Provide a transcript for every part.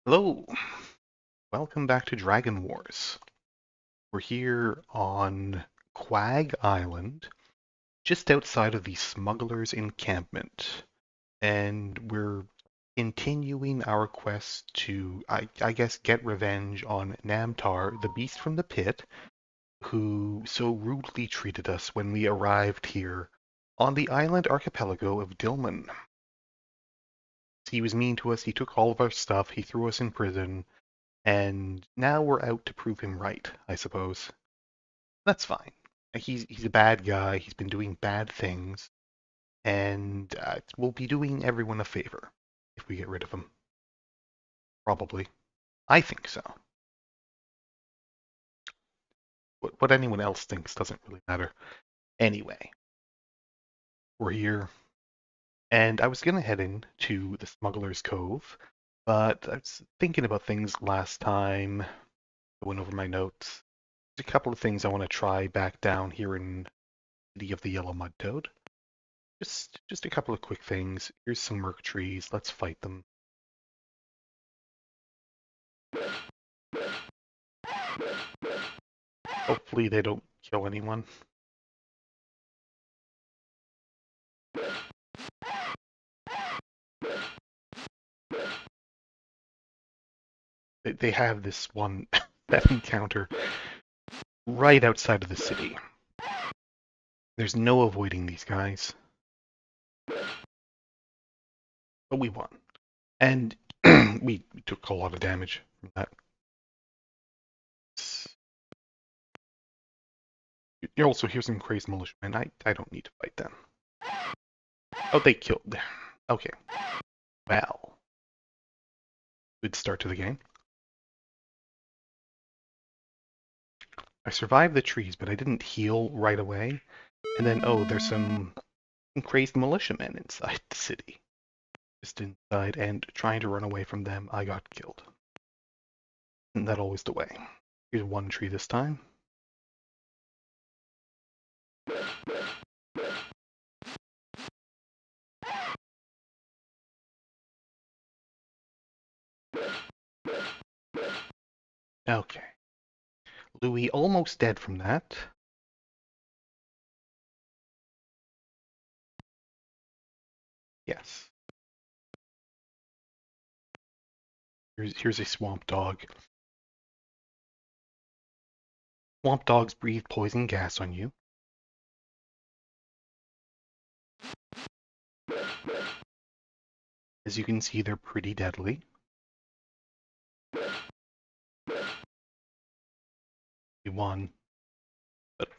Hello, welcome back to Dragon Wars. We're here on Quag Island, just outside of the Smuggler's encampment, and we're continuing our quest to, I guess, get revenge on Namtar, the beast from the pit, who so rudely treated us when we arrived here on the island archipelago of Dilmun. He was mean to us, he took all of our stuff, he threw us in prison, and now we're out to prove him right, I suppose. That's fine. He's a bad guy. He's been doing bad things, and we'll be doing everyone a favor if we get rid of him. Probably. I think so. What anyone else thinks doesn't really matter. Anyway, we're here, and I was gonna head in to the Smuggler's Cove, but I was thinking about things last time. I went over my notes. There's a couple of things I want to try back down here in City of the Yellow Mud Toad. Just a couple of quick things. Here's some merc trees. Let's fight them. Hopefully they don't kill anyone. They have this one that encounter right outside of the city. There's no avoiding these guys. But we won. And we took a lot of damage from that. You also hear some crazed militiamen. I don't need to fight them. Oh, they killed. Okay. Well. Good start to the game. I survived the trees, but I didn't heal right away. And then, oh, there's some crazed militiamen inside the city. Just inside, and trying to run away from them, I got killed. Isn't that always the way? Here's one tree this time. Okay. Louis almost dead from that. Yes. Here's a swamp dog. Swamp dogs breathe poison gas on you. As you can see, they're pretty deadly. We won, but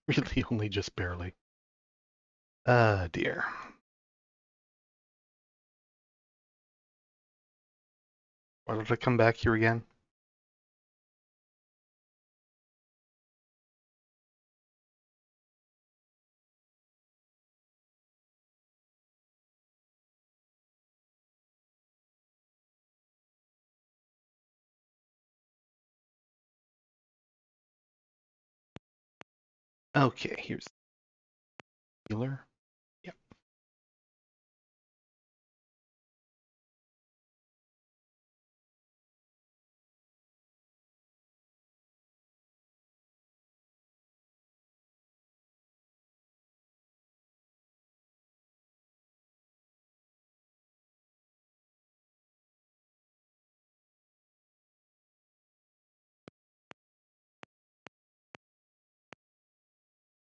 really only just barely. Dear. Why did I come back here again? Okay, here's the healer. Yep.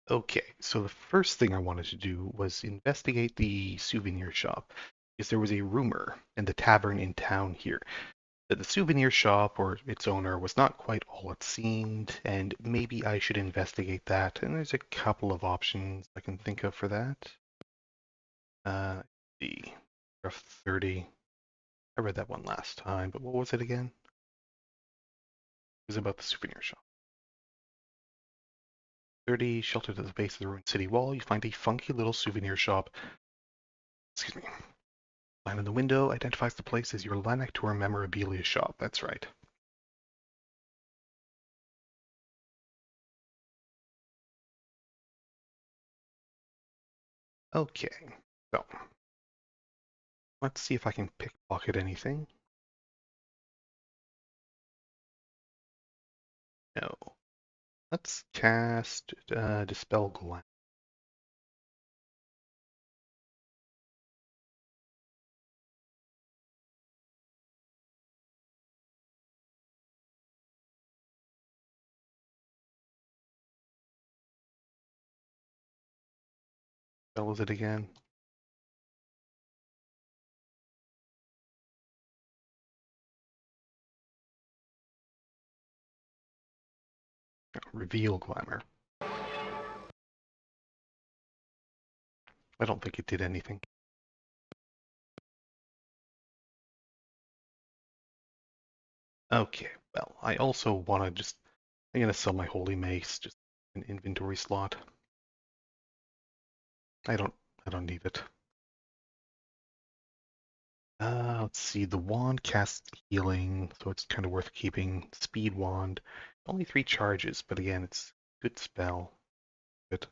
Okay, so the first thing I wanted to do was investigate the souvenir shop, because there was a rumor in the tavern in town here that the souvenir shop or its owner was not quite all it seemed, and maybe I should investigate that. And there's a couple of options I can think of for that. The rough 30. I read that one last time, but what was it again? It was about the souvenir shop. 30, sheltered at the base of the ruined city wall, you find a funky little souvenir shop. Excuse me. Line in the window identifies the place as your Lanac'toor memorabilia shop. That's right. Okay, so let's see if I can pickpocket anything. No. Let's cast Dispel Glamour. Spell is it again? Reveal Glamour. I don't think it did anything. Okay, well, I also want to just... I'm going to sell my Holy Mace, just an inventory slot. I don't need it. Let's see, the wand casts healing, so it's kind of worth keeping. Speed wand, only 3 charges, but again, it's a good spell. Good.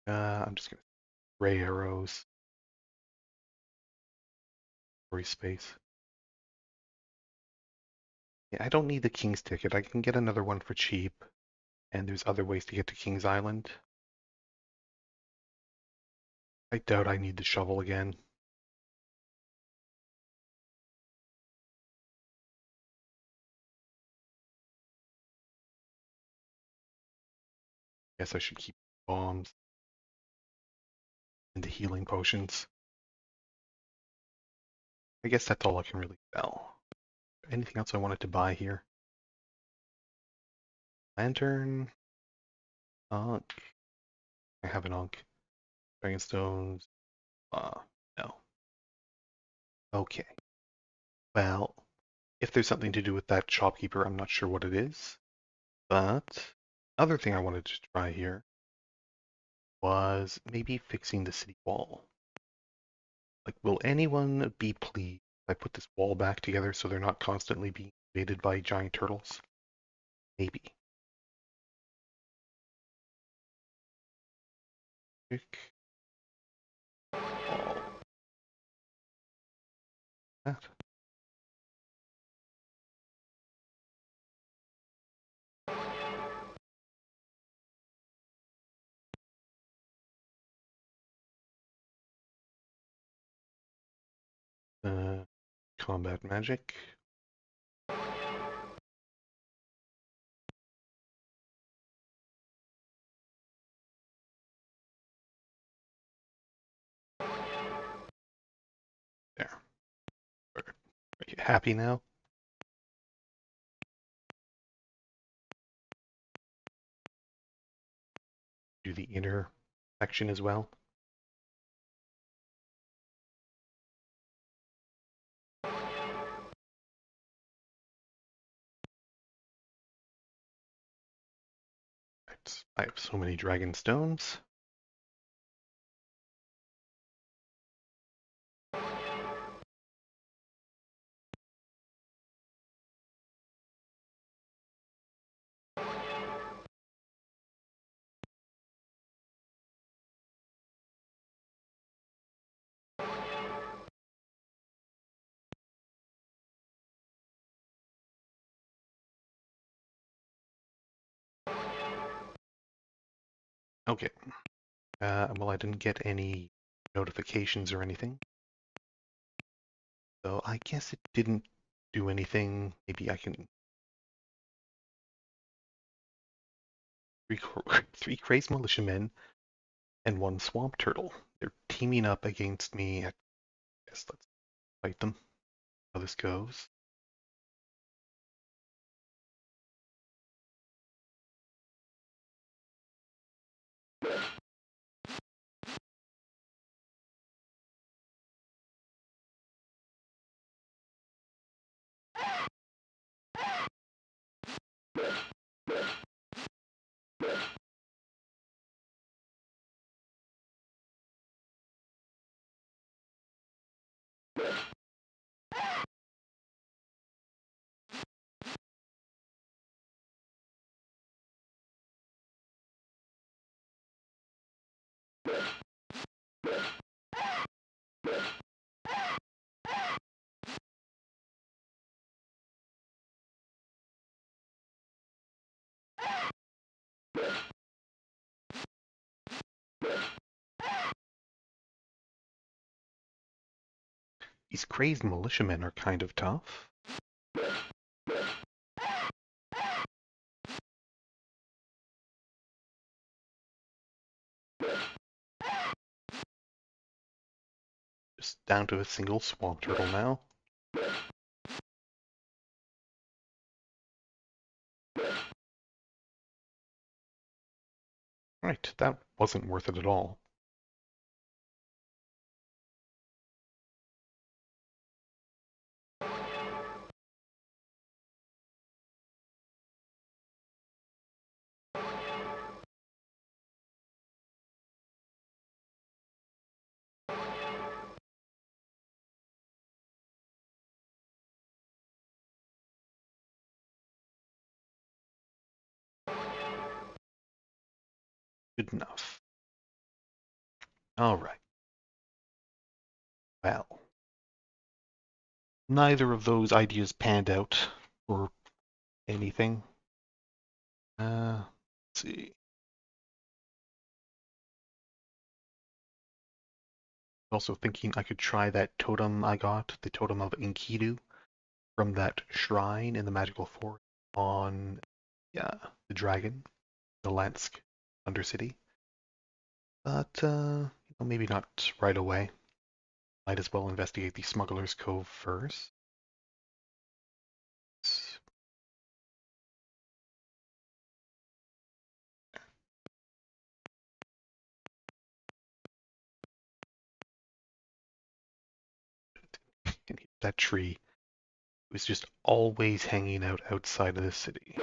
I'm just gonna ray arrows, free space. Yeah, I don't need the King's ticket. I can get another one for cheap, and there's other ways to get to King's Island. I doubt I need the shovel again. Guess I should keep bombs and the healing potions. I guess that's all I can really sell. Anything else I wanted to buy here? Lantern. Ankh. I have an Ankh. Dragonstones. No. Okay. Well, if there's something to do with that shopkeeper, I'm not sure what it is. But other thing I wanted to try here was maybe fixing the city wall. Like, will anyone be pleased if I put this wall back together so they're not constantly being invaded by giant turtles? Maybe. Brick wall. That. Combat magic. There. Are you happy now? Do the inner section as well. Right. I have so many dragon stones. Okay. Well, I didn't get any notifications or anything. So I guess it didn't do anything. Maybe I can... Three crazed militiamen and 1 swamp turtle. They're teaming up against me. I guess let's fight them. How this goes. These crazed militiamen are kind of tough. Just down to a single swamp turtle now. Right, that wasn't worth it at all. Good enough. All right. Well, neither of those ideas panned out or anything. Let's see. Also thinking I could try that totem I got, the totem of Enkidu, from that shrine in the magical forest on, yeah, the dragon, the Lansk Undercity. But maybe not right away. Might as well investigate the Smuggler's Cove first. And that tree was just always hanging out outside of the city.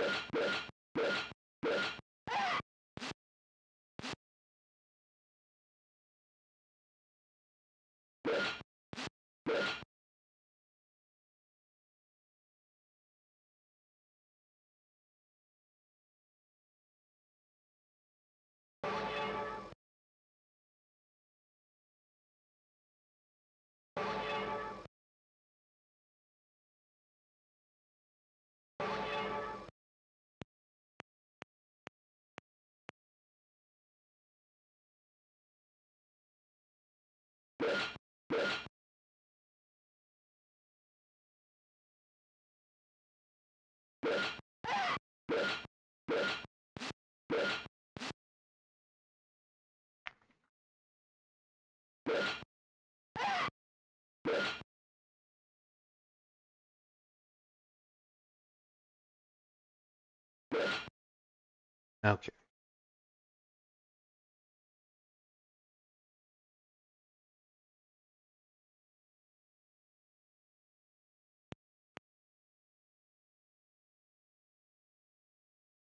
Okay.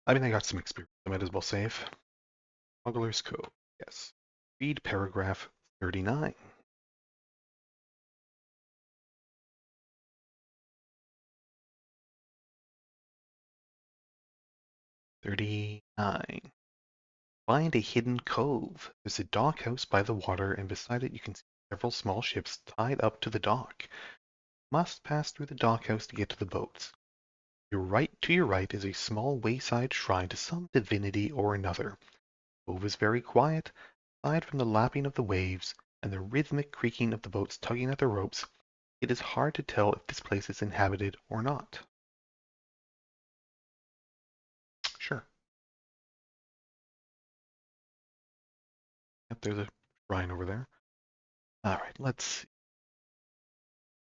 I mean, I got some experience. I might as well save. Smuggler's Cove. Yes. Read paragraph 39. 39. Find a hidden cove. There's a dock house by the water, and beside it you can see several small ships tied up to the dock. Must pass through the dock house to get to the boats. To your right is a small wayside shrine to some divinity or another. The cove is very quiet. Aside from the lapping of the waves and the rhythmic creaking of the boats tugging at the ropes, it is hard to tell if this place is inhabited or not. Sure. Yep, there's a shrine over there. All right, let's see.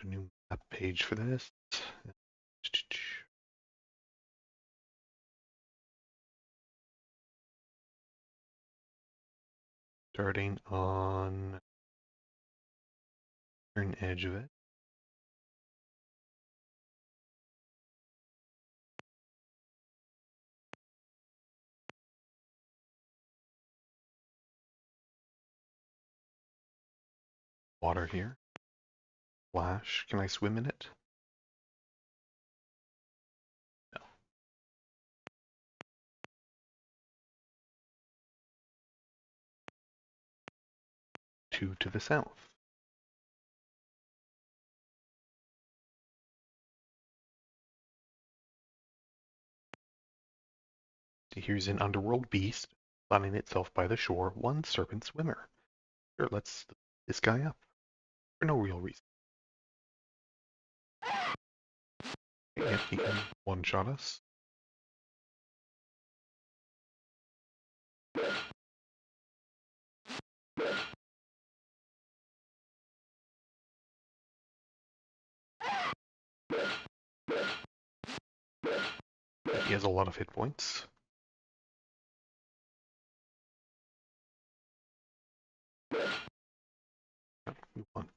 A new map page for this. Starting on an edge of it. Water here. Splash. Can I swim in it? No. 2 to the south. Here's an underworld beast sunning itself by the shore, one serpent swimmer. Sure, let's look this guy up. For no real reason. Yep, he can one-shot us. He has a lot of hit points. Move on.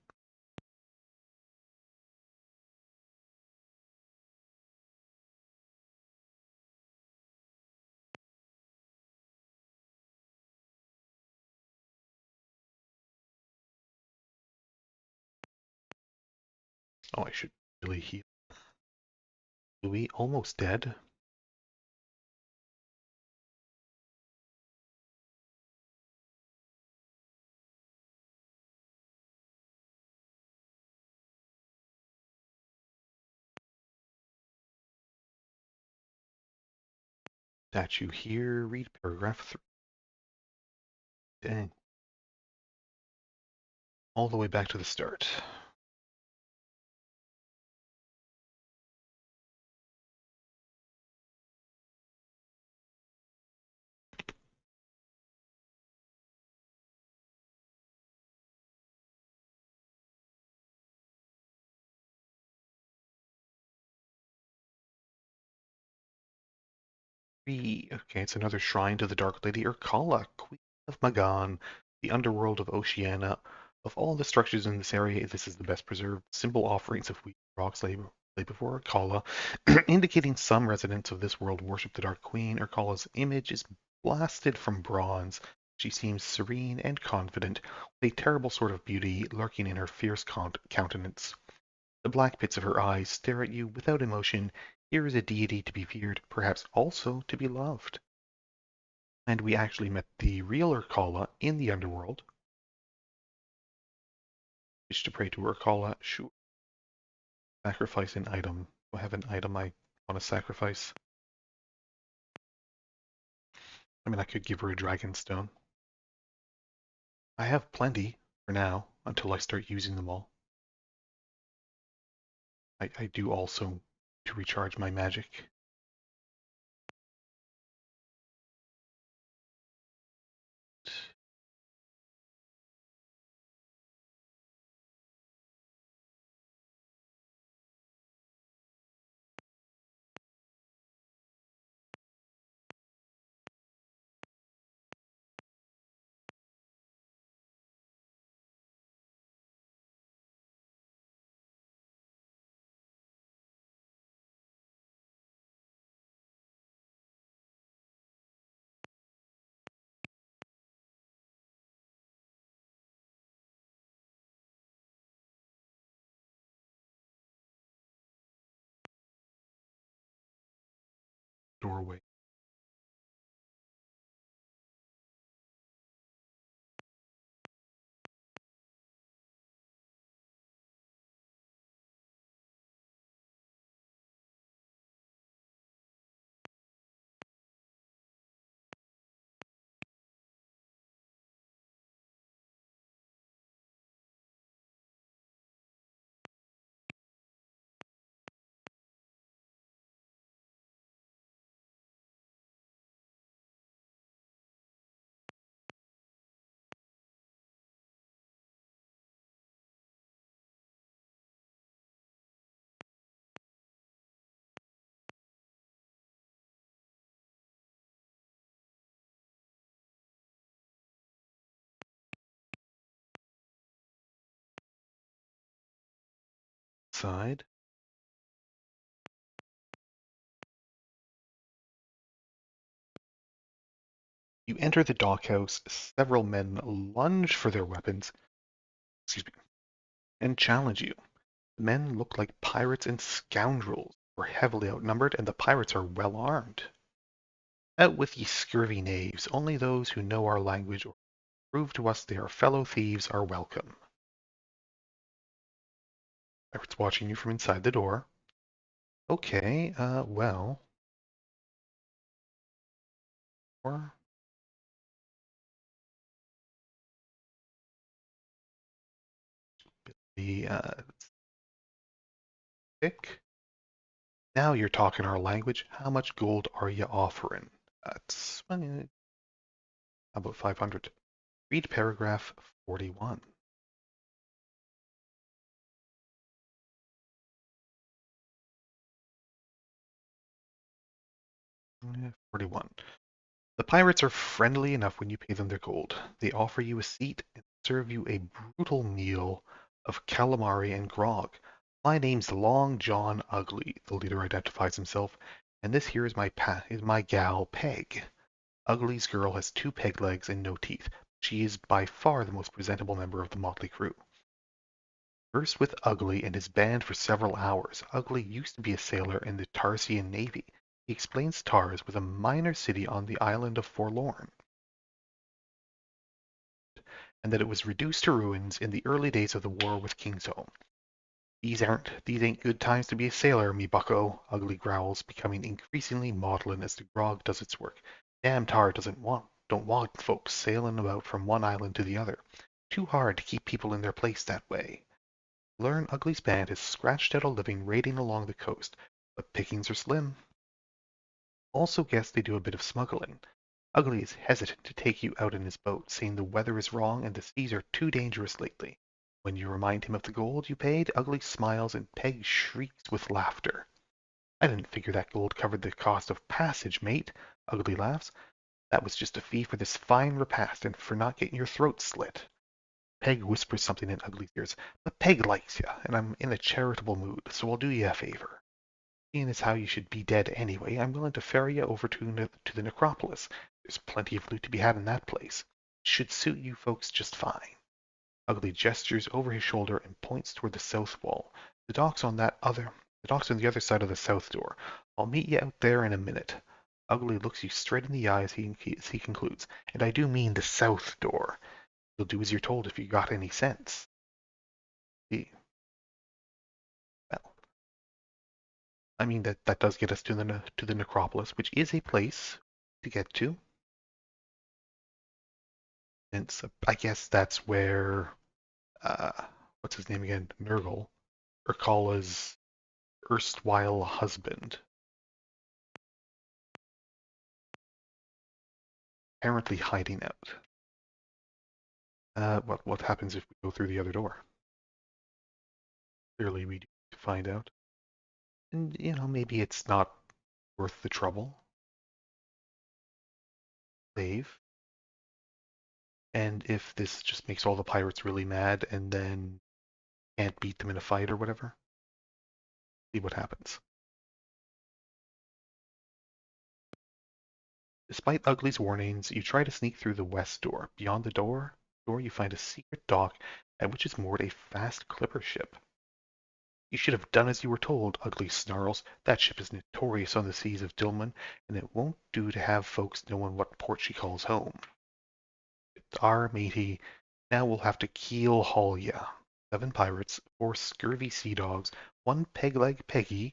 Oh, I should really heal. Louis, almost dead. Statue here, read paragraph 3. Dang. All the way back to the start. Okay, it's another shrine to the Dark Lady Irkalla, Queen of Magan, the underworld of Oceania. Of all the structures in this area, this is the best preserved. Simple offerings of wheat rocks lay before Irkalla, indicating some residents of this world worship the Dark Queen. Irkalla's image is blasted from bronze. She seems serene and confident, with a terrible sort of beauty lurking in her fierce countenance. The black pits of her eyes stare at you without emotion. Here is a deity to be feared, perhaps also to be loved. And we actually met the real Irkalla in the underworld. Wish to pray to Irkalla? Sure. Sacrifice an item. Do I have an item I want to sacrifice? I mean, I could give her a dragon stone. I have plenty for now, until I start using them all. I do also to recharge my magic. Doorway. Side. You enter the dockhouse. Several men lunge for their weapons, excuse me, and challenge you. The men look like pirates and scoundrels. We're heavily outnumbered, and the pirates are well armed. Out with ye scurvy knaves! Only those who know our language or prove to us they are fellow thieves are welcome. Pirates watching you from inside the door. Okay, well, or the pick. Now you're talking our language. How much gold are you offering? That's how about 500? Read paragraph 41. 41. The pirates are friendly enough when you pay them their gold. They offer you a seat and serve you a brutal meal of calamari and grog. My name's Long John Ugly, the leader identifies himself, and this here is my gal Peg. Ugly's girl has 2 peg legs and no teeth. She is by far the most presentable member of the motley crew. Conversed with Ugly and his band for several hours. Ugly used to be a sailor in the Tarsian Navy. He explains Tars was a minor city on the island of Forlorn, and that it was reduced to ruins in the early days of the war with King's Home. These ain't good times to be a sailor, me bucko, Ugly growls, becoming increasingly maudlin as the grog does its work. Damn Tar don't want folks sailing about from one island to the other. Too hard to keep people in their place that way. Learn Ugly's band has scratched out a living raiding along the coast, but pickings are slim. Also guess they do a bit of smuggling. Ugly is hesitant to take you out in his boat, saying the weather is wrong and the seas are too dangerous lately. When you remind him of the gold you paid, Ugly smiles and Peg shrieks with laughter. I didn't figure that gold covered the cost of passage, mate, Ugly laughs. That was just a fee for this fine repast and for not getting your throat slit. Peg whispers something in Ugly's ears, but Peg likes you, and I'm in a charitable mood, so I'll do you a favor. Seeing as how you should be dead anyway, I'm willing to ferry you over to the Necropolis. There's plenty of loot to be had in that place. It should suit you folks just fine. Ugly gestures over his shoulder and points toward the south wall. The dock's on the other side of the south door. I'll meet you out there in a minute. Ugly looks you straight in the eye as he concludes, and I do mean the south door. You'll do as you're told if you got any sense. See, well, I mean that does get us to the Necropolis, which is a place to get to. And so I guess that's where uh, what's his name again? Nergal, Irkalla's erstwhile husband, apparently hiding out. What happens if we go through the other door? Clearly, we need to find out. And maybe it's not worth the trouble. Save. And if this just makes all the pirates really mad and then can't beat them in a fight or whatever, see what happens. Despite Ugly's warnings, you try to sneak through the west door. Beyond the door, you find a secret dock at which is moored a fast clipper ship. You should have done as you were told, Ugly snarls. That ship is notorious on the seas of Dilmun, and it won't do to have folks knowing what port she calls home. Our matey, now we'll have to keel haul ya. 7 pirates, 4 scurvy sea dogs, 1 peg-leg Peggy,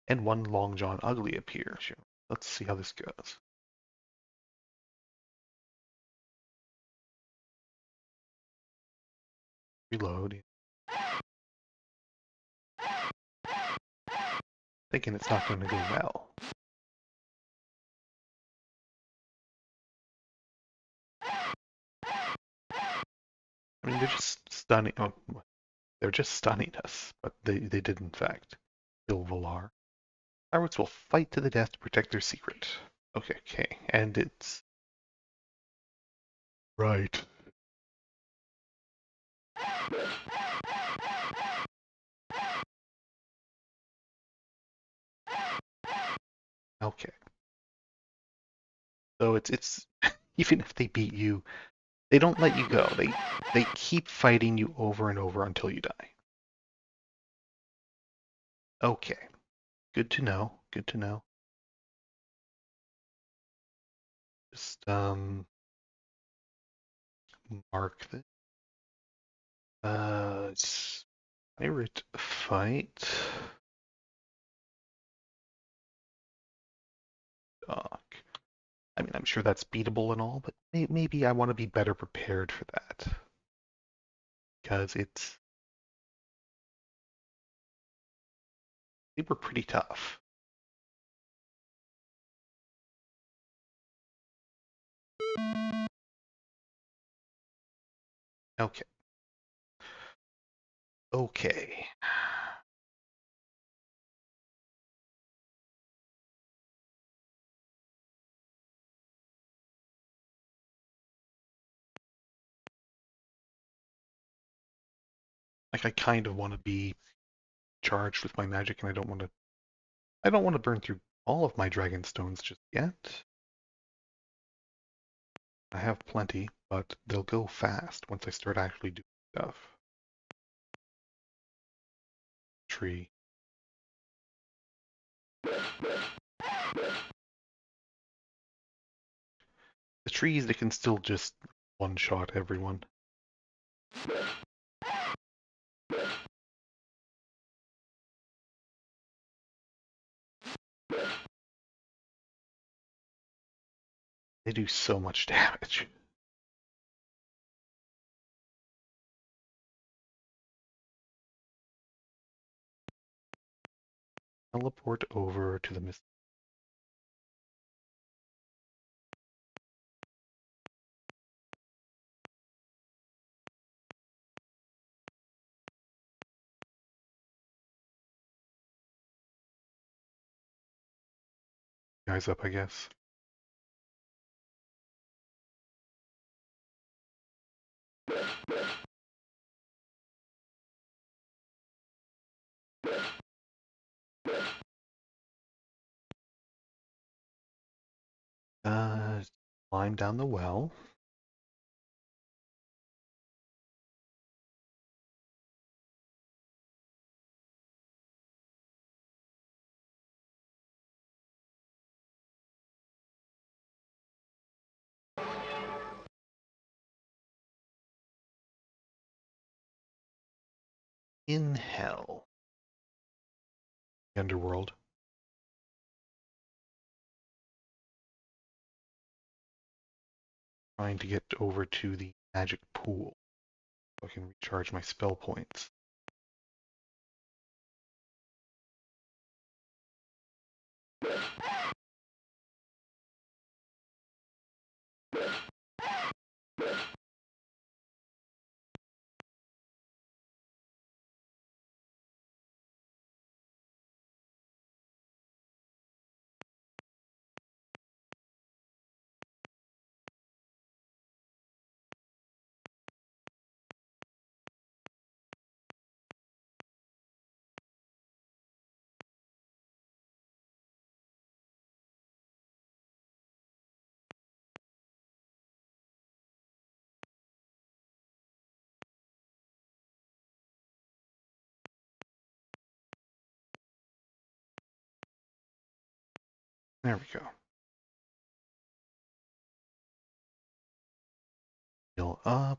and 1 Long John Ugly appear. Sure. Let's see how this goes. Reload. Thinking it's not going to go well. I mean, they're just stunning. Oh, they're just stunning us, but they did in fact kill Valar. Pirates will fight to the death to protect their secret. Okay, and it's right. Okay, so it's even if they beat you, they don't let you go. They keep fighting you over and over until you die. Okay, good to know. Good to know. Just mark this. Pirate fight. Dock. I mean, I'm sure that's beatable and all, but maybe I want to be better prepared for that because they were pretty tough. Okay. Okay. Like I kind of want to be charged with my magic, and I don't want to burn through all of my dragon stones just yet. I have plenty, but they'll go fast once I start actually doing stuff. Tree. The trees, they can still just one-shot everyone. They do so much damage. Teleport over to the mist. Guys up, I guess. Uh, climb down the well. In hell. Underworld. Trying to get over to the magic pool so I can recharge my spell points. There we go. Heal up.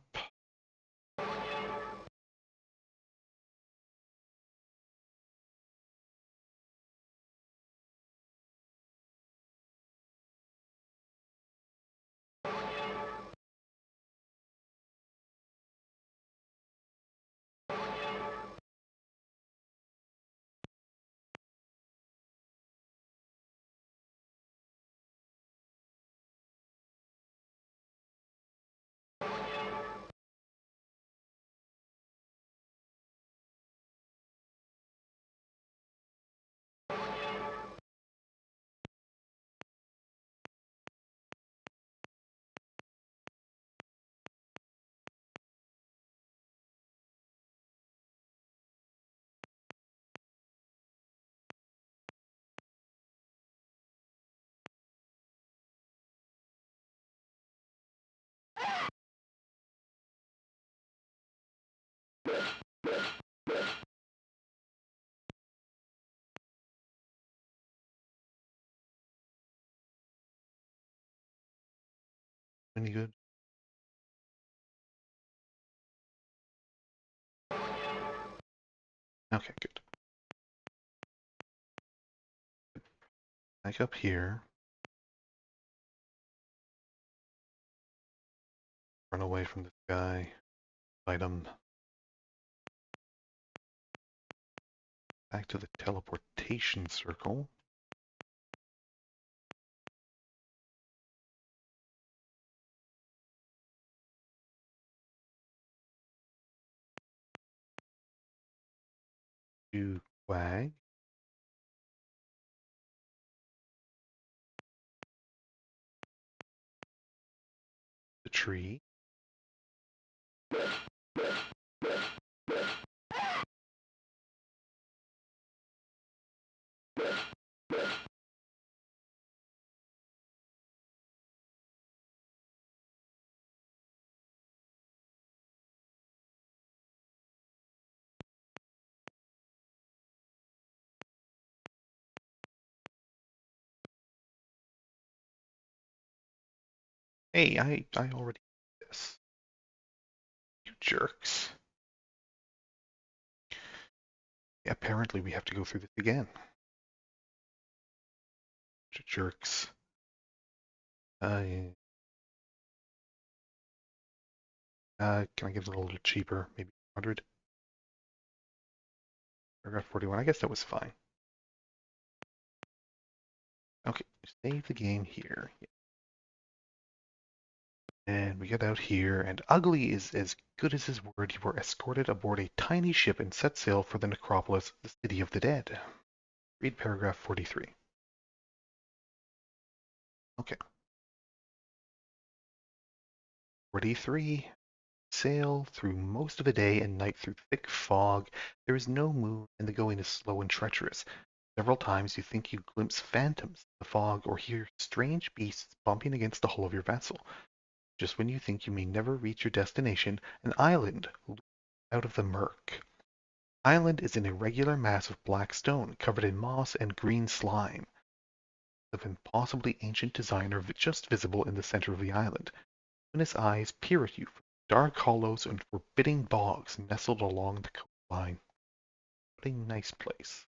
Any good? Okay, good. Back up here. Run away from this guy. Fight him. Back to the teleportation circle. to Quag. The tree. Hey, I already did this. You jerks. Yeah, apparently we have to go through this again. Jerks. Yeah. Can I get it a little cheaper? Maybe 100? Paragraph 41. I guess that was fine. Okay, save the game here. And we get out here, and Ugly is as good as his word. You were escorted aboard a tiny ship and set sail for the Necropolis, the city of the dead. Read paragraph 43. Okay. 43. Sail through most of the day and night through thick fog. There is no moon, and the going is slow and treacherous. Several times you think you glimpse phantoms in the fog or hear strange beasts bumping against the hull of your vessel. Just when you think you may never reach your destination, an island looms out of the murk. Island is an irregular mass of black stone covered in moss and green slime. Of impossibly ancient design are just visible in the center of the island. Luminous eyes peer at you from dark hollows and forbidding bogs nestled along the coastline. What a nice place.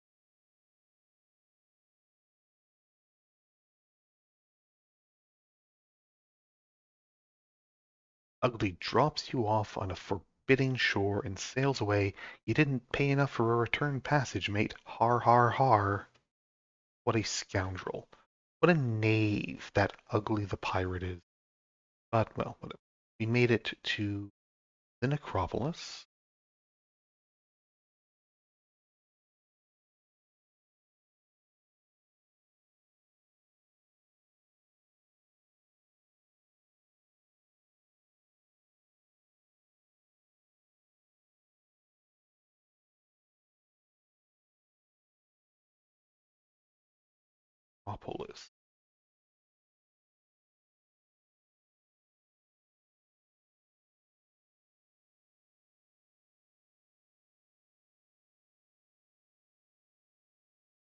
Ugly drops you off on a forbidding shore and sails away. You didn't pay enough for a return passage, mate. Har, har, har. What a scoundrel. What a knave that Ugly the pirate is. But, well, whatever. We made it to the Necropolis. Necropolis.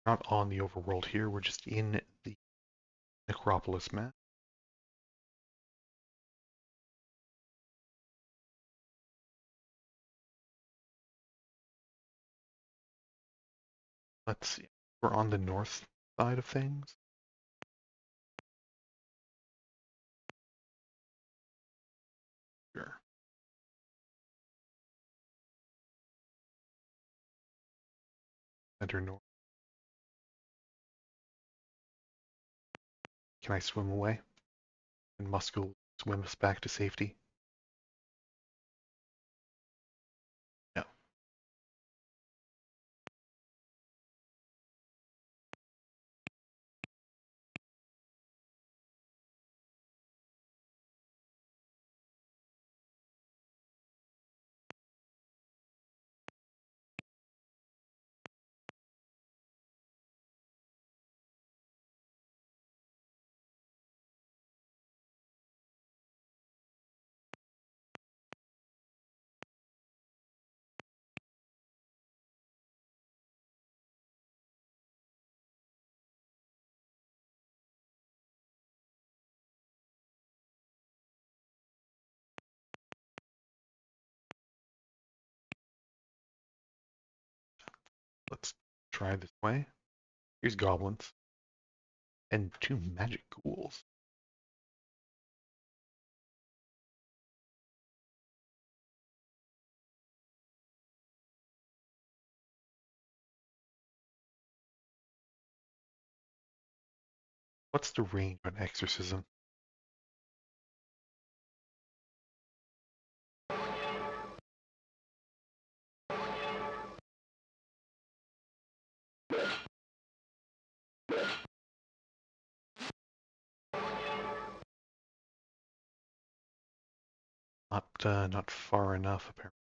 Not on the overworld here, we're just in the Necropolis map. Let's see. We're on the north side of things. Sure. Center north. Can I swim away? And Muscle swim us back to safety? No. Let's try this way. Here's goblins. And 2 magic ghouls. What's the range on exorcism? Not far enough, apparently.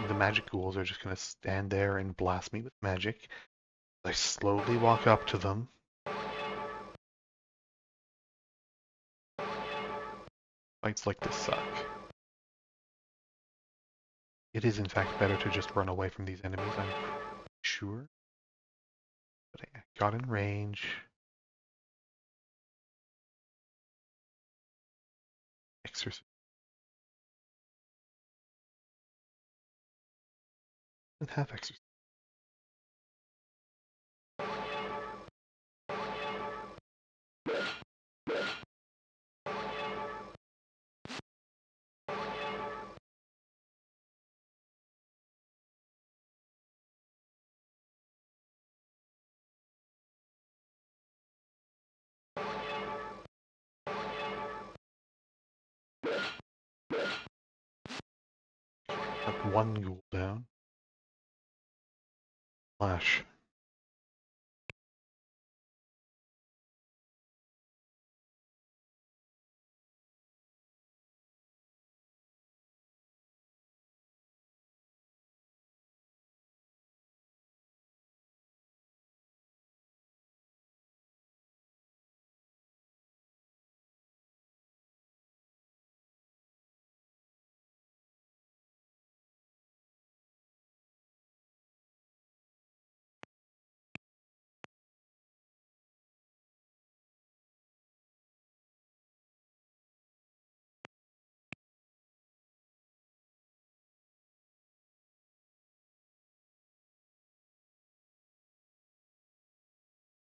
The magic ghouls are just going to stand there and blast me with magic. I slowly walk up to them. Fights like this suck. It is in fact better to just run away from these enemies, I'm sure. But I got in range. Exorcism. And have exorcism. Got one ghoul down. Flash.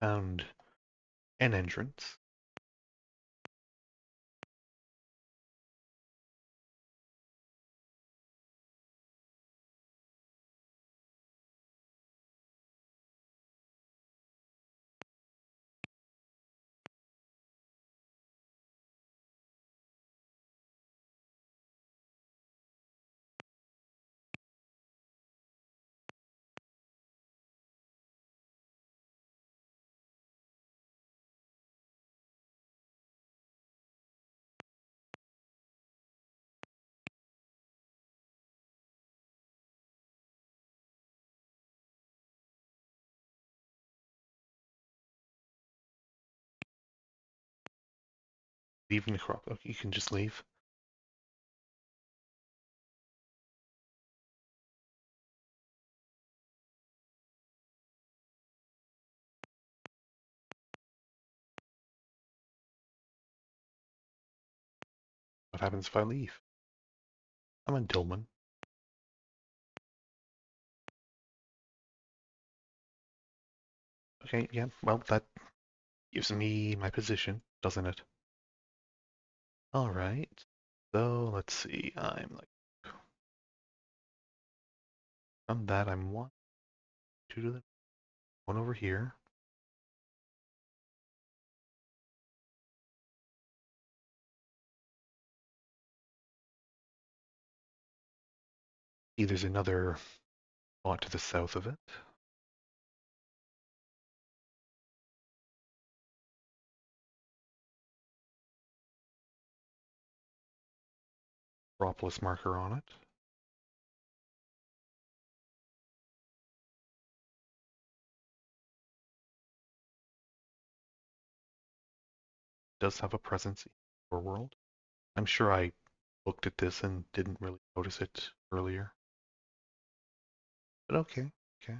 Found an entrance. Leave Necropolis. You can just leave. What happens if I leave? I'm a Dillman. Okay, yeah, well, that gives me my position, doesn't it? Alright. So, let's see. I'm like, from that, I'm one, two to the one over here. See, there's another spot to the south of it. Necropolis marker on it. Does have a presence in our world. I'm sure I looked at this and didn't really notice it earlier. But okay, okay.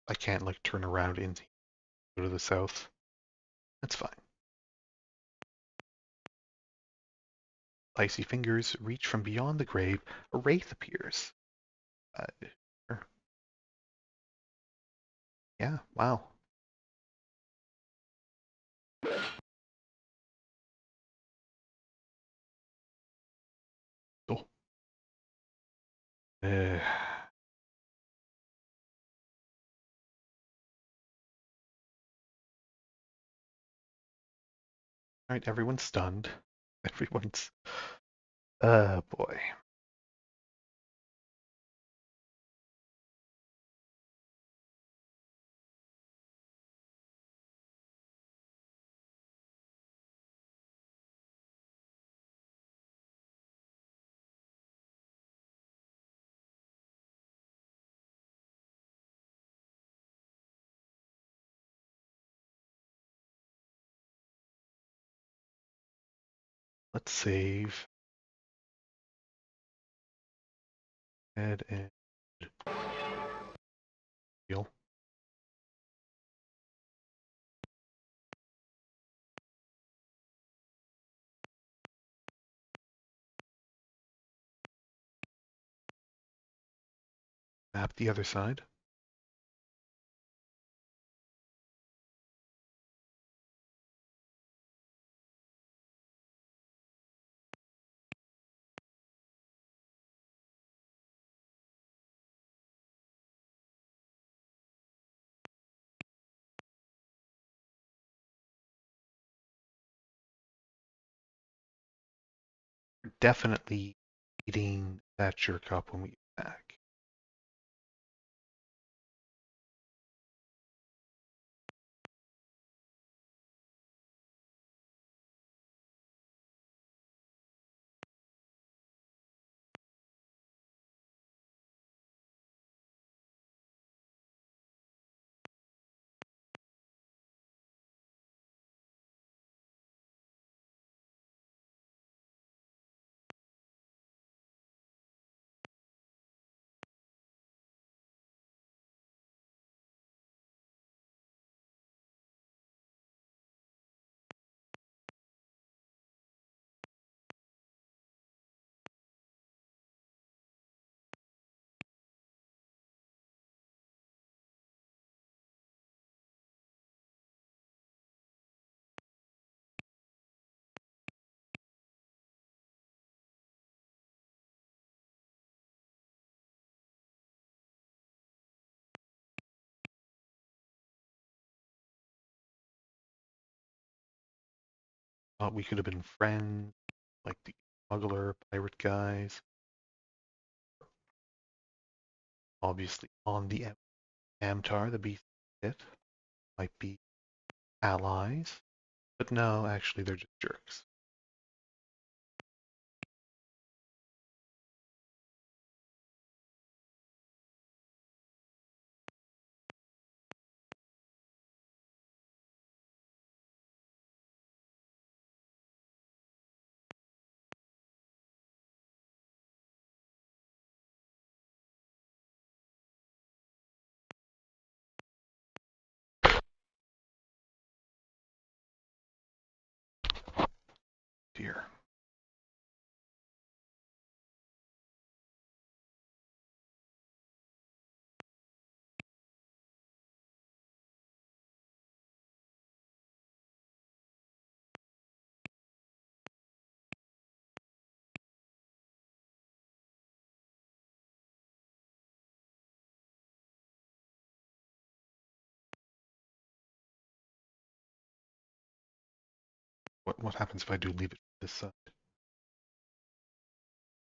I can't like turn around and go to the south. That's fine. Icy fingers reach from beyond the grave. A wraith appears. Uh, sure. Yeah, wow. Oh. Uh, Alright, everyone's stunned. Everyone's Boy. Let's save. Head and heal. Map the other side. We're definitely eating that jerk up when we get back. Thought we could have been friends, like the smuggler, pirate guys. Obviously on the Amtar, the beast pit, might be allies. But no, actually they're just jerks. Dear. What happens if I do leave it this side?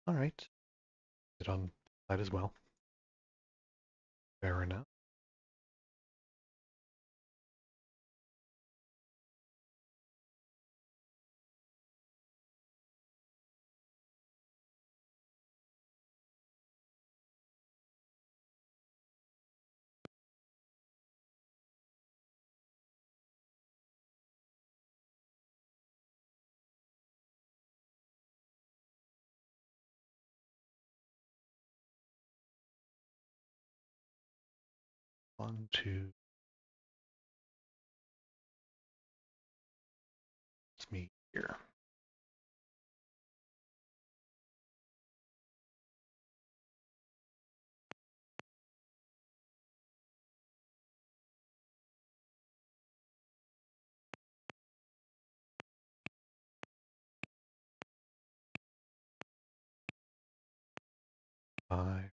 Alright. It on this side as well. Fair enough. One, two. It's me here. Five.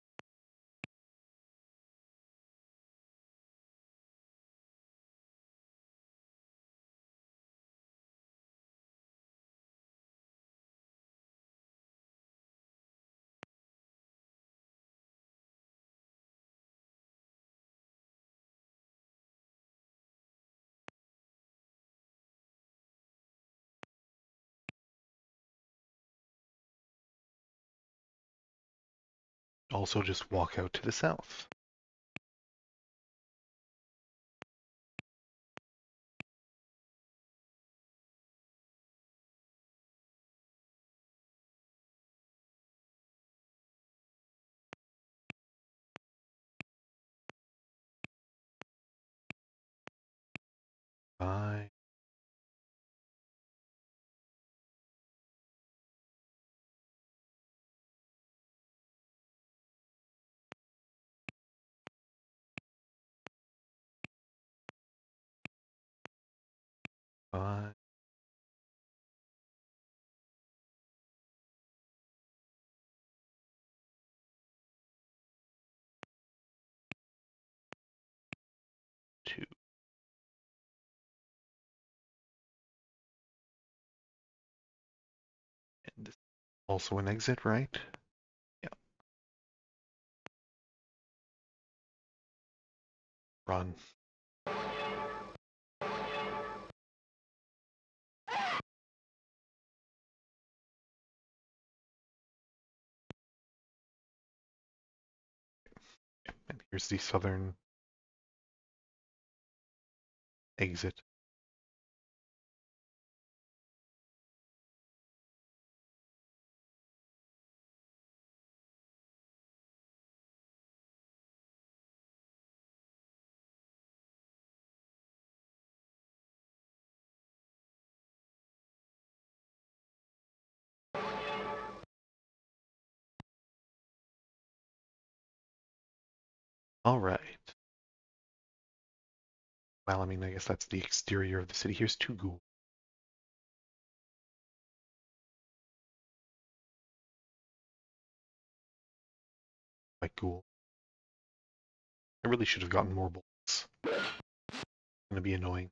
also just walk out to the south. Bye. Bye. Two. And this is also an exit, right? Yeah. Run. And here's the southern exit. All right. Well, I mean, I guess that's the exterior of the city. Here's two ghouls. Like ghoul. I really should have gotten more bullets. It's gonna be annoying.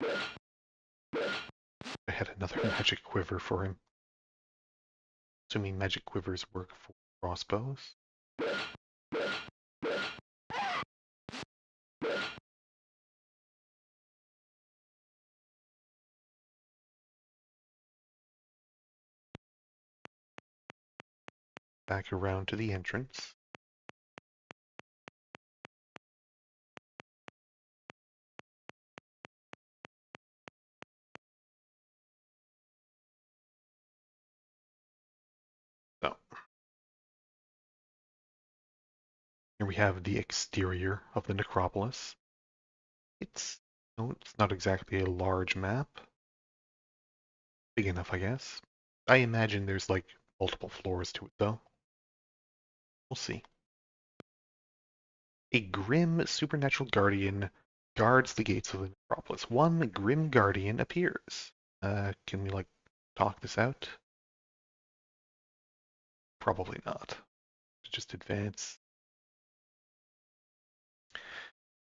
I had another magic quiver for him. Assuming magic quivers work for crossbows. Back around to the entrance. So here we have the exterior of the Necropolis. It's it's not exactly a large map. Big enough, I guess. I imagine there's like multiple floors to it though. We'll see. A grim supernatural guardian guards the gates of the Necropolis. One grim guardian appears. Can we like talk this out? Probably not. Just advance.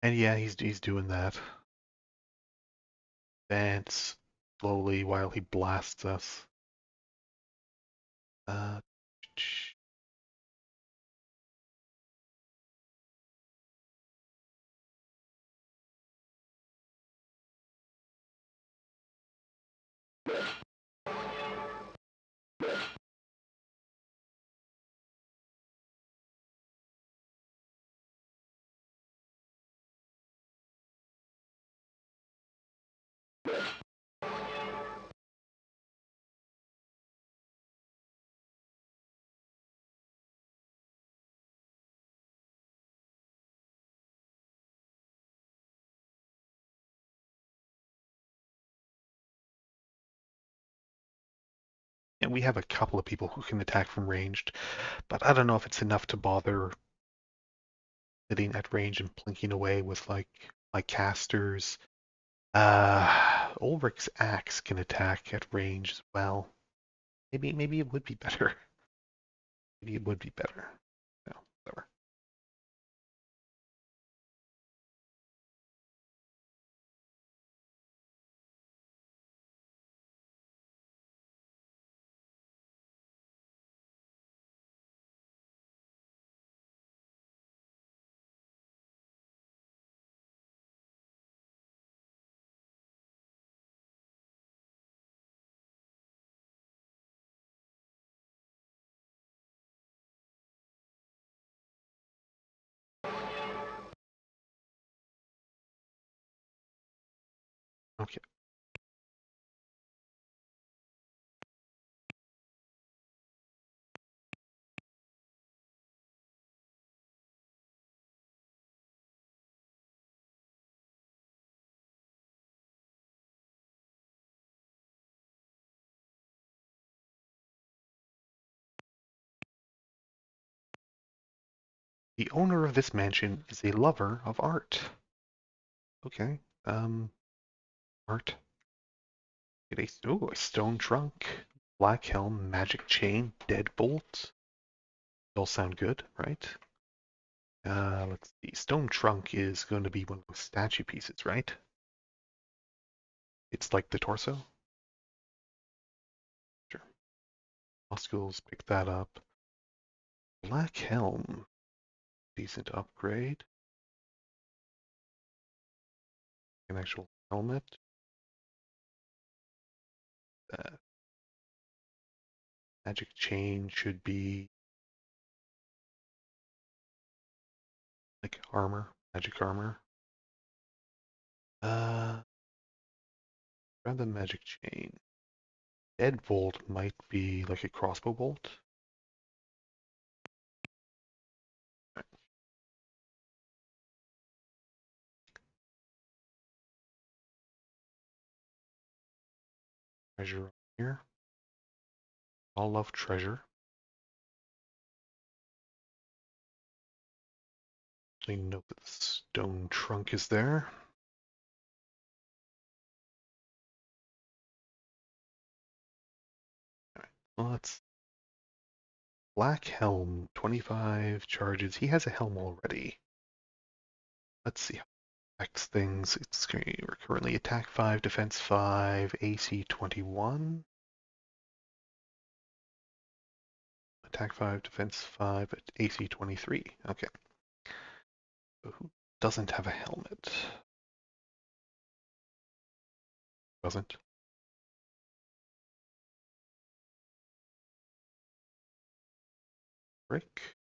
And yeah, he's doing that. Advance slowly while he blasts us. Uh, and we have a couple of people who can attack from ranged, but I don't know if it's enough to bother sitting at range and plinking away with like my casters. Ulrich's axe can attack at range as well. Maybe it would be better. Maybe it would be better. No, whatever. Okay. The owner of this mansion is a lover of art. Okay. Art. A stone trunk, black helm, magic chain, deadbolt. All sound good, right? Let's see. Stone trunk is going to be one of those statue pieces, right? It's like the torso. Sure. Muscles, pick that up. Black helm, decent upgrade. An actual helmet. Uh, magic chain should be like armor, magic armor. Grab the magic chain. Deadbolt might be like a crossbow bolt. Treasure here. All love treasure. So you note that the stone trunk is there. All right, well, let's Black helm, 25 charges. He has a helm already. Let's see how it affects things. We're currently attack 5, defense 5, AC 21. Attack 5, defense 5, AC 23. Okay. So who doesn't have a helmet? Doesn't. Brick.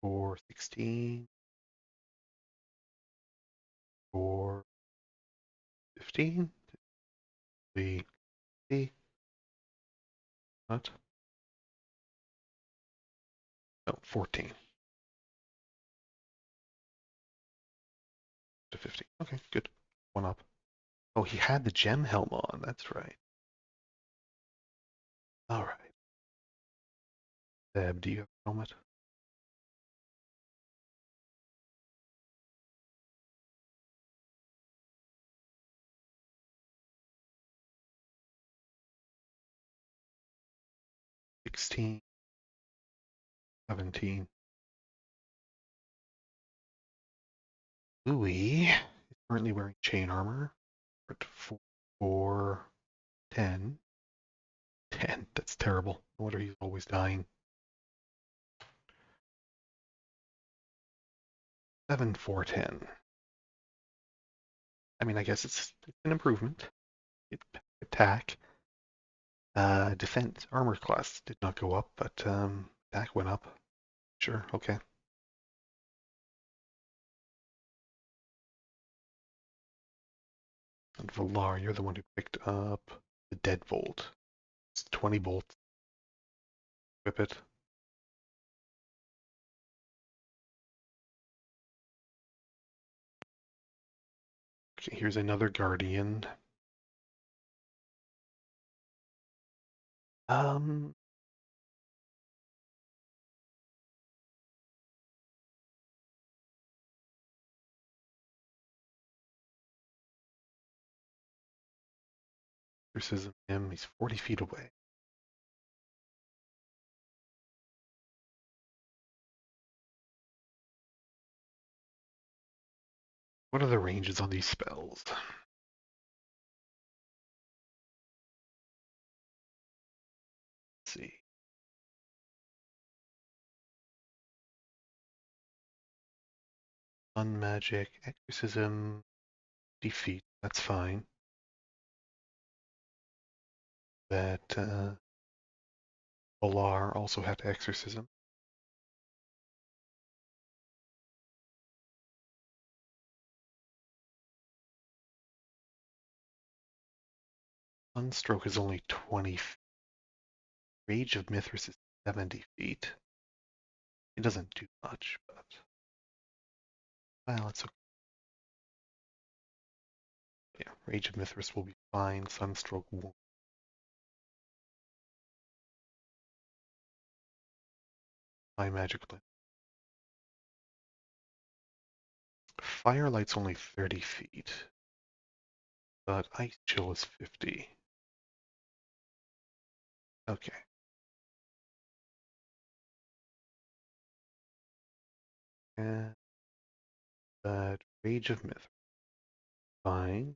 For 16. For 15. The what? No, 14 to 15. Okay, good. One up. Oh, he had the gem helm on. That's right. All right. Deb, do you have a helmet? 16, 17. Louis is currently wearing chain armor. At 4, 10. 10. That's terrible. No wonder he's always dying. 7, 4, 10. I mean, I guess it's an improvement. Attack. Defense armor class did not go up, but attack went up. Sure, okay. And Valar, you're the one who picked up the deadbolt. It's 20 bolts. Whip it. Okay, here's another guardian. Um, versus him, he's 40 feet away. What are the ranges on these spells? Let's see. Sun magic, exorcism, defeat. That's fine. That Valar also had exorcism. Sunstroke is only 20 feet. Rage of Mithras is 70 feet. It doesn't do much, but well, it's okay. Yeah, Rage of Mithras will be fine. Sunstroke won't. High magic blend. Firelight's only 30 feet, but Ice Chill is 50. Okay. And that Rage of Mithras. Fine.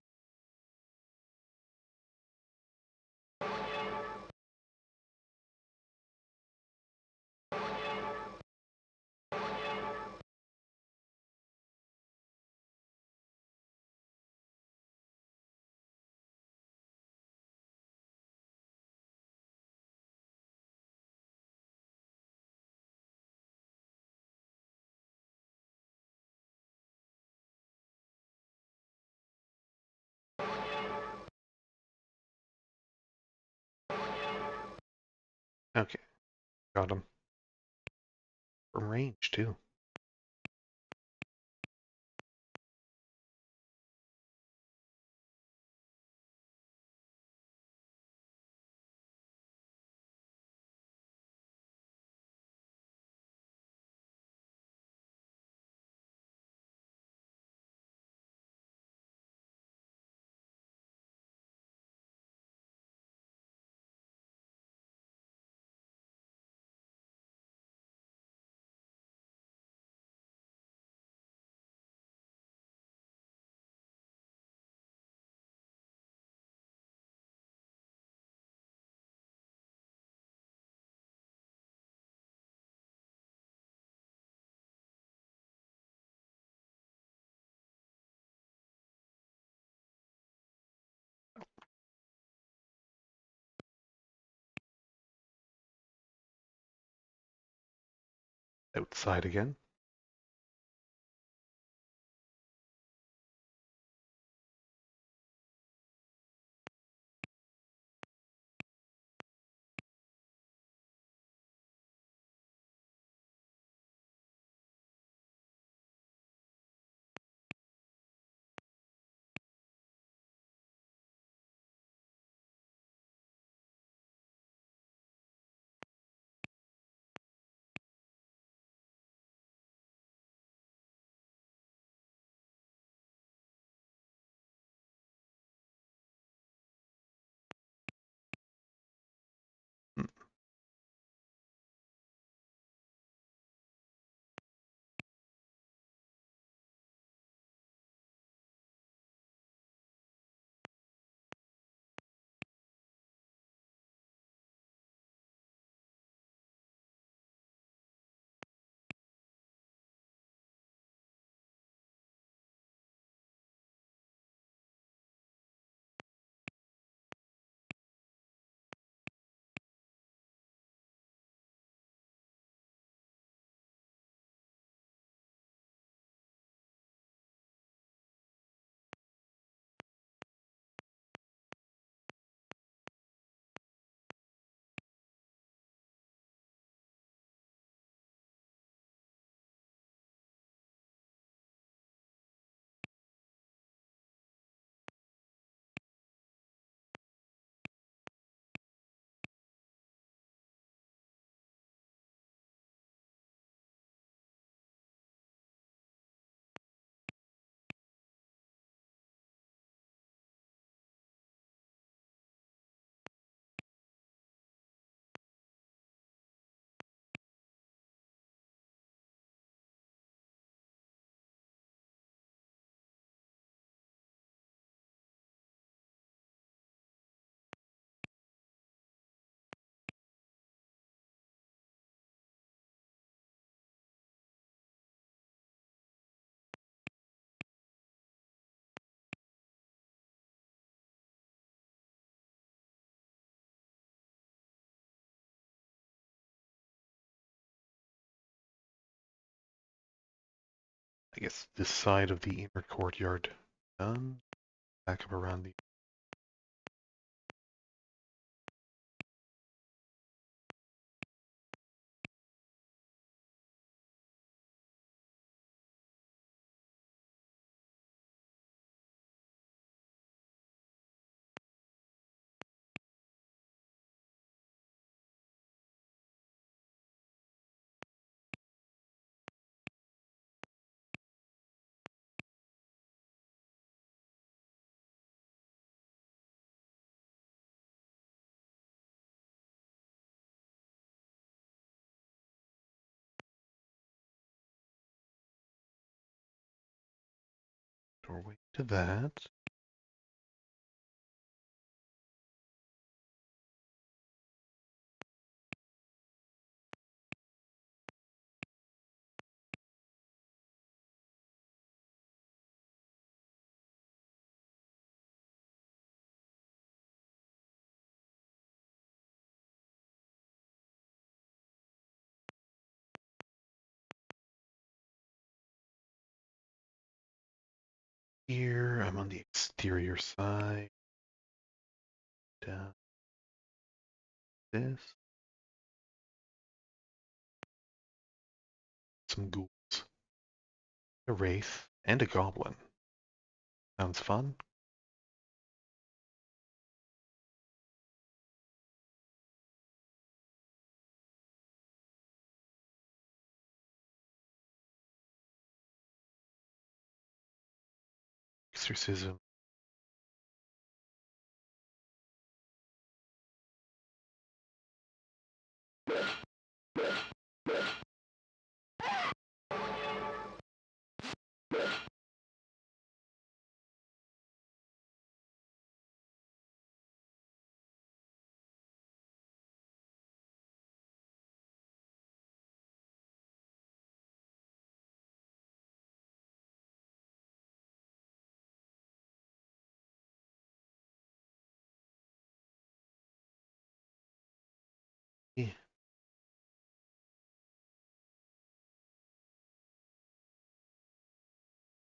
Okay. Got him. From range, too. Outside again. I guess this side of the inner courtyard done. Back up around the doorway to that. Here, I'm on the exterior side. Down this. Some ghouls. A wraith and a goblin. Sounds fun. Exorcism. Yeah.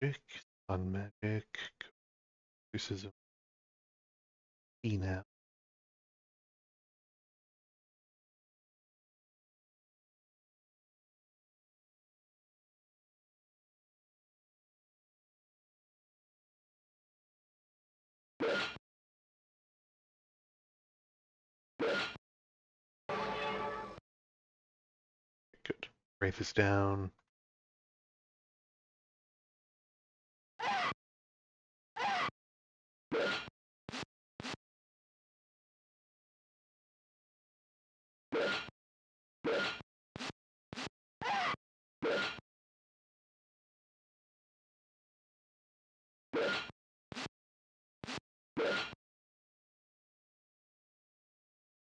Magic. Sun magic. Exorcism. Now. Good. Wraith is down.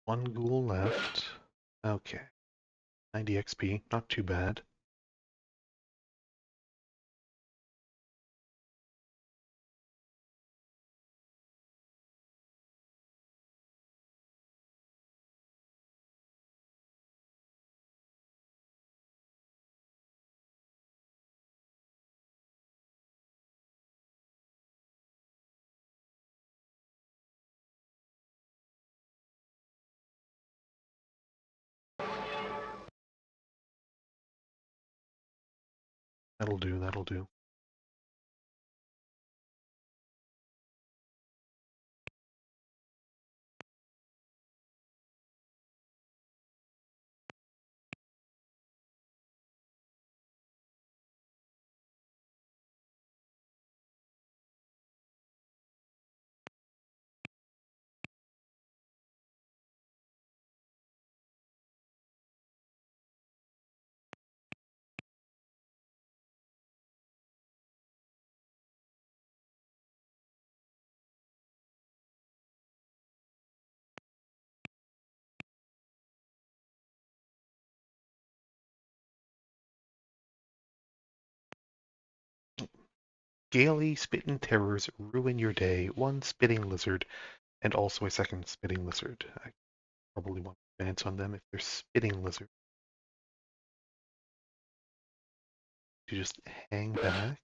One ghoul left. Okay. 90 XP. Not too bad. That'll do. That'll do. Gaily spitting terrors ruin your day. One spitting lizard and also a second spitting lizard. I probably want to advance on them if they're spitting lizards. to just hang back.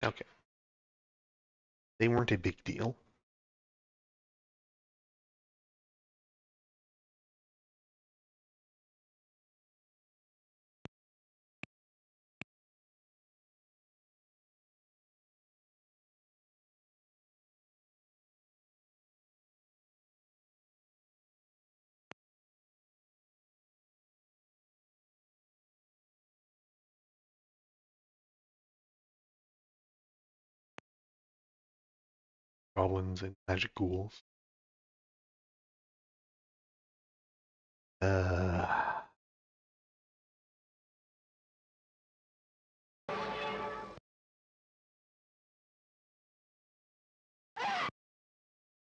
Okay. They weren't a big deal. Goblins and magic ghouls. Uh,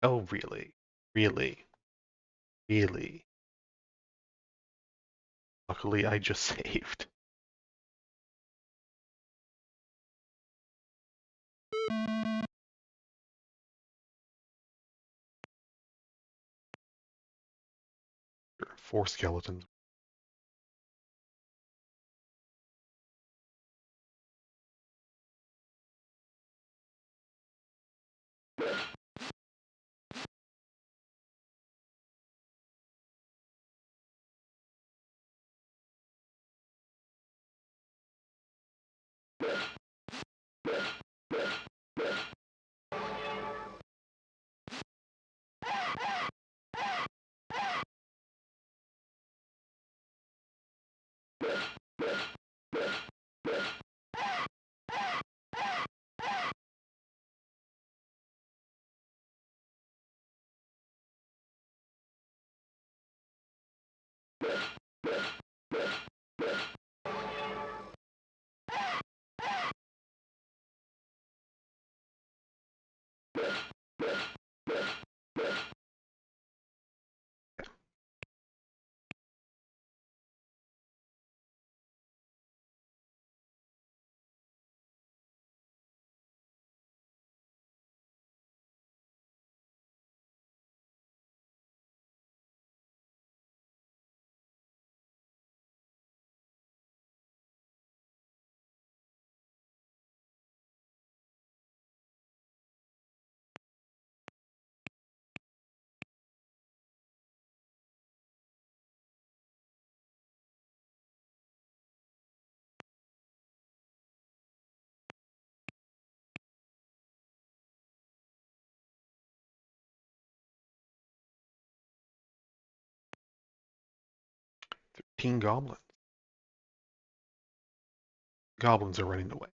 oh, really? Really? Really? Luckily, I just saved. Four skeletons. Teen goblins. Goblins are running away.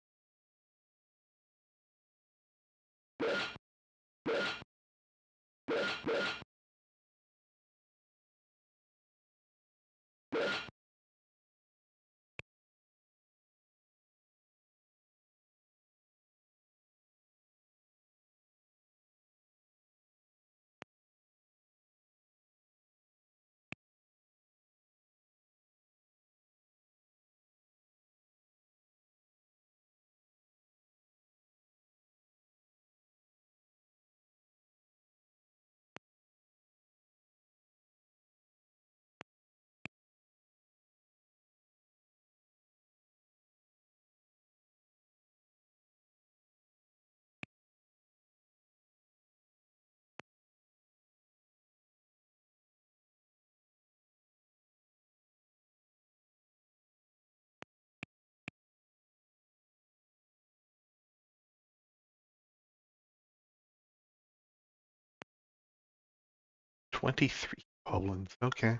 "23 goblins. Okay.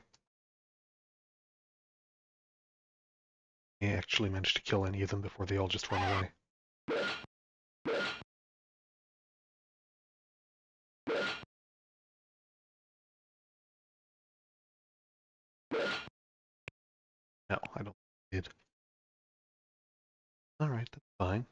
I actually managed to kill any of them before they all just run away. No, I don't think I did. Alright, that's fine.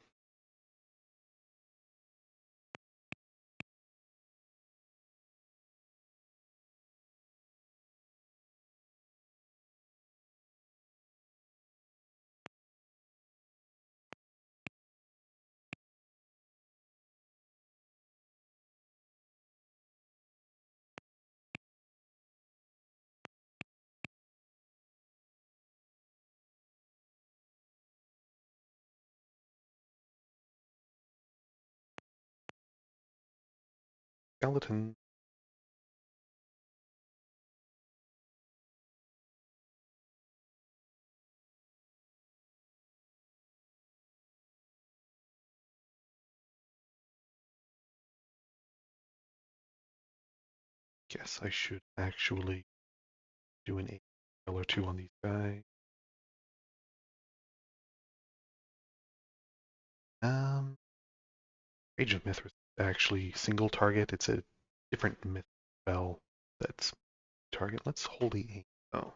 skeleton. Guess I should actually do an AL or two on these guys. Rage of Mithras is actually single target. It's a different myth spell that's target. Let's holy aim though.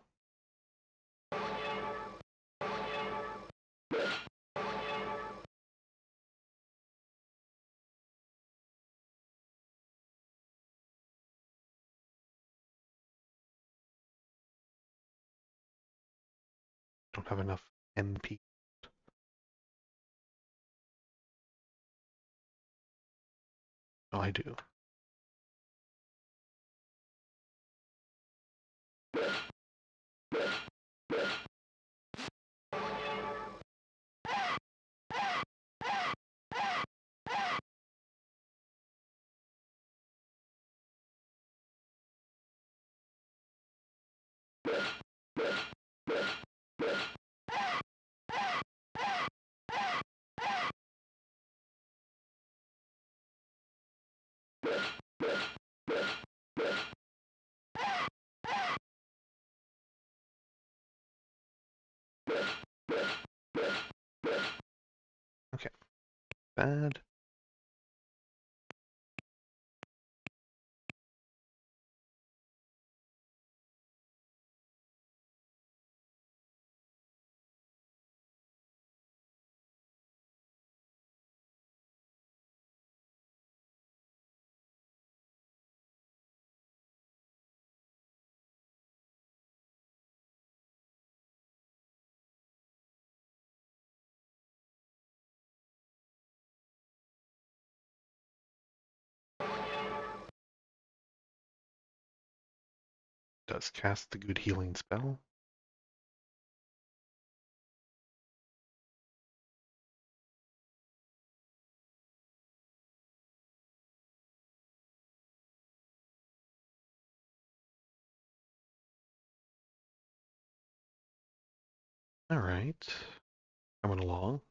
Don't have enough MP. Oh, I do. Okay, bad. Does cast the good healing spell. All right, coming along.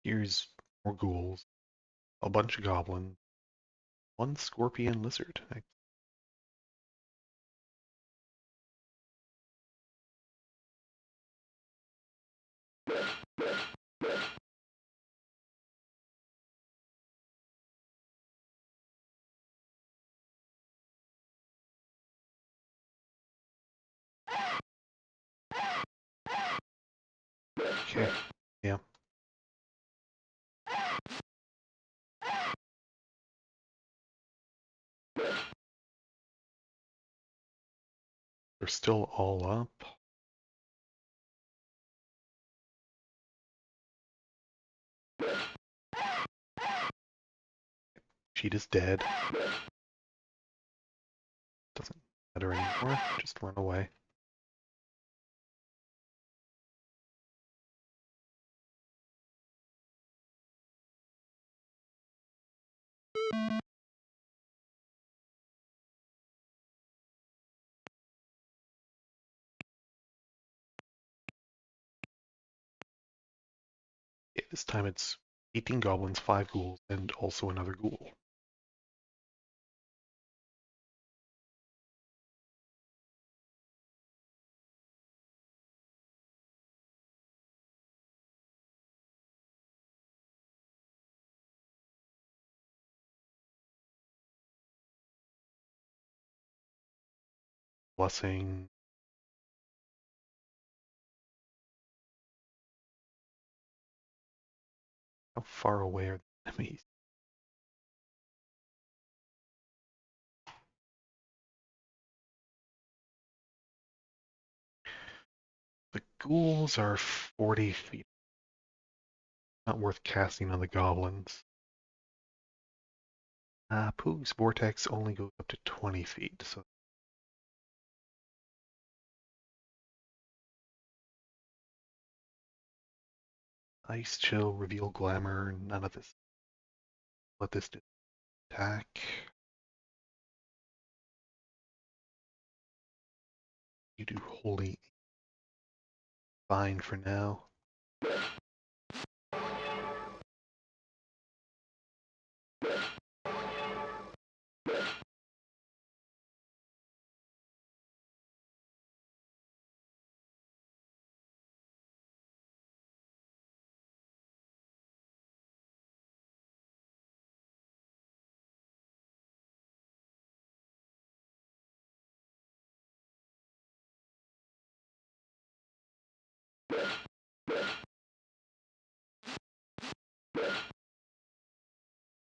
Here's more ghouls, a bunch of goblins, one scorpion lizard. Okay, yeah. They're still all up. Sheet is dead. Doesn't matter anymore. Just run away. Yeah, this time it's 18 goblins, 5 ghouls, and also another ghoul. Blessing. How far away are the enemies? The ghouls are 40 feet. Not worth casting on the goblins. Poog's vortex only goes up to 20 feet, so ice chill, reveal glamour, none of this. Let this attack. You do holy fine for now.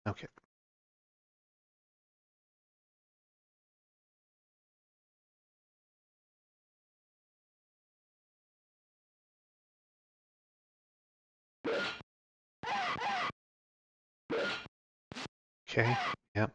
Okay. Okay. Yep.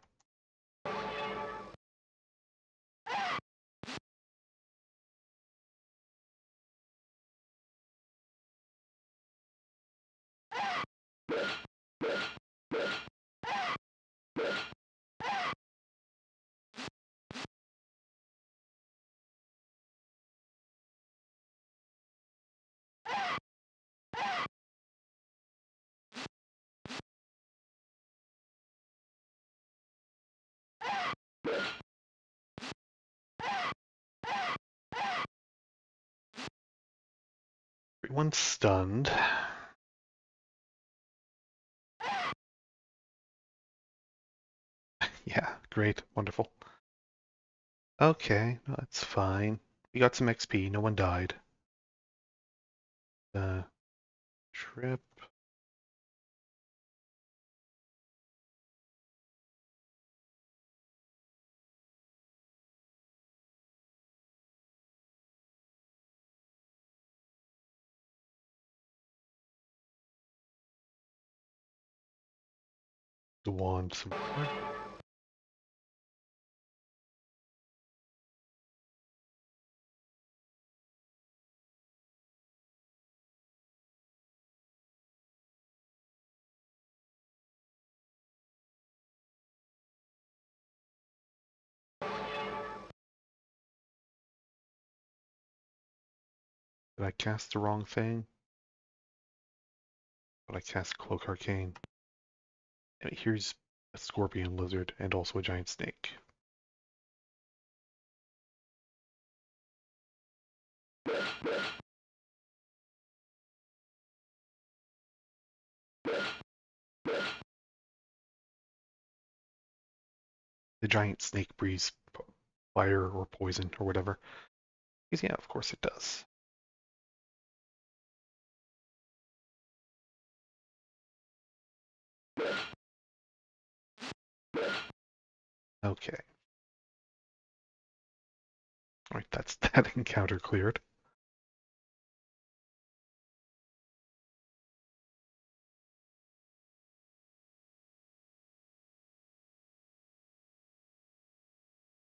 Everyone's stunned. Yeah, great, wonderful. Okay, no, that's fine. We got some XP, no one died. Trip. The wand some more. Did I cast the wrong thing? But I cast Cloak Arcane. And here's a scorpion lizard and also a giant snake. The giant snake breathes fire or poison or whatever. Because yeah, of course it does. Okay. Alright, that's that encounter cleared.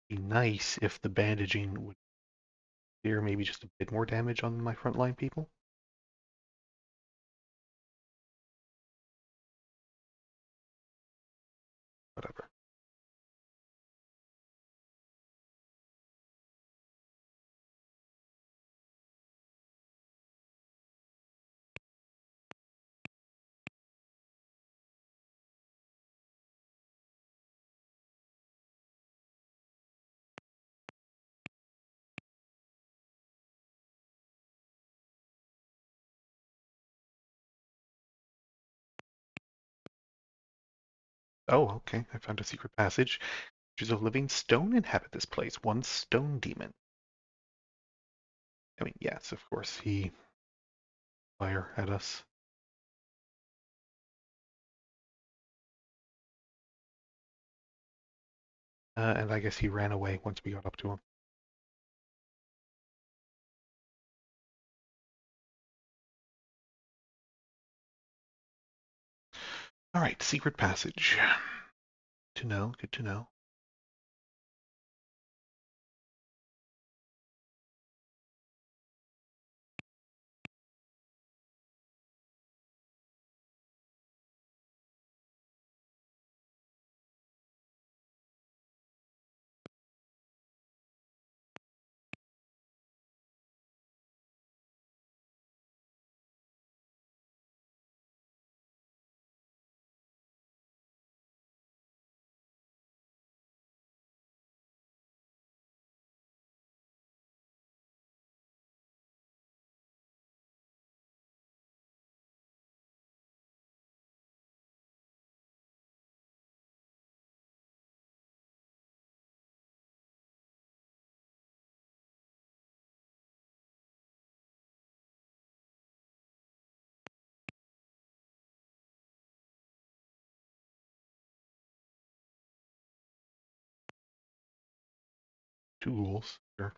Be nice if the bandaging would clear maybe just a bit more damage on my frontline people. Whatever. Oh, okay. I found a secret passage. Creatures of living stone inhabit this place. One stone demon. I mean, yes, of course, he fire at us. And I guess he ran away once we got up to him. All right, secret passage. To know, good to know. Tools. Sure.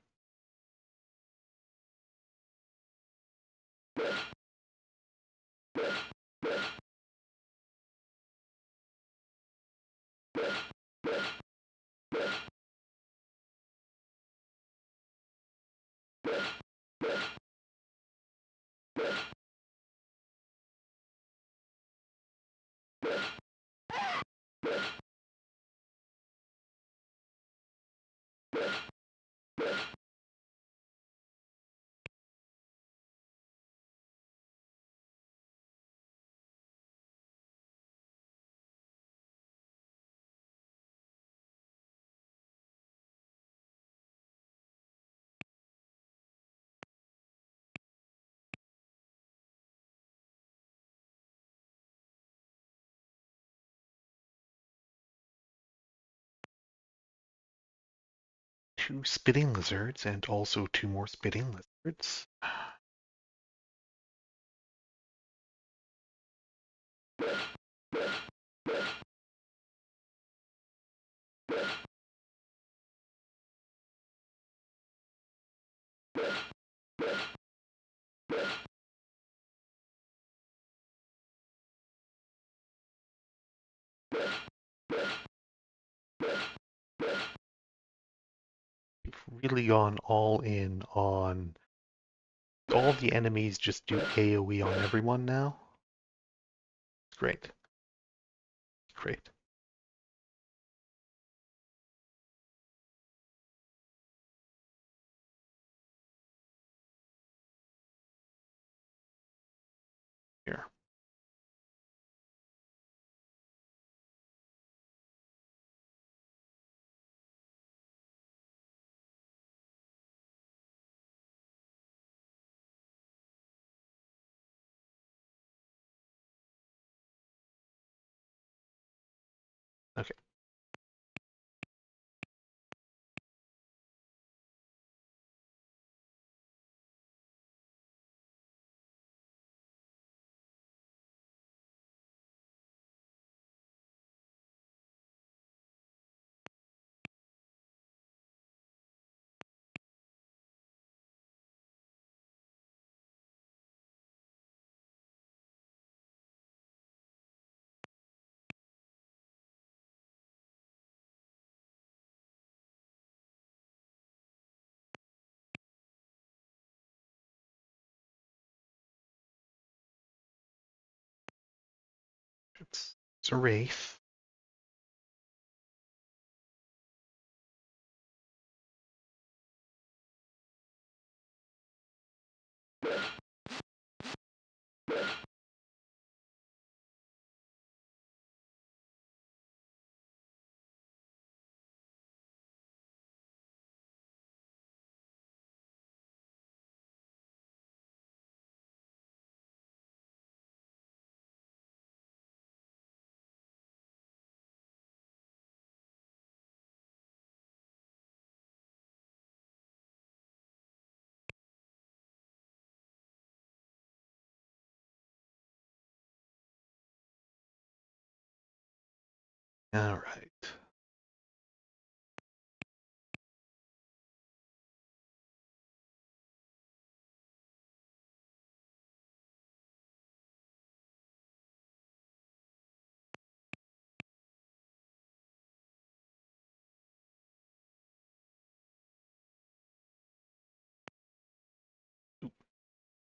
Two spitting lizards and also two more spitting lizards. We've really gone all in on all the enemies just do AoE on everyone now. Great. Great. Here. Okay. It's a wraith. All right.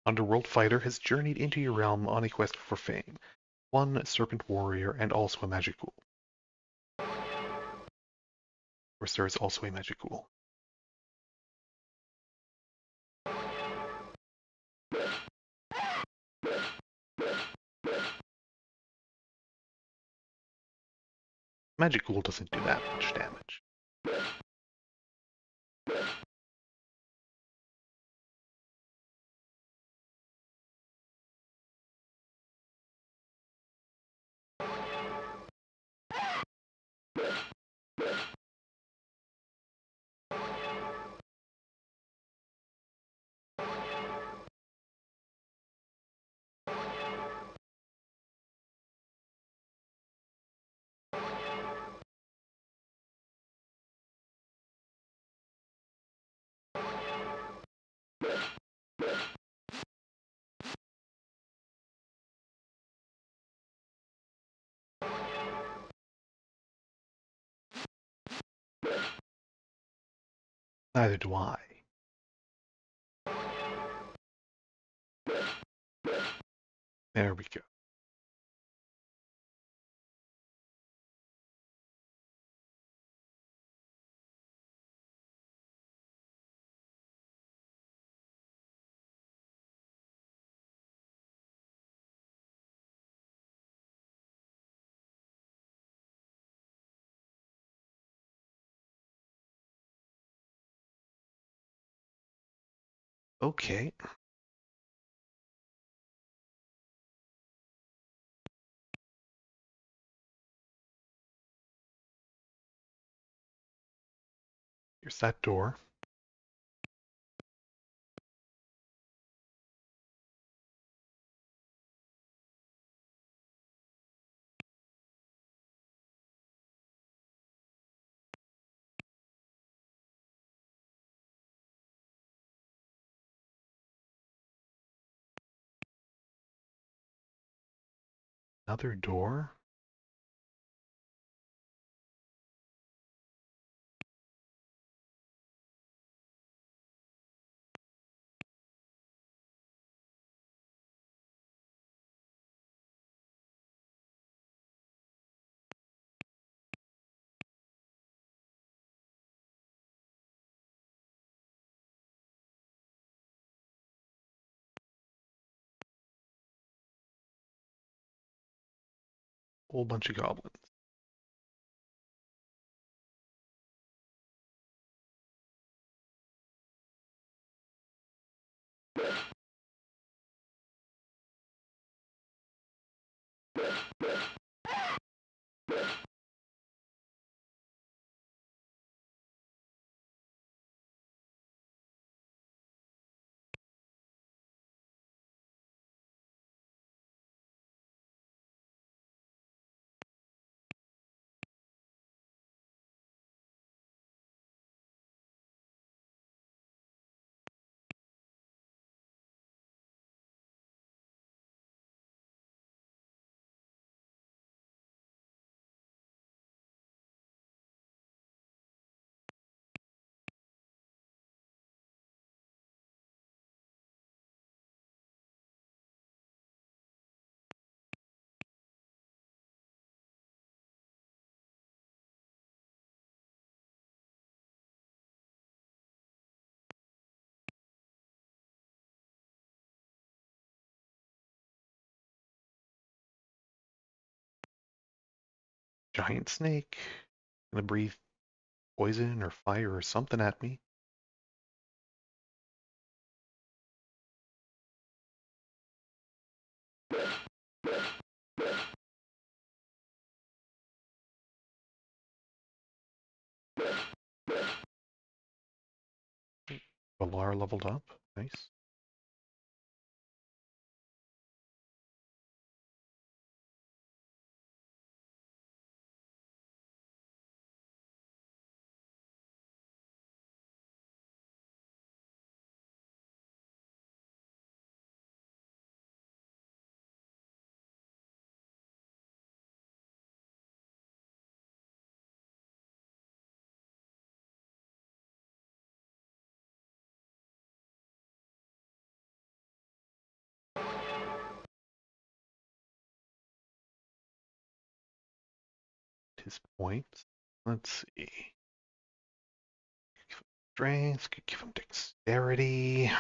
Underworld Fighter has journeyed into your realm on a quest for fame. One serpent warrior and also a magic ghoul. Of course, there is also a magic ghoul. Magic ghoul doesn't do that much damage. Neither do I. There we go. Okay. Here's that door. Another door. Whole bunch of goblins. Giant snake. Gonna breathe poison or fire or something at me. Valar leveled up. Nice. his points. Let's see. Give him strength, could give him dexterity,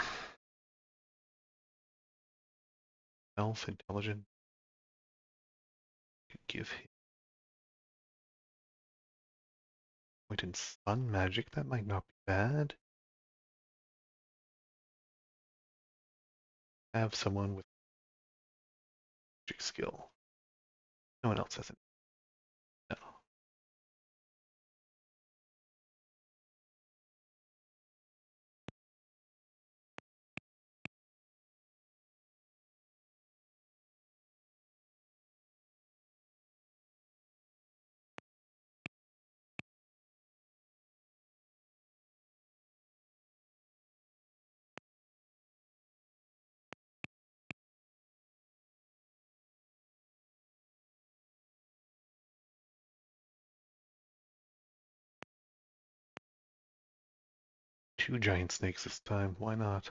health, intelligence. Could give him point in sun magic. That might not be bad. Have someone with magic skill. No one else has it. No. 2 giant snakes this time. Why not?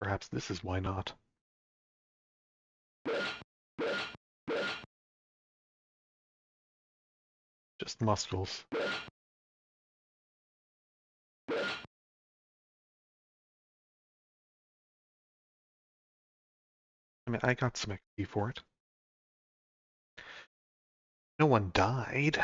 Perhaps this is why not. Just muscles. I mean, I got some XP for it. No one died.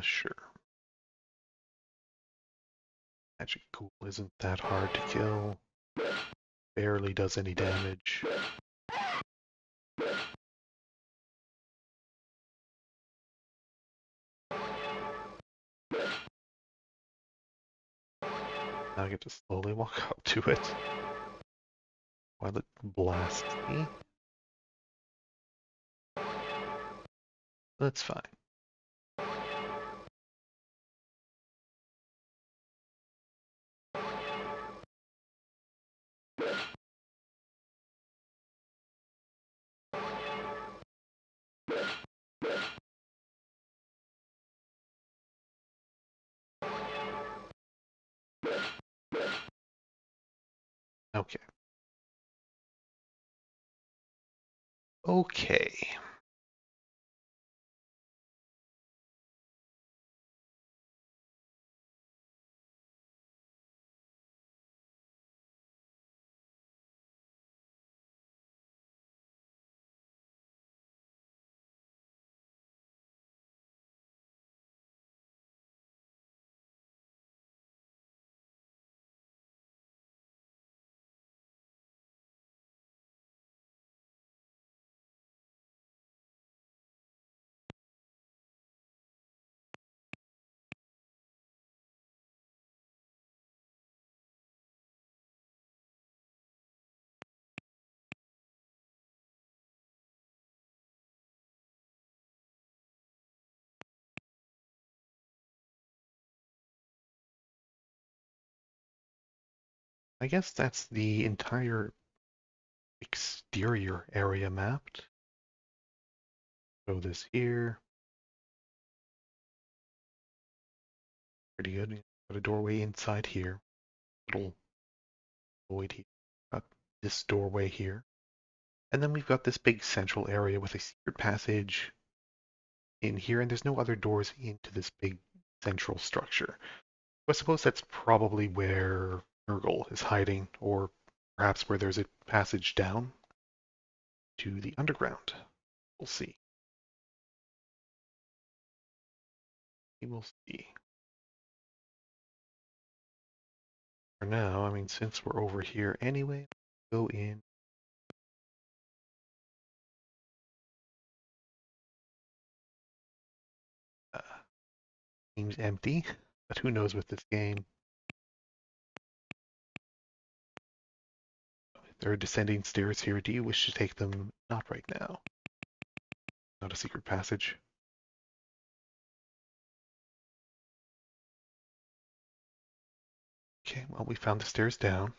Sure. Magic Ghoul isn't that hard to kill. Barely does any damage. Now I get to slowly walk up to it while it blasts me. That's fine. Okay. Okay. I guess that's the entire exterior area mapped. Show this here. Pretty good. Got a doorway inside here. Little void here. Got this doorway here. And then we've got this big central area with a secret passage in here, and there's no other doors into this big central structure. I suppose that's probably where Nergal is hiding, or perhaps where there's a passage down to the underground. We'll see. We will see. For now, I mean, since we're over here anyway, go in. Seems empty, but who knows with this game. There are descending stairs here. Do you wish to take them? Not right now. Not a secret passage. Okay, well, we found the stairs down.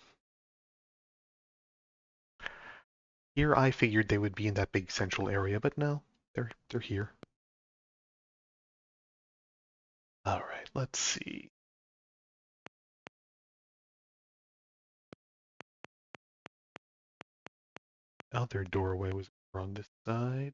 Here I figured they would be in that big central area, but no, they're here. All right, let's see. Other doorway was over on this side.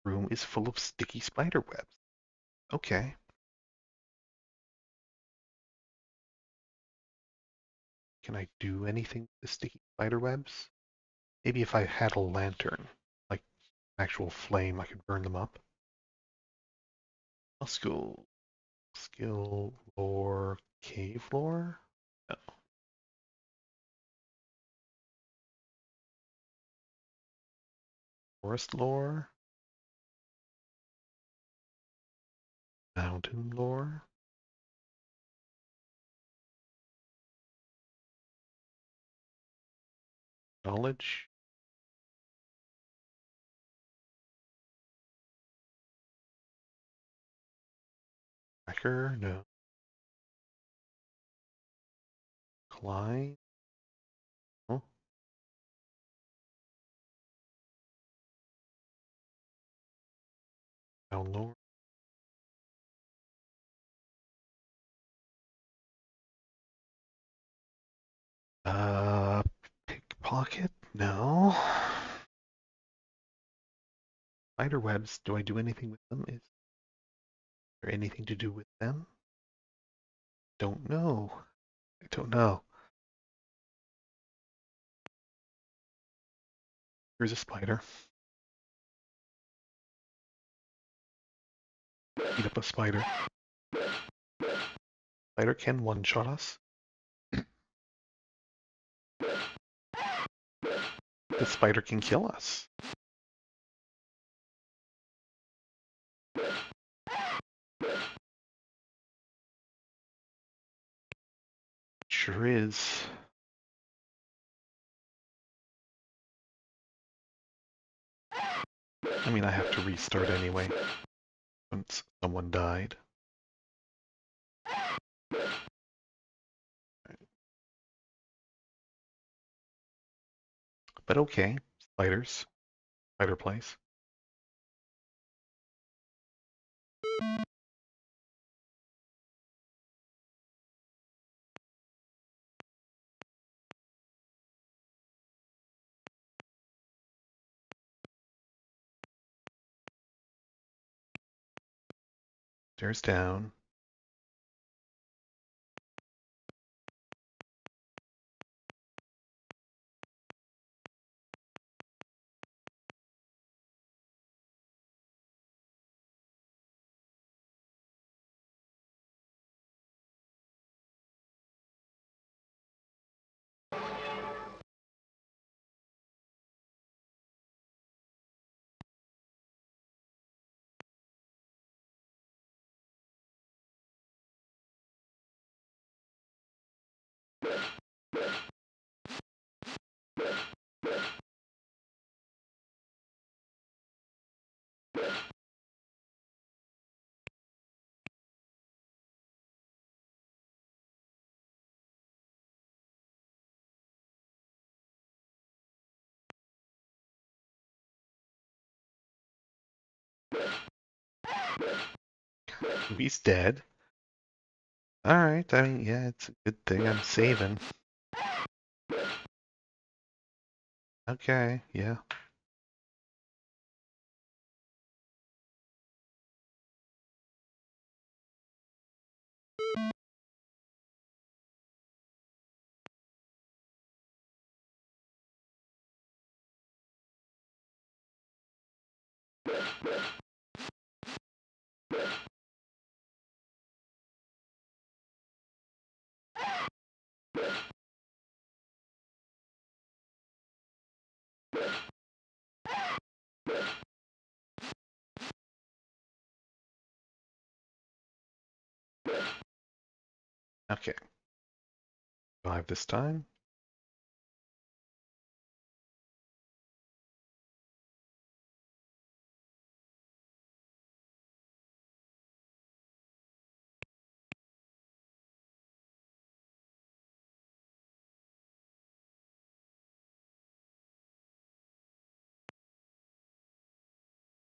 Room is full of sticky spider webs. Okay. Can I do anything with the sticky spider webs? Maybe if I had a lantern, like actual flame, I could burn them up. Skill, skill, lore, cave lore? No. Forest lore? Mountain lore? Knowledge? Tracker? No. Climb? Oh, down lore? Uh, pickpocket? No. Spider webs, do I do anything with them? Is there anything to do with them? Don't know. I don't know. Here's a spider. Eat up a spider. Spider can one-shot us. The spider can kill us. Sure is. I mean, I have to restart anyway, once someone died. But okay, spiders. Spider place. Stairs down. He's dead. Alright, I mean, yeah, it's a good thing I'm saving. Okay, yeah. Okay. Survive this time.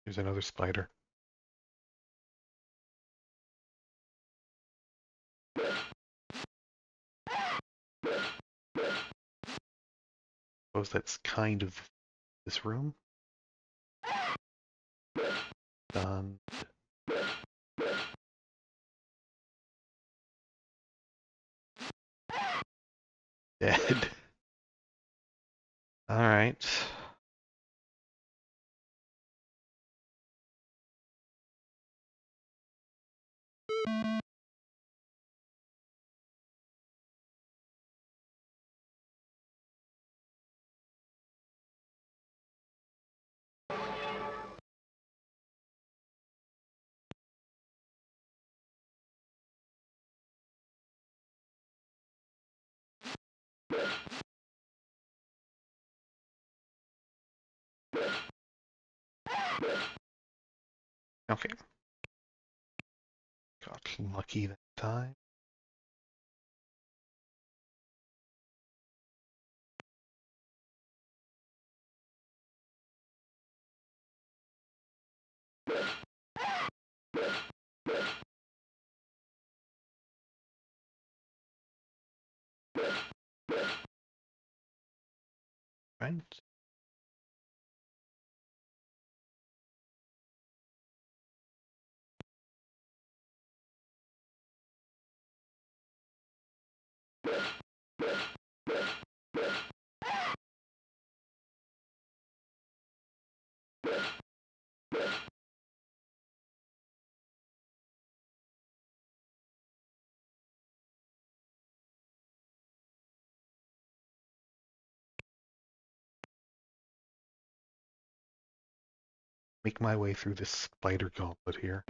There's another spider. Suppose that's kind of this room. Done. Dead. All right. Okay. Got lucky that time. Right. Make my way through this spider gauntlet here.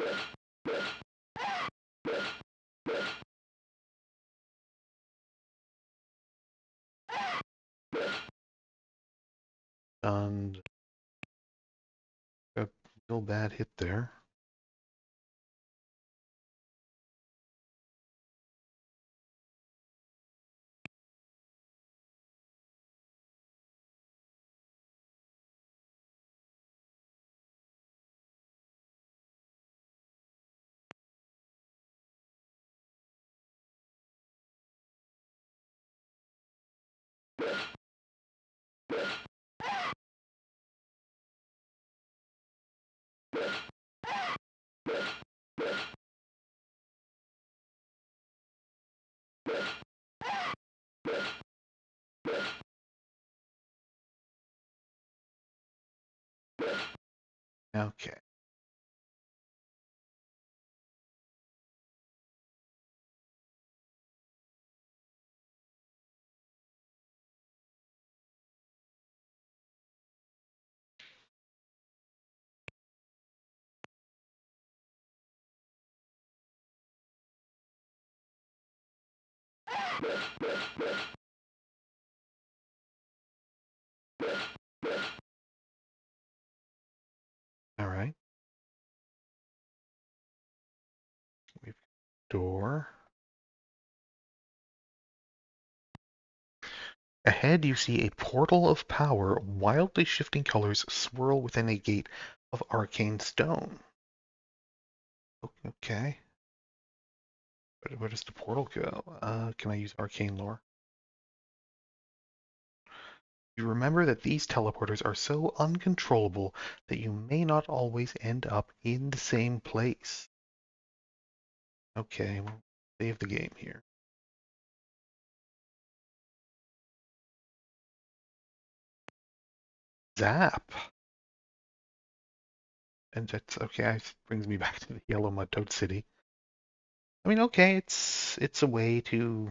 And a real bad hit there. Okay. All right. We've got a door. Ahead, you see a portal of power, wildly shifting colors swirl within a gate of arcane stone. Okay. Where does the portal go? Can I use arcane lore? You remember that these teleporters are so uncontrollable that you may not always end up in the same place. Okay, we'll save the game here. Zap! And that's okay, it brings me back to the Yellow Mud Toad City. I mean, okay, it's a way to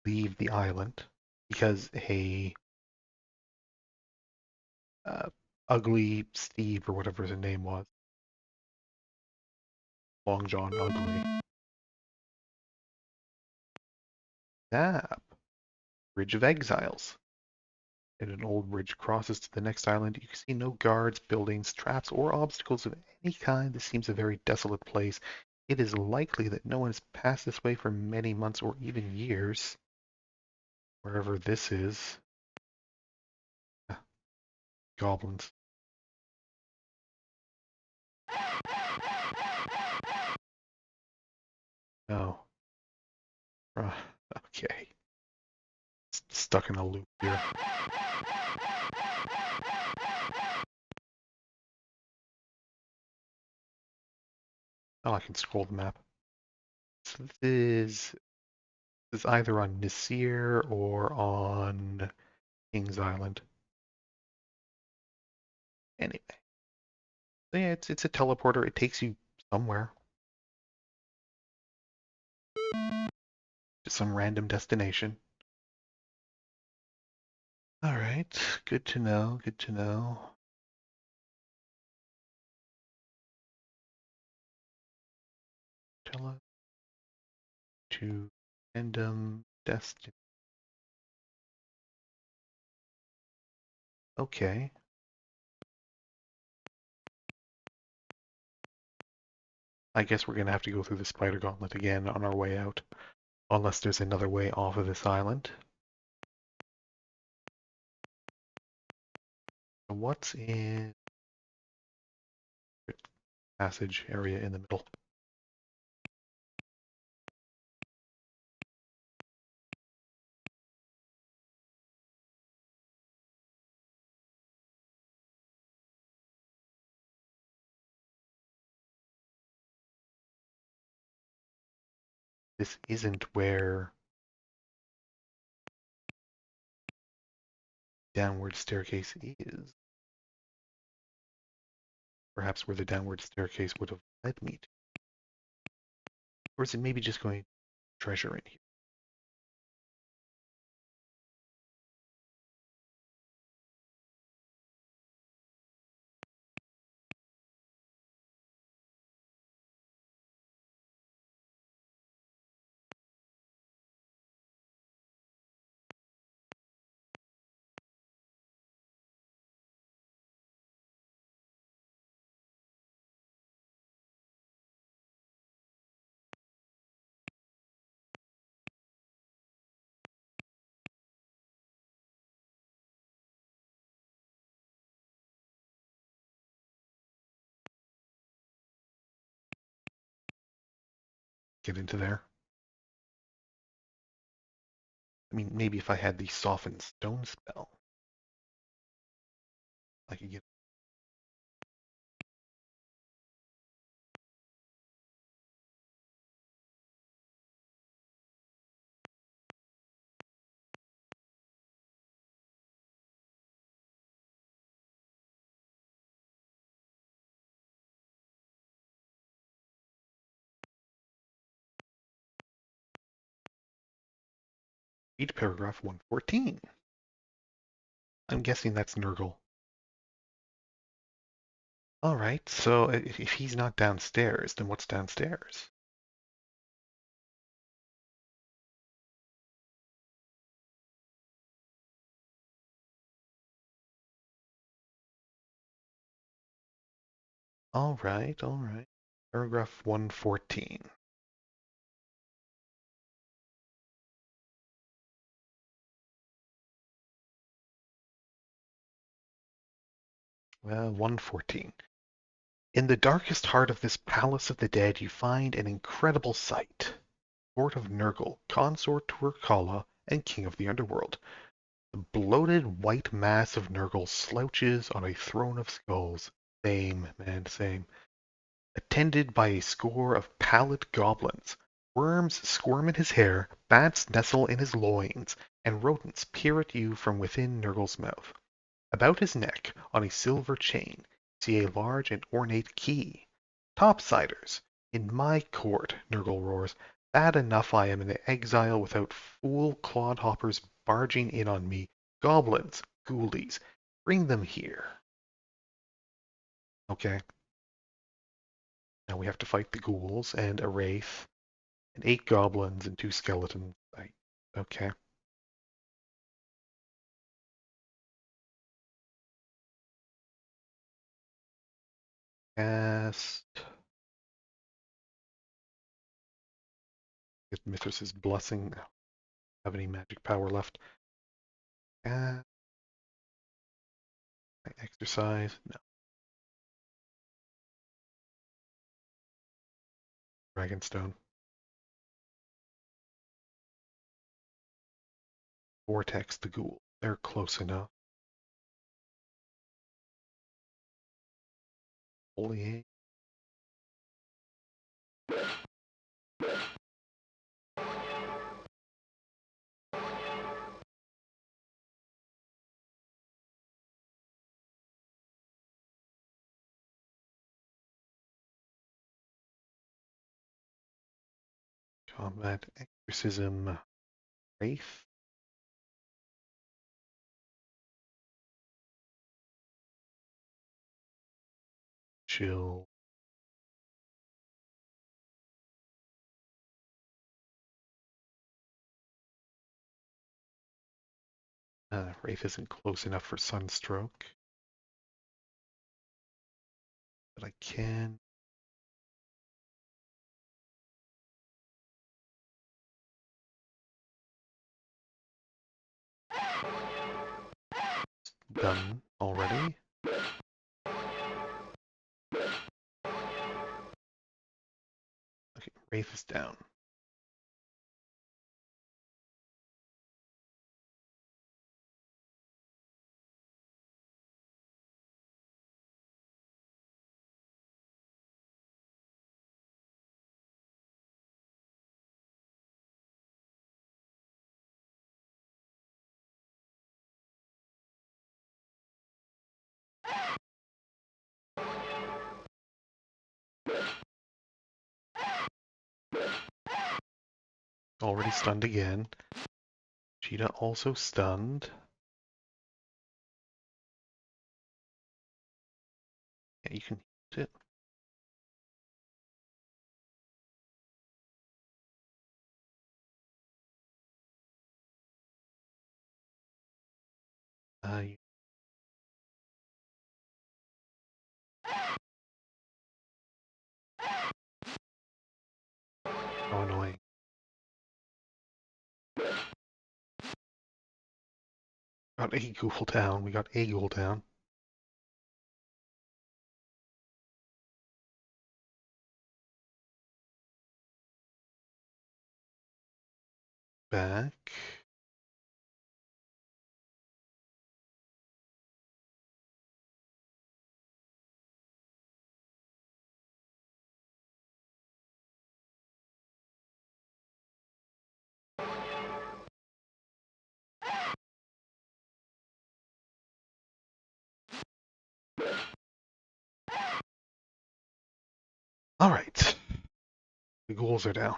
leave the island because a uh, ugly Steve or whatever his name was, Long John Ugly. Zap! Bridge of Exiles. And an old bridge crosses to the next island. You can see no guards, buildings, traps, or obstacles of any kind. This seems a very desolate place. It is likely that no one has passed this way for many months or even years. Wherever this is. Ah, goblins. No. Okay. Stuck in a loop here. Oh, I can scroll the map. So this is either on Nasir or on King's Island. Anyway, so yeah, it's a teleporter. It takes you somewhere to some random destination. All right, good to know. Good to know. Tele to random destination. Okay. I guess we're gonna have to go through the spider gauntlet again on our way out, unless there's another way off of this island. So what's in the passage area in the middle? This isn't where downward staircase is. Perhaps where the downward staircase would have led me to. Or is it maybe just going treasure in here? Get into there. I mean, maybe if I had the softened stone spell, I could get read paragraph 114. I'm guessing that's Nergal. All right, so if he's not downstairs, then what's downstairs? All right, all right. Paragraph 114. 114. In the darkest heart of this palace of the dead, you find an incredible sight. Court of Nergal, consort to Irkalla and king of the underworld. The bloated white mass of Nergal slouches on a throne of skulls. Same, man, same. Attended by a score of pallid goblins. Worms squirm in his hair, bats nestle in his loins, and rodents peer at you from within Nergal's mouth. About his neck, on a silver chain, see a large and ornate key. Topsiders! In my court, Nergal roars. Bad enough I am in exile without fool clodhoppers barging in on me. Goblins, ghoulies, bring them here. Okay, now we have to fight the ghouls and a wraith and 8 goblins and 2 skeletons. Okay. Cast. Get Mithras' blessing. Have any magic power left? Cast. Exercise. No. Dragonstone. Vortex the ghoul. They're close enough. Holy. Combat Exorcism Wraith. Chill. Wraith isn't close enough for Sunstroke. But I can. Done already. Okay, Wraith is down. Already stunned again. Cheetah also stunned. Yeah, you can hit it. You... How annoying. Got a ghoul down. We got a ghoul down. Back. All right. The ghouls are down.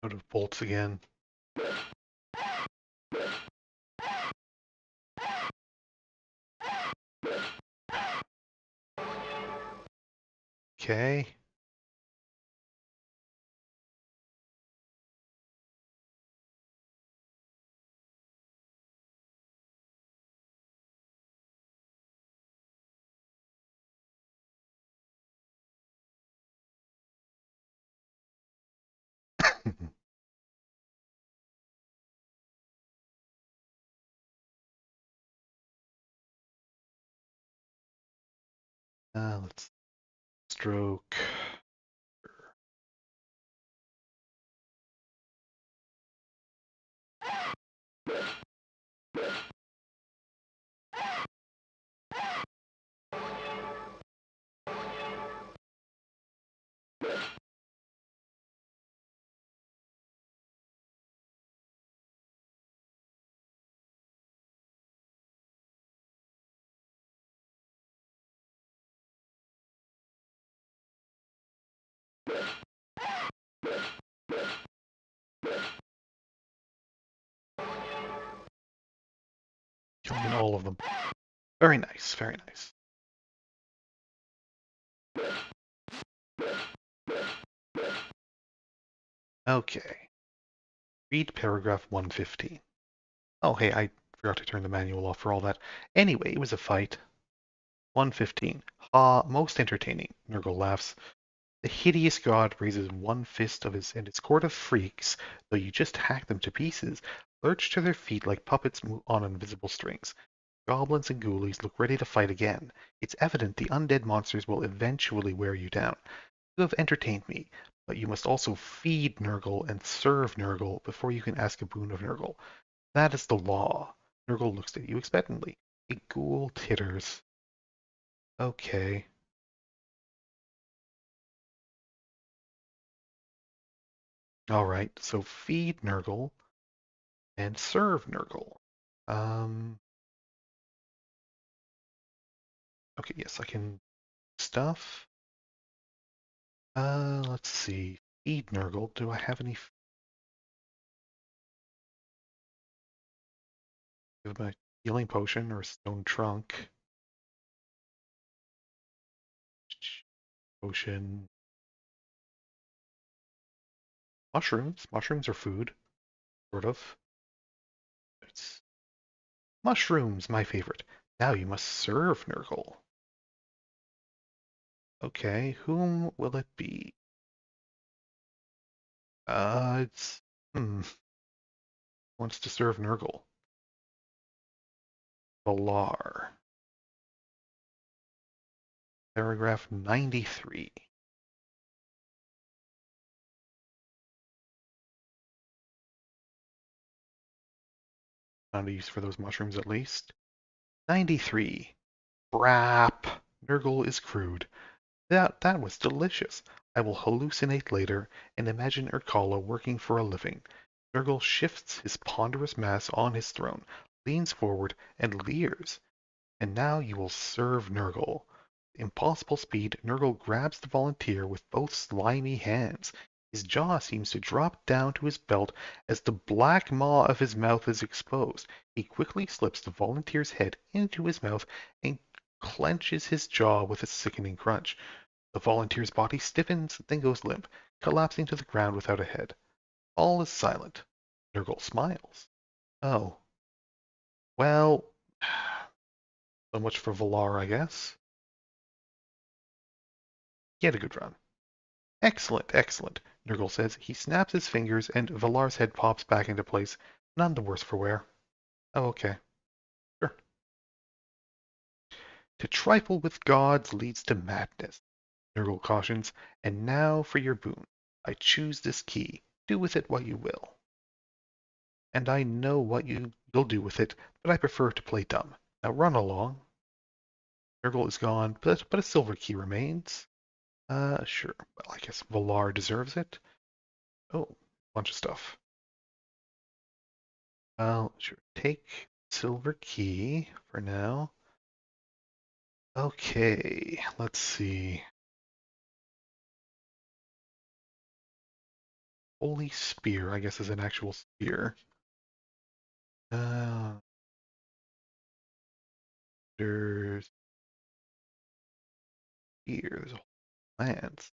Out of bolts again. Okay. Let's stroke. Killing all of them. Very nice, very nice. Okay. Read paragraph 115. Oh, hey, I forgot to turn the manual off for all that. Anyway, it was a fight. 115. Ha, most entertaining. Nergal laughs. The hideous god raises one fist of his, and his court of freaks, though you just hack them to pieces, lurch to their feet like puppets on invisible strings. Goblins and ghoulies look ready to fight again. It's evident the undead monsters will eventually wear you down. You have entertained me, but you must also feed Nergal and serve Nergal before you can ask a boon of Nergal. That is the law. Nergal looks at you expectantly. A ghoul titters. Okay. Alright, so feed Nergal and serve Nergal. Um, okay, yes, I can stuff. Let's see. Feed Nergal. Do I have any? Give him a healing potion or a stone trunk. Potion. Mushrooms. Mushrooms are food, sort of. It's mushrooms, my favorite. Now you must serve Nergal. Okay, whom will it be? It's wants to serve Nergal. Valar. Paragraph 93. Found a use for those mushrooms at least. 93. Brap. Nergal is crude. That was delicious. I will hallucinate later and imagine Irkalla working for a living. Nergal shifts his ponderous mass on his throne, leans forward, and leers. And now you will serve Nergal. With impossible speed, Nergal grabs the volunteer with both slimy hands. His jaw seems to drop down to his belt as the black maw of his mouth is exposed. He quickly slips the volunteer's head into his mouth and clenches his jaw with a sickening crunch. The volunteer's body stiffens, then goes limp, collapsing to the ground without a head. All is silent. Nergal smiles. Oh, well, so much for Valar, I guess. He had a good run. Excellent, excellent, Nergal says. He snaps his fingers and Valar's head pops back into place. None the worse for wear. Oh, okay. Sure. To trifle with gods leads to madness, Nergal cautions. And now for your boon. I choose this key. Do with it what you will. And I know what you'll do with it, but I prefer to play dumb. Now run along. Nergal is gone, but a silver key remains. Sure. Well, I guess Valar deserves it. Oh, bunch of stuff. Well, sure. Take silver key for now. Okay, let's see. Holy spear, I guess, is an actual spear. Uh, there's here. There's a whole lance.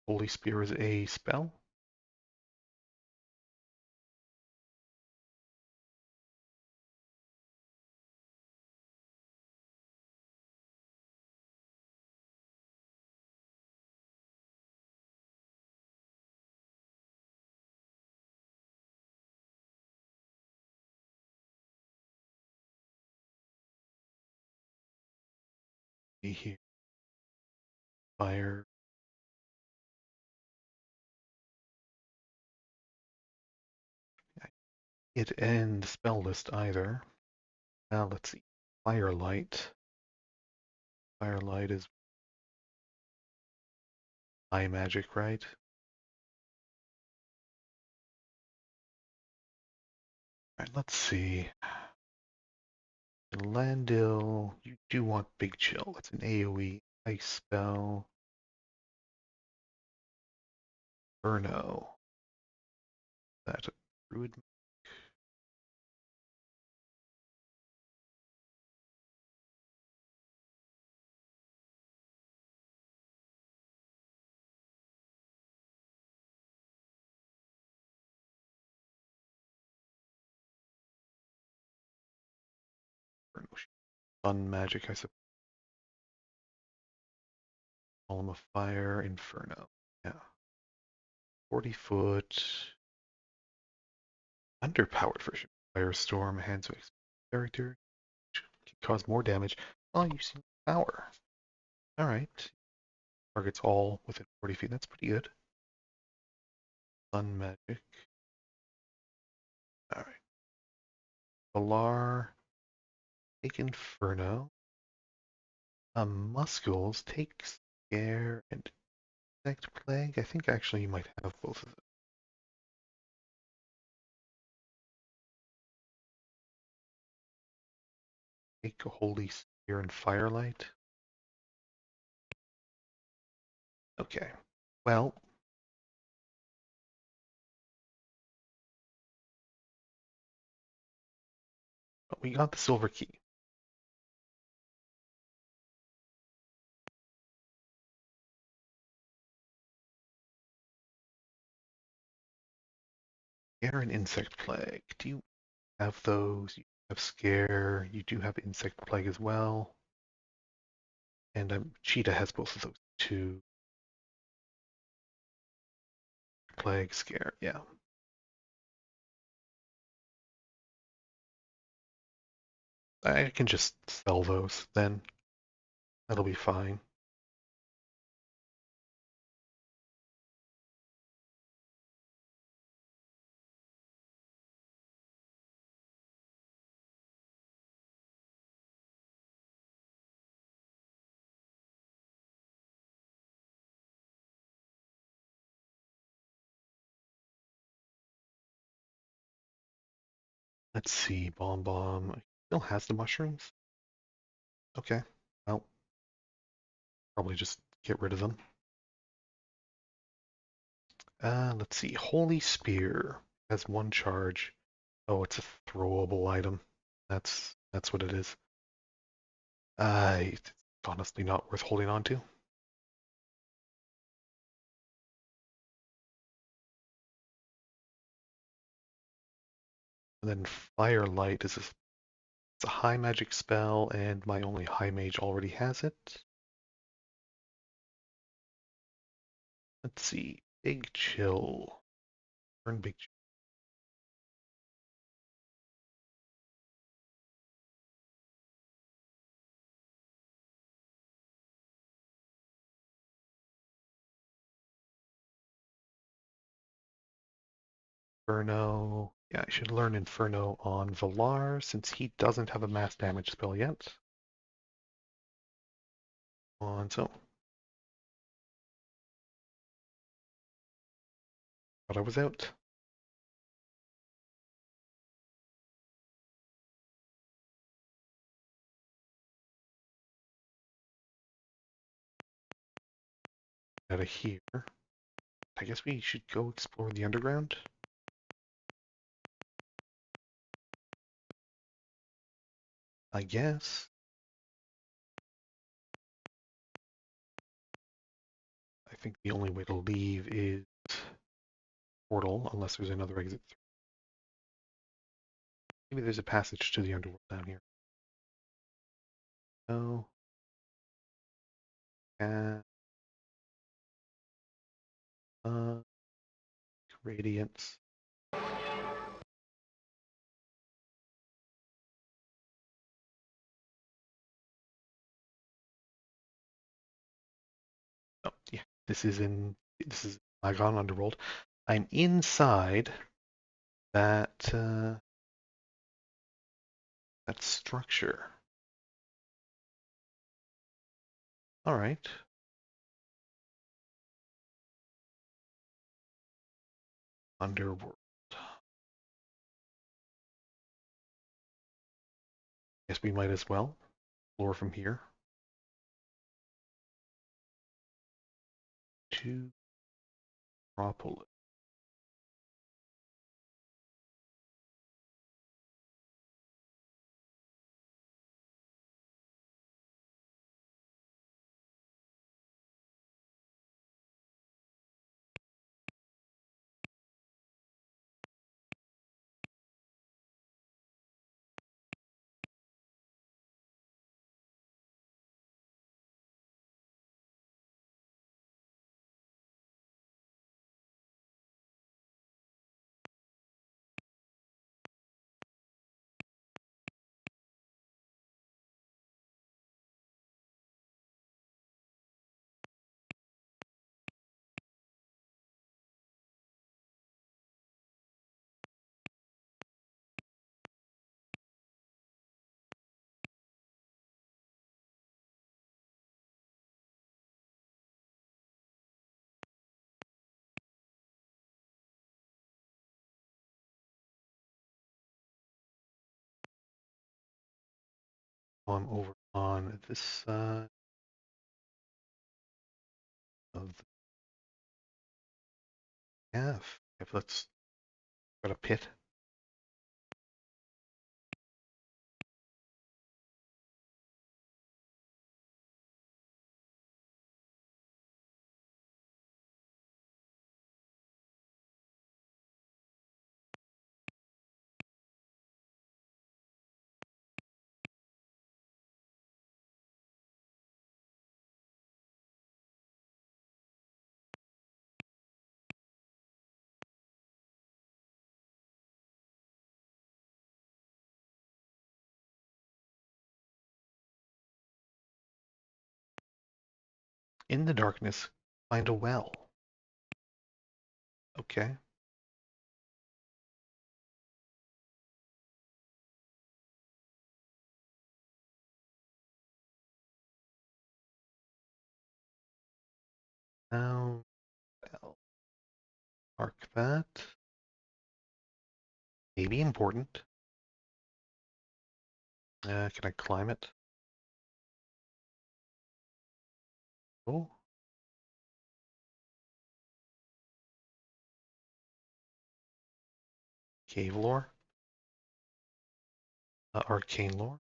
Holy spear is a spell. See here. Fire. It and the spell list either. Now let's see. Firelight. Firelight is eye magic, right? Alright, let's see. Landil, you do want Big Chill. That's an AoE ice spell. Burno. That a druid. Burno. Sun magic, I suppose. Column of Fire, Inferno. Yeah. 40-foot. Underpowered version. Firestorm, hands with character. Can cause more damage. Oh, you see power. Alright. Targets all within 40 feet. That's pretty good. Sun magic. Alright. Valar. Take Inferno. Muscles. Take Scare and Insect Plague. I think actually you might have both of them. Take a Holy Spear and Firelight. Okay. Well, we got the silver key. Scare and Insect Plague. Do you have those? You have Scare. You do have Insect Plague as well. And Cheetah has both of those too. Plague, Scare, yeah. I can just sell those then. That'll be fine. Let's see, Bomb Bomb still has the mushrooms. Okay, well, probably just get rid of them. Let's see, Holy Spear has one charge. Oh, it's a throwable item. That's what it is. It's honestly not worth holding on to. And then Firelight is it's a high magic spell, and my only high mage already has it. Let's see, Big Chill. Burn Big Chill. Inferno. Yeah, I should learn Inferno on Valar since he doesn't have a mass damage spell yet. On so. But I was out. Out of here. I guess we should go explore the underground. I guess. I think the only way to leave is portal, unless there's another exit. Maybe there's a passage to the underworld down here. No. Uh, Radiance. Oh, yeah. This is Lagon Underworld. I'm inside that that structure. All right. Underworld. Guess we might as well explore from here to Necropolis. I'm over on this side of the cave. If let's got a pit. In the darkness, find a well. Okay. Now, well, mark that. Maybe important. Can I climb it? Oh, cave lore. Arcane lore.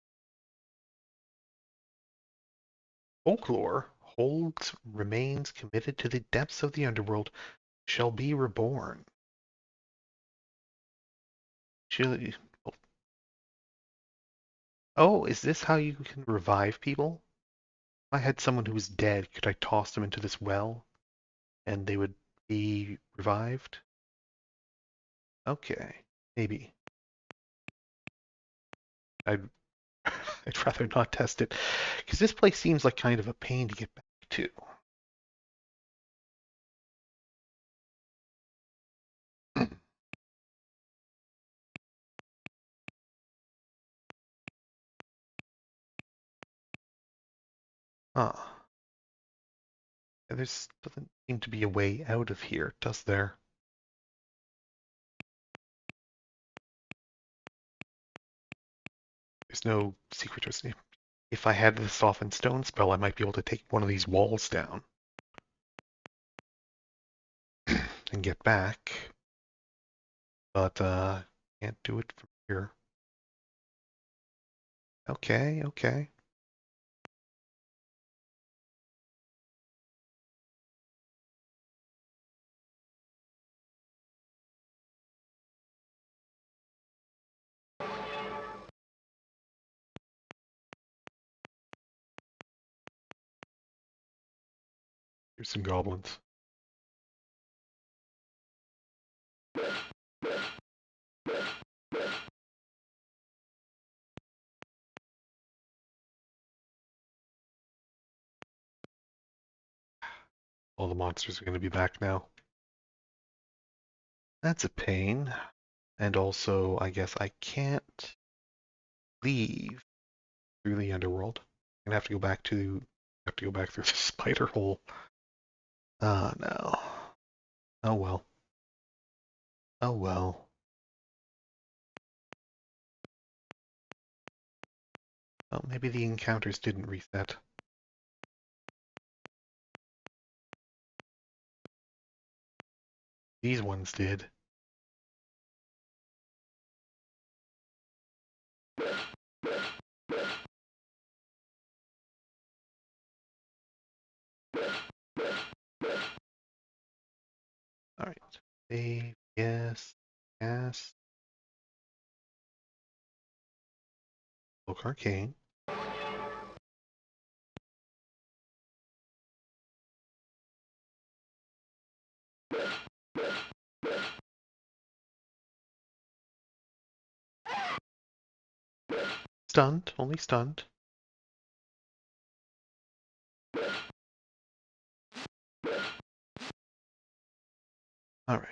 Folklore holds remains committed to the depths of the underworld shall be reborn. Surely, oh, is this how you can revive people? If I had someone who was dead, could I toss them into this well and they would be revived? Okay, maybe. I'd I'd rather not test it because this place seems like kind of a pain to get back to. Huh. There's doesn't seem to be a way out of here, does there? There's no secret or if I had the soften stone spell, I might be able to take one of these walls down and get back, but can't do it from here. Okay, okay. Here's some goblins. All the monsters are going to be back now. That's a pain. And also, I guess I can't leave through the underworld. I'm gonna have to go back through the spider hole. Ah, no. Oh well. Oh well. Oh, maybe the encounters didn't reset. These ones did. Alright. Save, yes, yes. Look arcane. Stunned, only stunned. Alright.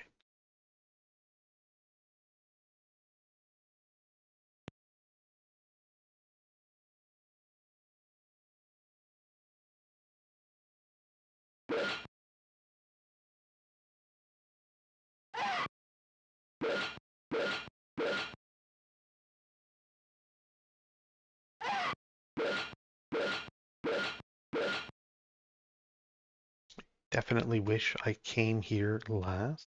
Definitely wish I came here last.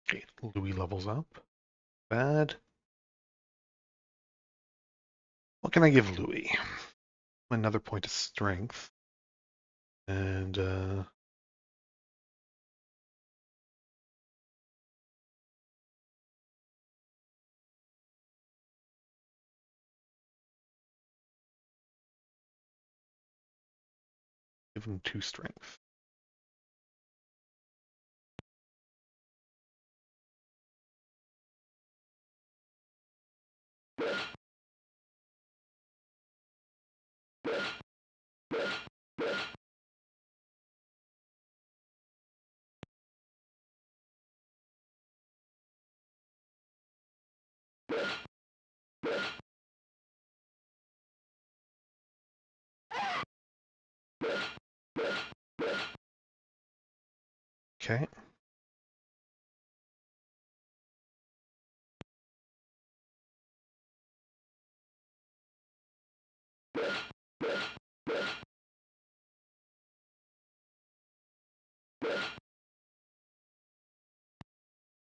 Okay, Louis levels up. Bad. What can I give Louis? Another point of strength. And give him 2 strength. Okay.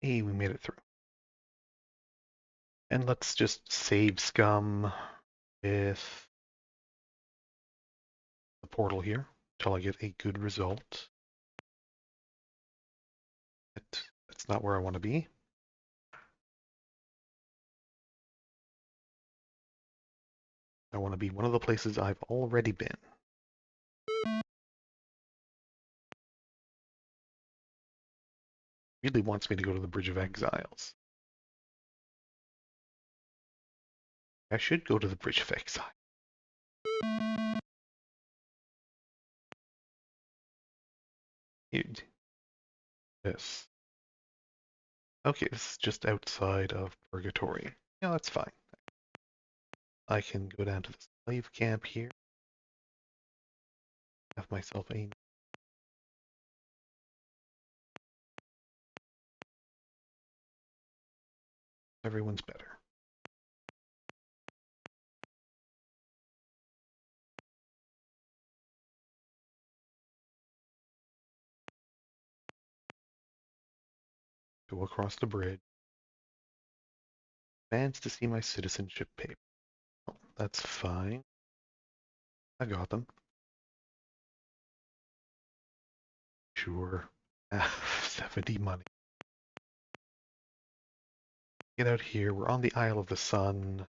Hey, we made it through. And let's just save scum with the portal here until I get a good result. That's not where I want to be. I want to be one of the places I've already been. Really wants me to go to the Bridge of Exiles. I should go to the Bridge of Exile. Yes. Okay, this is just outside of Purgatory. Yeah, that's fine. I can go down to the slave camp here. Have myself a... Everyone's better. Go across the bridge. Advance to see my citizenship paper. Oh, that's fine. I got them. Sure. 70 money. Get out here. We're on the Isle of the Sun.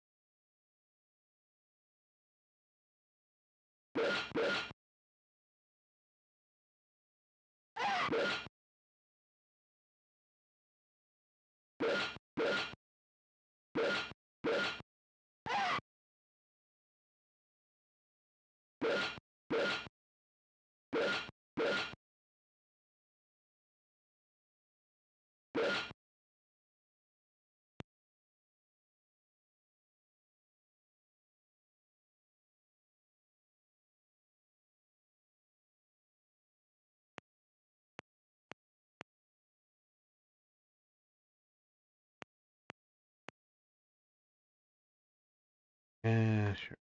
Yeah, sure.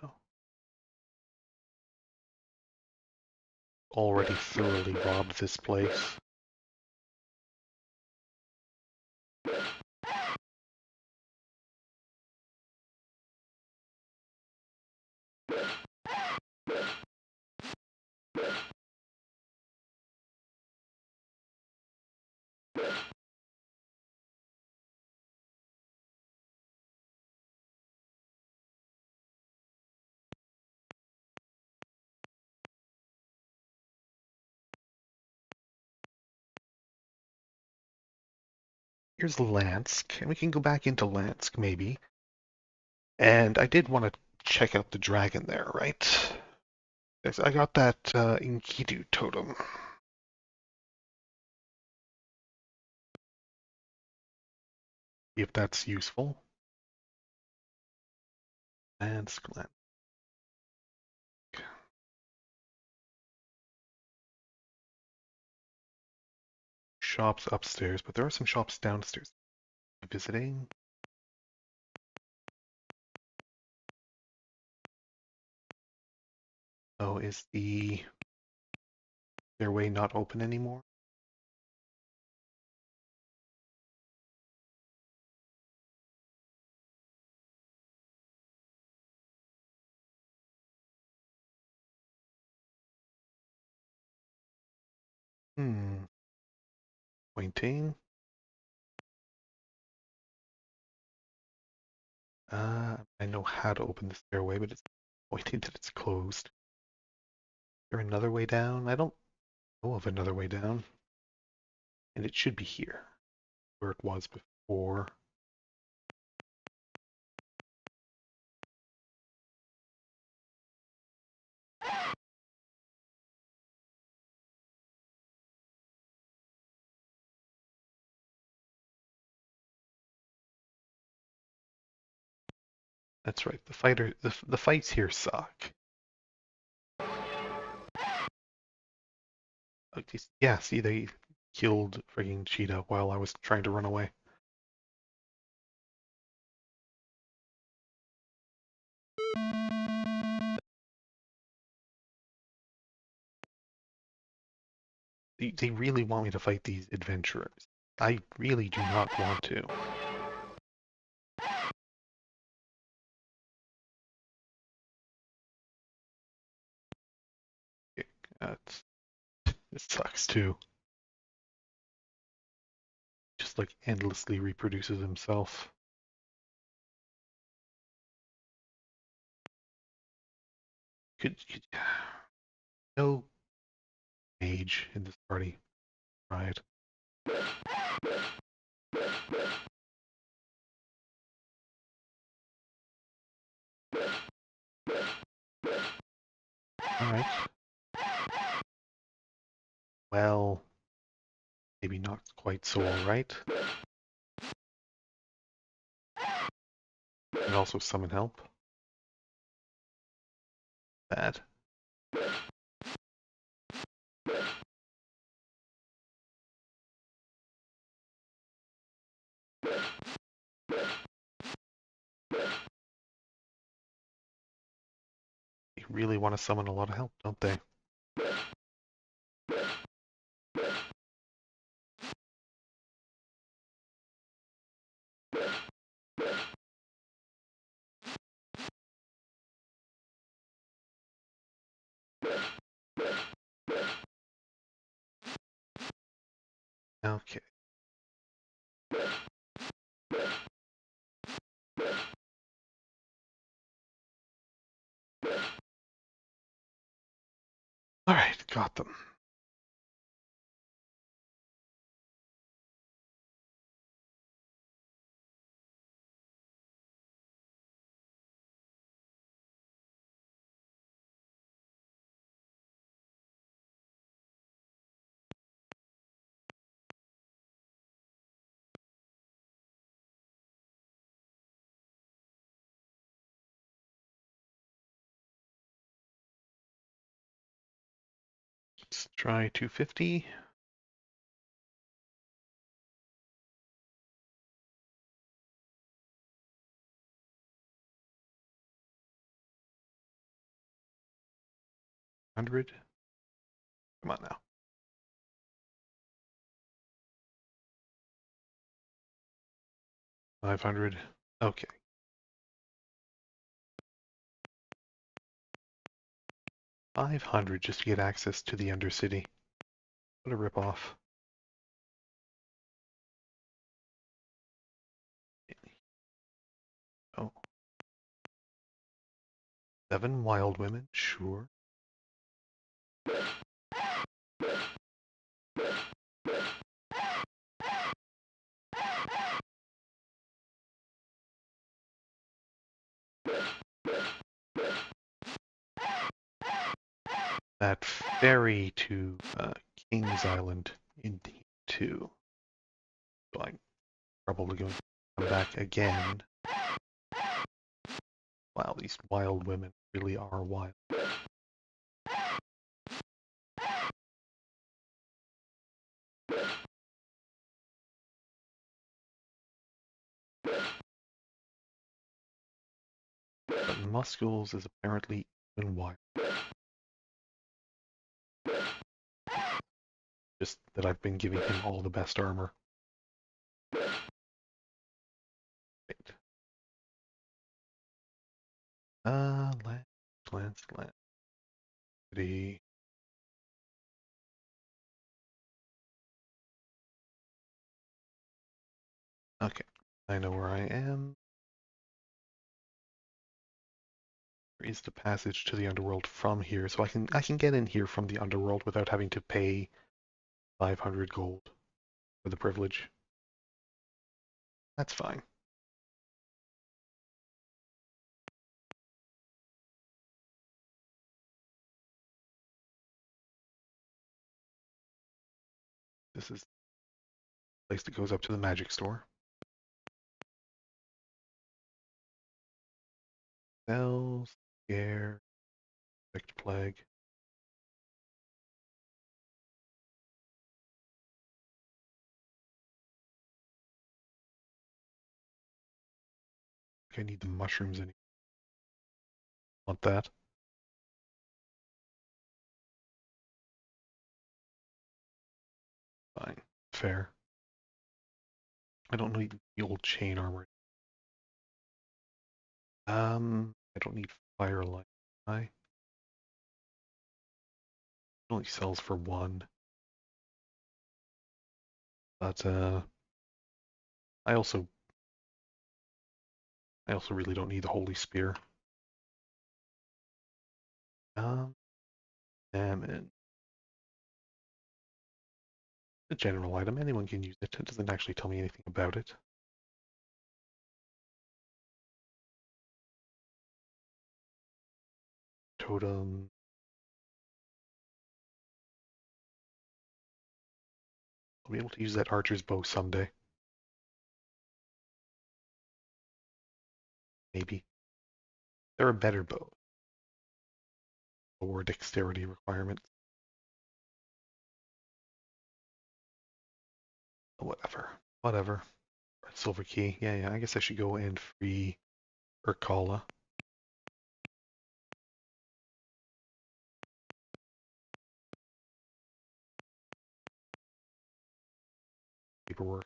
No. Already thoroughly robbed this place. Here's Lansk, and we can go back into Lansk, maybe. And I did want to check out the dragon there, right? Yes, I got that Enkidu totem. If that's useful. Lansk. Shops upstairs, but there are some shops downstairs. Visiting. Oh, is the stairway not open anymore? Hmm. Pointing. I know how to open the stairway, but it's pointing that it's closed. Is there another way down? I don't know of another way down. And it should be here, where it was before. That's right. The fights here suck. Yeah, see, they killed frigging Cheetah while I was trying to run away. They really want me to fight these adventurers. I really do not want to. That's, it sucks too. Just like endlessly reproduces himself. Could no mage in this party, right? All right. Well, maybe not quite so all right. And also summon help. Bad. They really want to summon a lot of help, don't they? Okay. All right, got them. Let's try 250. $100. Come on now. 500. Okay. 500 just to get access to the Undercity. What a ripoff. Oh. 7 wild women, sure. That ferry to King's Island into. So I'm probably going to come back again. Wow, these wild women really are wild. But Muscles is apparently even wild. Just that I've been giving him all the best armor. Right. Lance. City. Okay, I know where I am. There is the passage to the underworld from here, so I can get in here from the underworld without having to pay 500 gold for the privilege. That's fine. This is the place that goes up to the magic store. Spells, scare, infect plague. I need the mushrooms anyway. Want that? Fine. Fair. I don't need the old chain armor. I don't need firelight. It only sells for 1. But I also really don't need the holy spear. Salmon. A general item. Anyone can use it. It doesn't actually tell me anything about it. Totem. I'll be able to use that archer's bow someday. Maybe. There are better bows. Lower dexterity requirements. Whatever. Silver key. Yeah. I guess I should go and free Irkalla. Paperwork.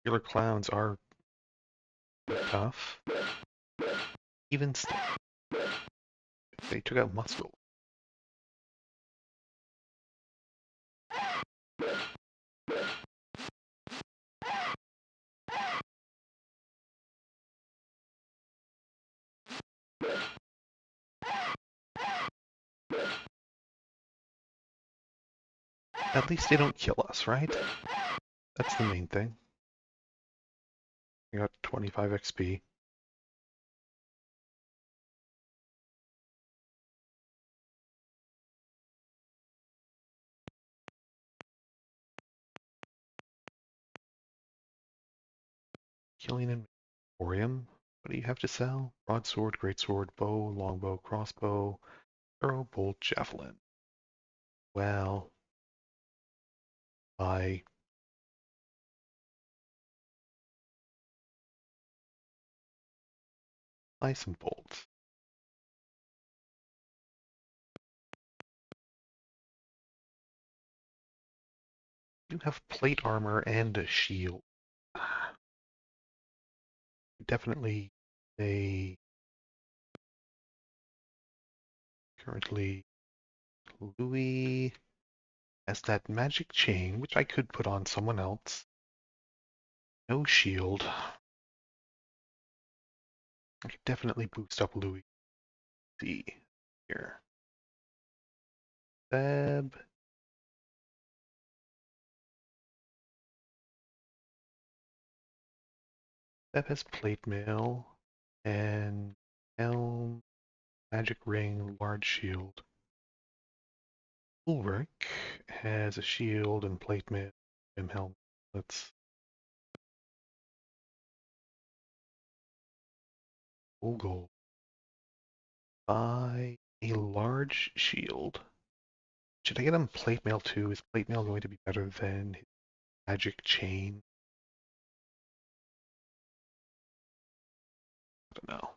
Regular clowns are tough. Even still. They took out Muscle. At least they don't kill us, right? That's the main thing. I got 25 XP. Killing and Emporium. What do you have to sell? Broadsword, greatsword, bow, longbow, crossbow, arrow, bolt, javelin. Well, buy some bolts. You have plate armor and a shield. Definitely a currently Louis has that magic chain, which I could put on someone else. No shield. I could definitely boost up Louis. See here. Seb. Seb has plate mail and helm, magic ring, large shield. Ulrich has a shield and plate mail and helmet. Let's full gold. Buy a large shield. Should I get him plate mail too? Is plate mail going to be better than his magic chain? I don't know.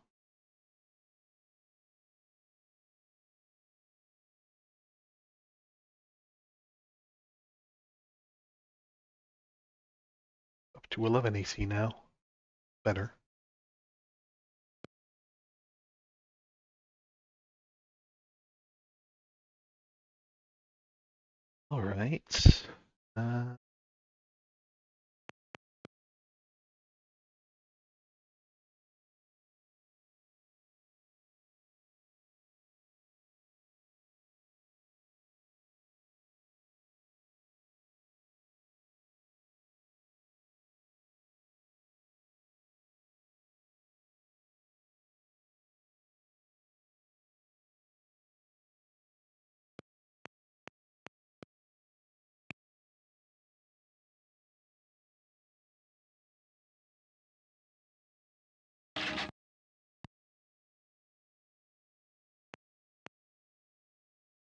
Up to 11 AC now. Better. All right. Uh,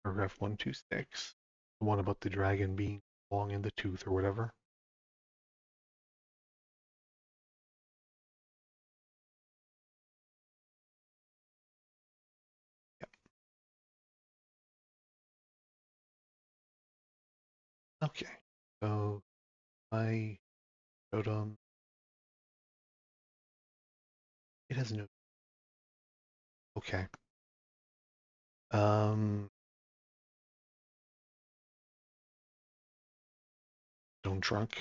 Paragraph 126. The one about the dragon being long in the tooth or whatever. Yep. Okay. So I showed him. It has no. Okay. Um. Stone trunk.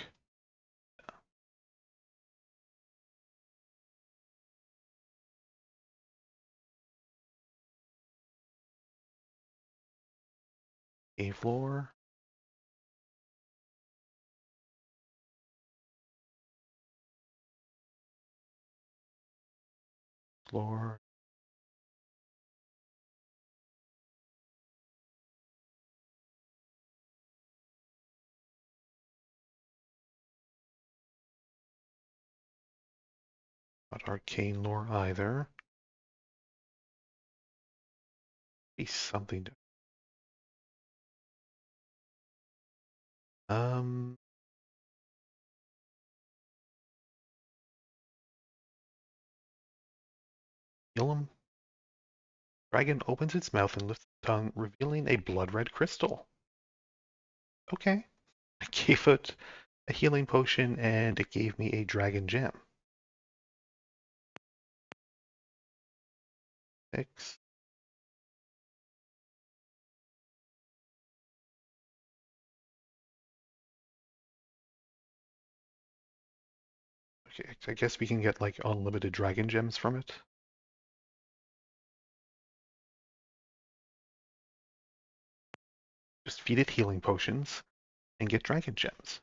A floor. Floor. Not arcane lore either. Be something to. Um. Ilum. Dragon opens its mouth and lifts its tongue, revealing a blood-red crystal. Okay. I gave it a healing potion and it gave me a dragon gem. 6. Okay, I guess we can get like unlimited dragon gems from it. Just feed it healing potions and get dragon gems.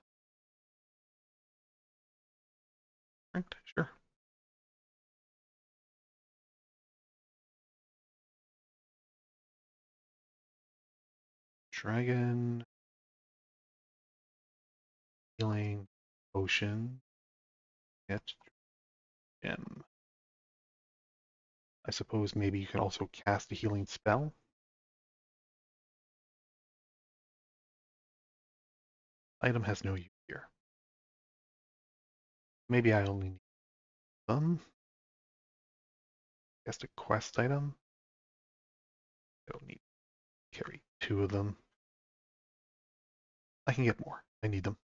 Right, sure. Dragon, healing, potion, get gem. I suppose maybe you can also cast a healing spell. Item has no use here. Maybe I only need them. Cast a quest item. I don't need to carry 2 of them. I can get more. I need them.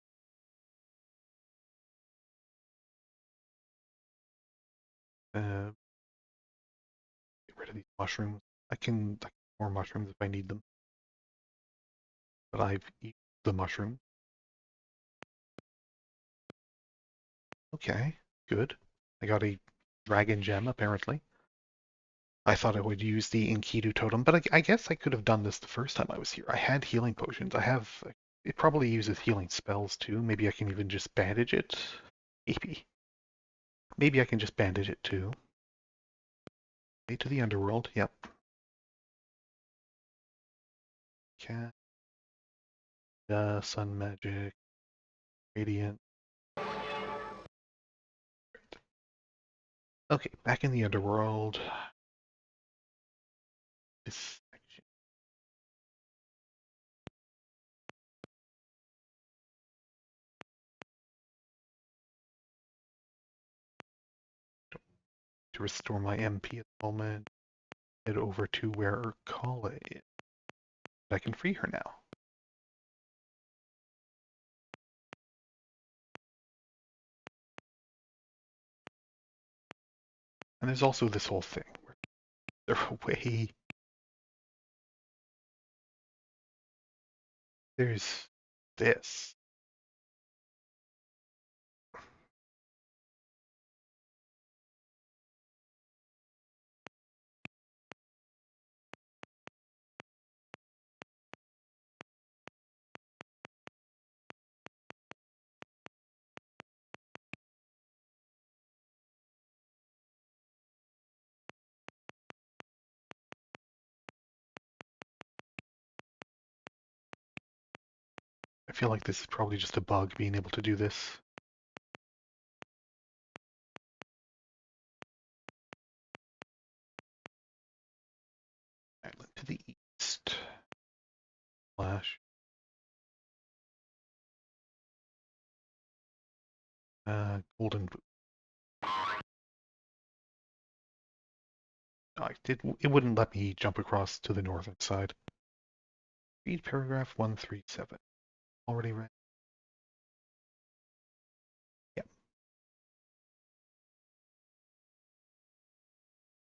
Get rid of these mushrooms. I can get more mushrooms if I need them. But I've eaten the mushroom. Okay, good. I got a dragon gem, apparently. I thought I would use the Enkidu totem, but I guess I could have done this the first time I was here. I had healing potions. I have... It probably uses healing spells, too. Maybe I can even just bandage it. Maybe. Maybe I can just bandage it, too. Okay, to the underworld. Yep. Cat. Sun magic. Radiant. Okay, back in the underworld. This section. To restore my MP at the moment. Head over to where Irkalla is. I can free her now. And there's also this whole thing where they're away. There's this. I feel like this is probably just a bug being able to do this. Island to the east. Flash. Golden boot. It wouldn't let me jump across to the northern side. Read paragraph 137. Already read? Yep.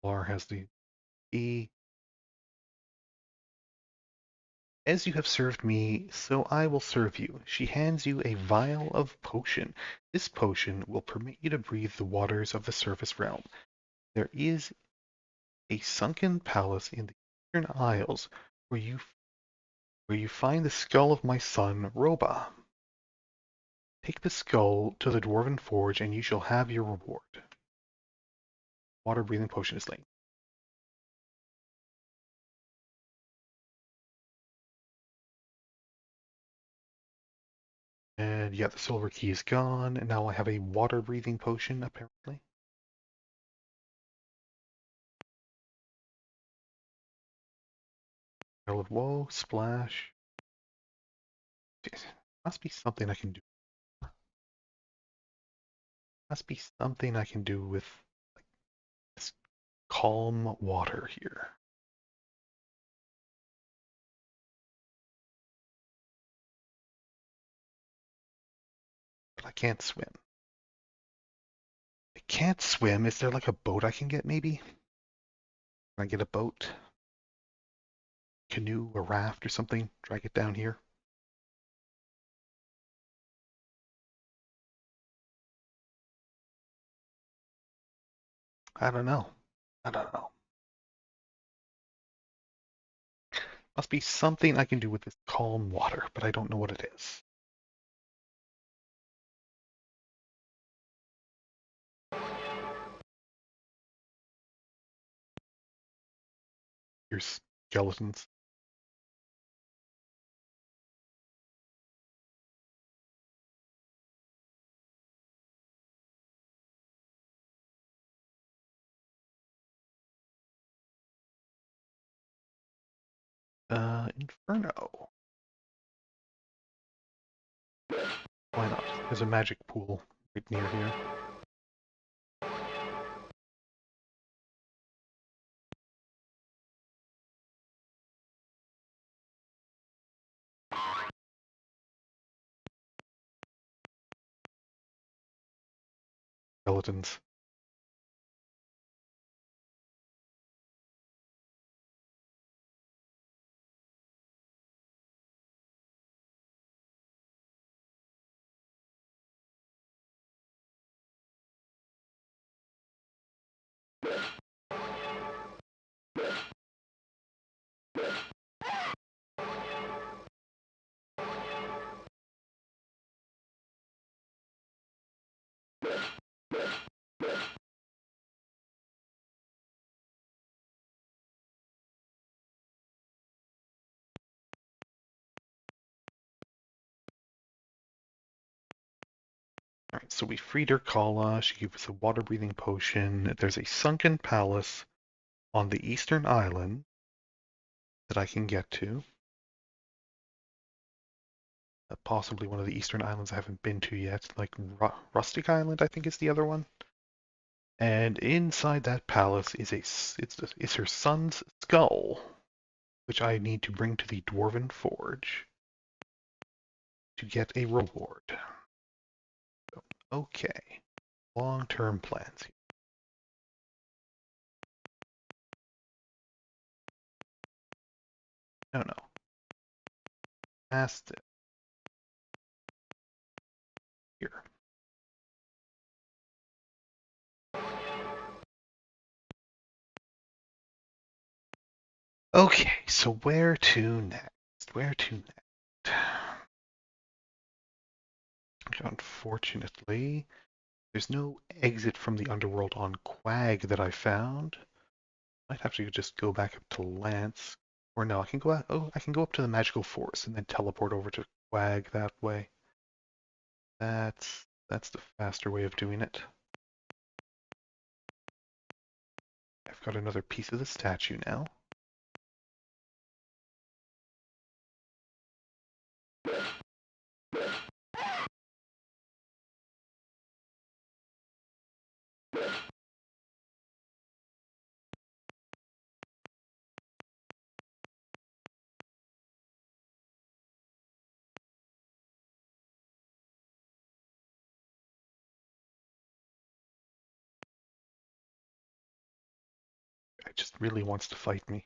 Lar has the E. As you have served me, so I will serve you. She hands you a vial of potion. This potion will permit you to breathe the waters of the surface realm. There is a sunken palace in the Eastern Isles where you find the skull of my son, Roba. Take the skull to the Dwarven Forge and you shall have your reward. Water breathing potion is laid. And yeah, the silver key is gone, and now I have a water breathing potion, apparently. Isle of Woe, splash. Must be something I can do. Must be something I can do with like, this calm water here. But I can't swim. I can't swim. Is there like a boat I can get maybe? Can I get a boat? Canoe, a raft or something? Drag it down here? I don't know. I don't know. Must be something I can do with this calm water, but I don't know what it is. Here's skeletons. Inferno. Why not? There's a magic pool right near here. Skeletons. Alright, so we freed Irkalla. She gave us a water-breathing potion. There's a sunken palace on the eastern island that I can get to. Possibly one of the eastern islands I haven't been to yet, like Rustic Island, I think is the other one. And inside that palace is it's her son's skull, which I need to bring to the Dwarven Forge to get a reward. So, okay, long-term plans here. No, no, past it here. Okay, so where to next? Where to next? Unfortunately, there's no exit from the underworld on Quag that I found. Might have to just go back up to Lance. Or no, I can go out, oh, I can go up to the magical forest and then teleport over to Quag that way. That's the faster way of doing it. I've got another piece of the statue now. It just really wants to fight me.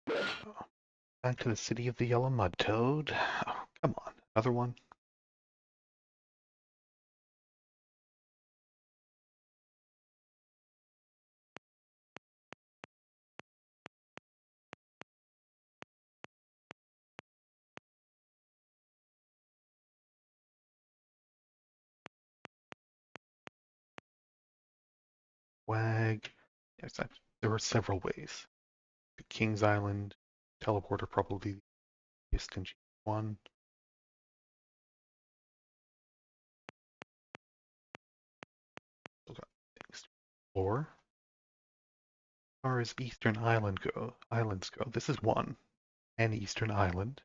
Oh, back to the city of the yellow mud toad. Oh, come on, another one. Wag. Yes, there are several ways. The King's Island teleporter probably the easiest and cheapest one. Still got things to explore. As far as islands go, this is one. An eastern island.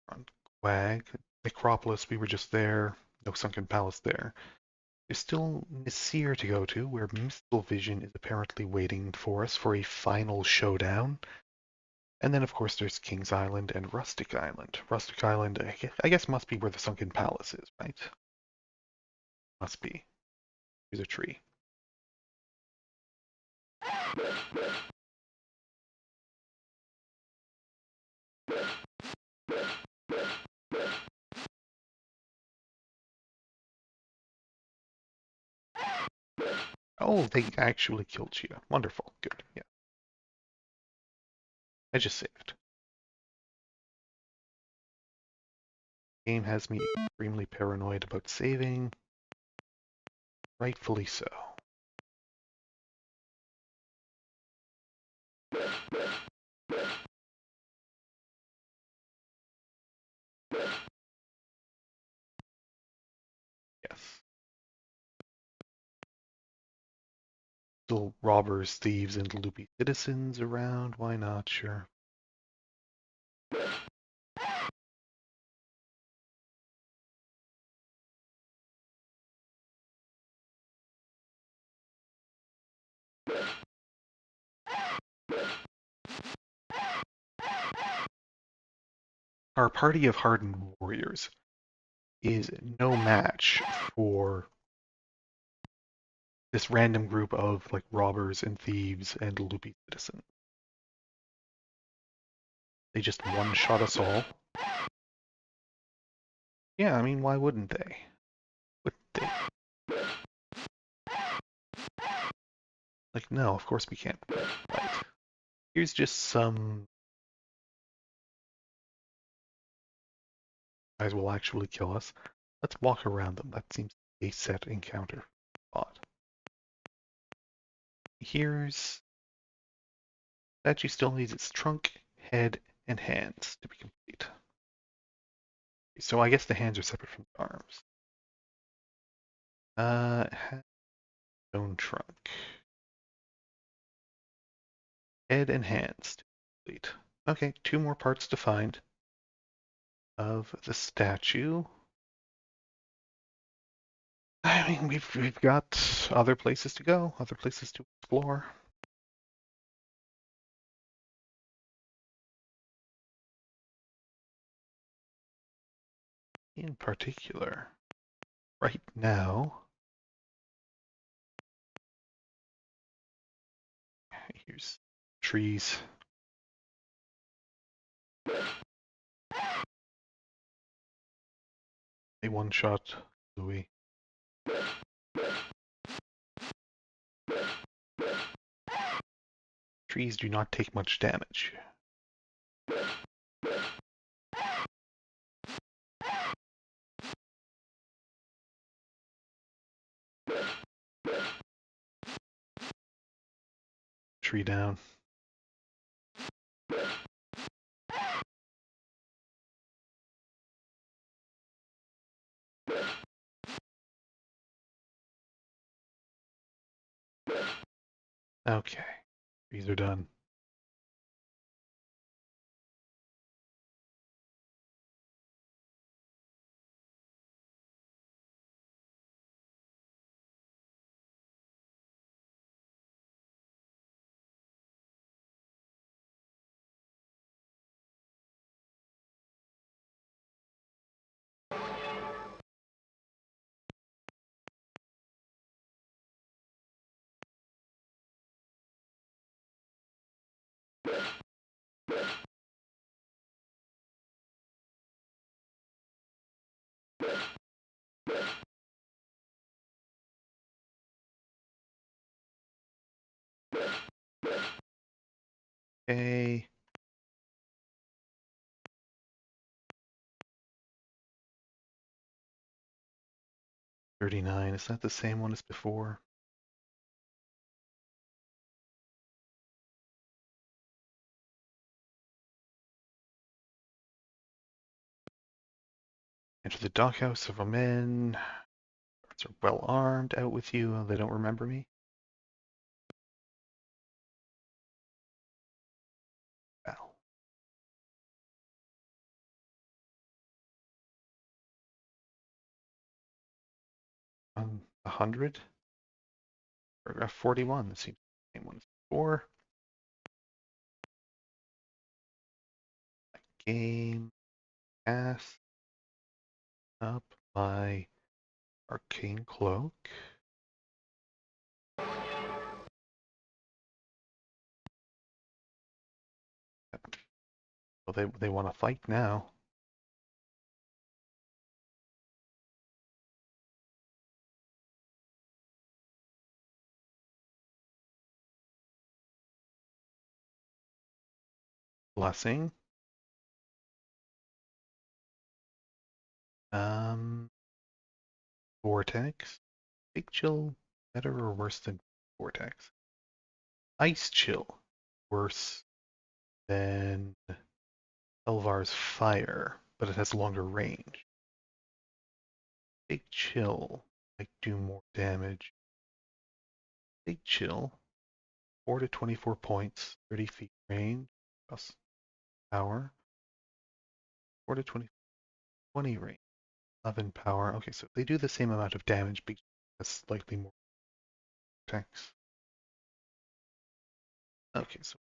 On Quag, Necropolis, we were just there. No sunken palace there. There's still Nasir to go to, where Mystical Vision is apparently waiting for us for a final showdown. And then, of course, there's King's Island and Rustic Island. Rustic Island, I guess, must be where the sunken palace is, right? Must be. There's a tree. Oh, they actually killed Cheetah. Wonderful. Good. Yeah. I just saved. Game has me extremely paranoid about saving. Rightfully so. Yes. Still robbers, thieves, and loopy citizens around. Why not? Sure. Our party of hardened warriors is no match for this random group of like robbers and thieves and loopy citizens. They just one-shot us all. Yeah, I mean, why wouldn't they? Would they? Like, no, of course we can't. Right. Here's just some guys will actually kill us. Let's walk around them. That seems a set encounter spot. Here's statue still needs its trunk, head, and hands to be complete. So I guess the hands are separate from the arms. Stone trunk. Head and hands to complete. Okay, 2 more parts to find of the statue. I mean, we've got other places to go, other places to explore. In particular, right now, here's trees. A one-shot Louis. Trees do not take much damage. Tree down. Okay, trees are done. Okay. $39. Is that the same one as before? Enter the dockhouse of a men. Guards are well armed. Out with you. They don't remember me. Battle. 100. Paragraph 41. This seems the same one as before. Game. Cast up my arcane cloak. Well, they want to fight now. Blessing. Vortex. Big chill, better or worse than vortex? Ice chill, worse than Elvar's fire, but it has longer range. Big chill might do more damage. Big chill, 4 to 24 points, 30 feet range, plus power. 4 to 20 range, 11 power. Okay, so if they do the same amount of damage, big has slightly more vortex. Okay, so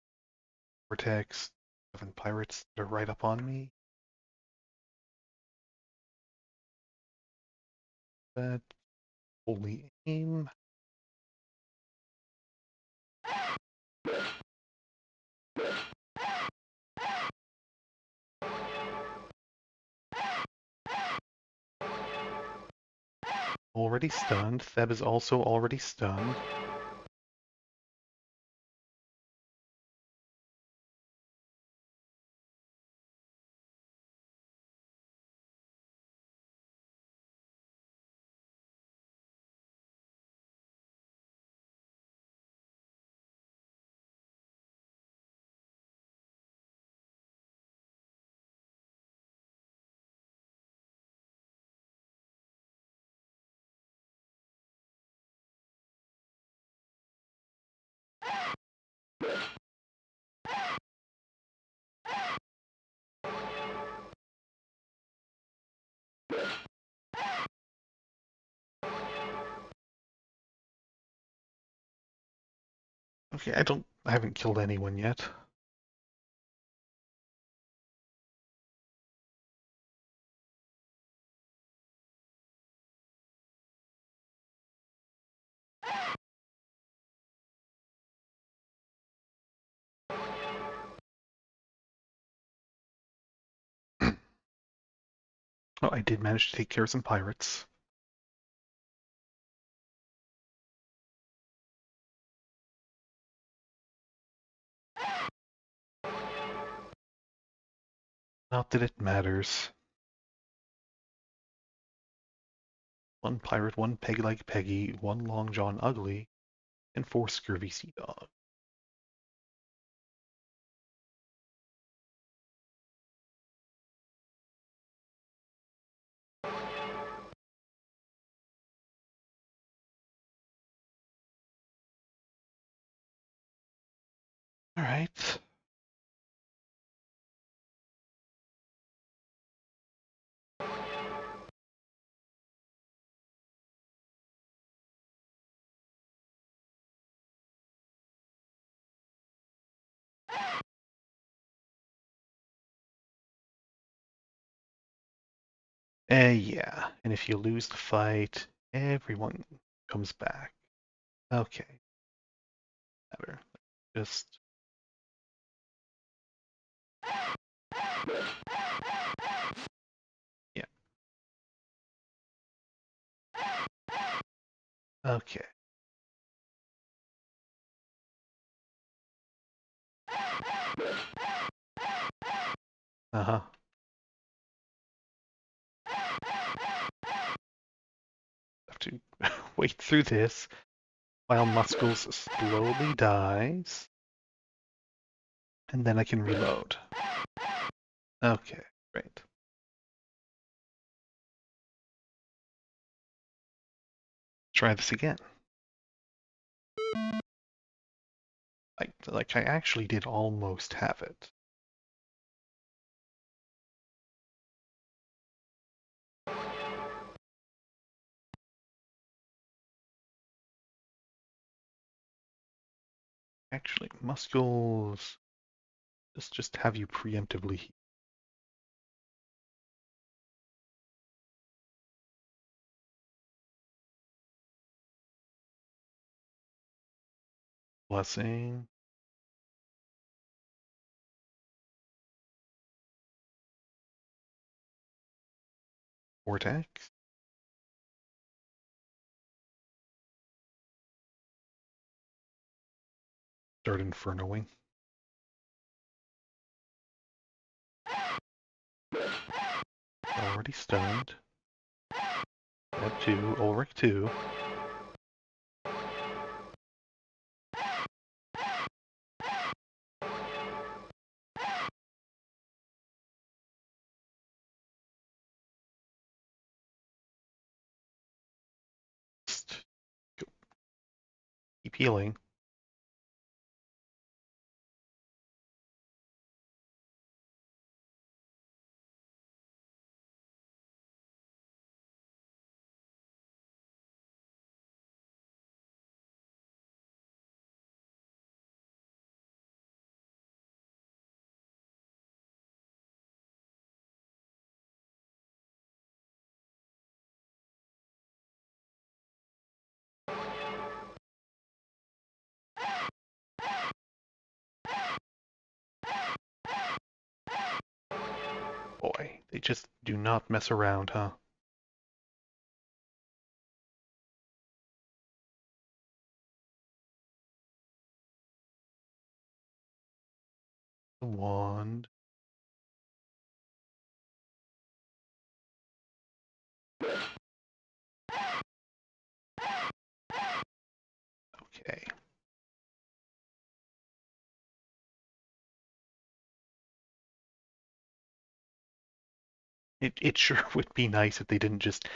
vortex, 7 pirates that are right up on me. That holy aim. Already stunned. Theb is also already stunned. Okay, I haven't killed anyone yet. Oh, I did manage to take care of some pirates. Not that it matters. One pirate, one peg like Peggy, one long John Ugly, and 4 scurvy sea dog. Alright. Yeah, and if you lose the fight, everyone comes back. Okay, better. Just yeah. Okay. Uh-huh. Have to wait through this while Muscles slowly dies, and then I can reload. Okay, great. Try this again. I actually did almost have it. Actually, Muscles, just have you preemptively. Blessing. Vortex. Start infernoing. already stunned. Red 2, Ulrich 2. Just keep healing. Boy, they just do not mess around, huh? The wand. Okay. It sure would be nice if they didn't just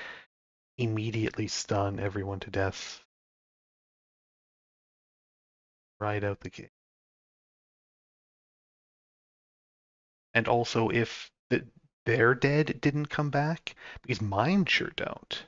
immediately stun everyone to death right out the gate. And also if their dead didn't come back, because mine sure don't.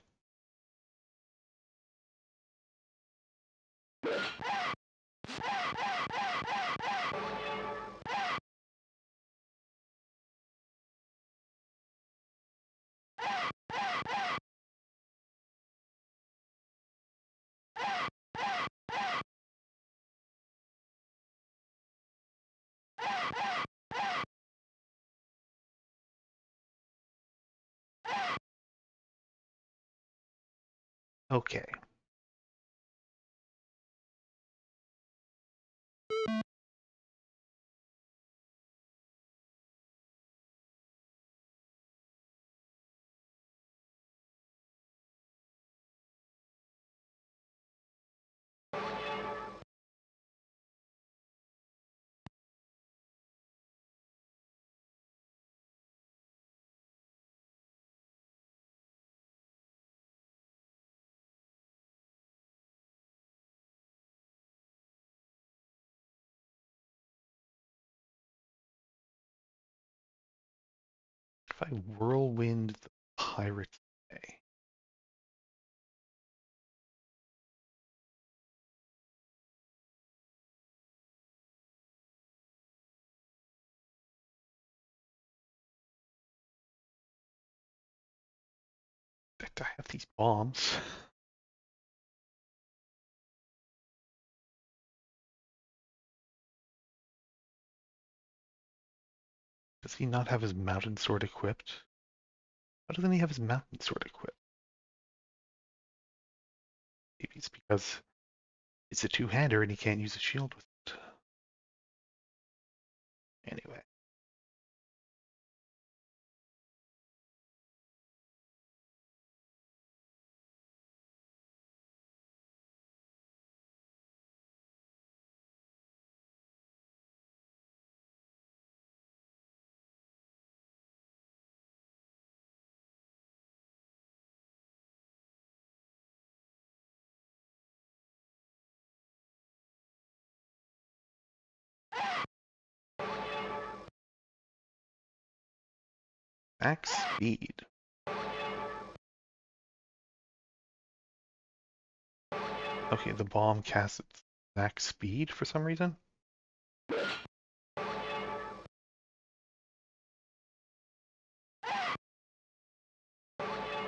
Okay. If I whirlwind the pirates away. I have these bombs. Does he not have his mountain sword equipped? Why doesn't he have his mountain sword equipped? Maybe it's because it's a two-hander and he can't use a shield with it. Anyway. Max speed. Okay, the bomb casts its max speed for some reason.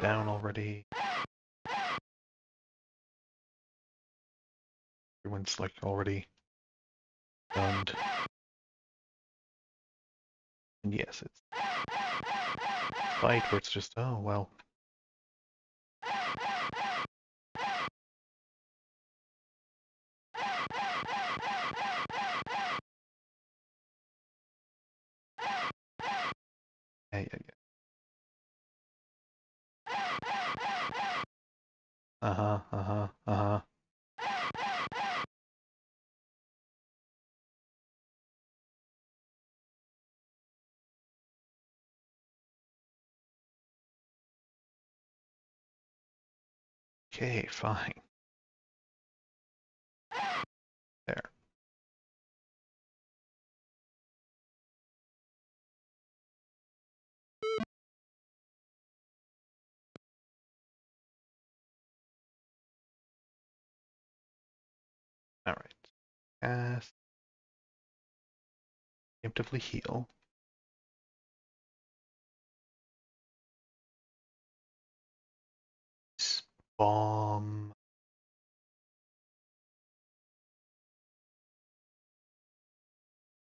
Down already. Everyone's like already stunned. And yes, it's a fight where it's just, oh, well. Yeah, yeah, yeah. Uh-huh, uh-huh, uh-huh. Okay, fine. There. All right. Cast. Preemptively heal. Bomb.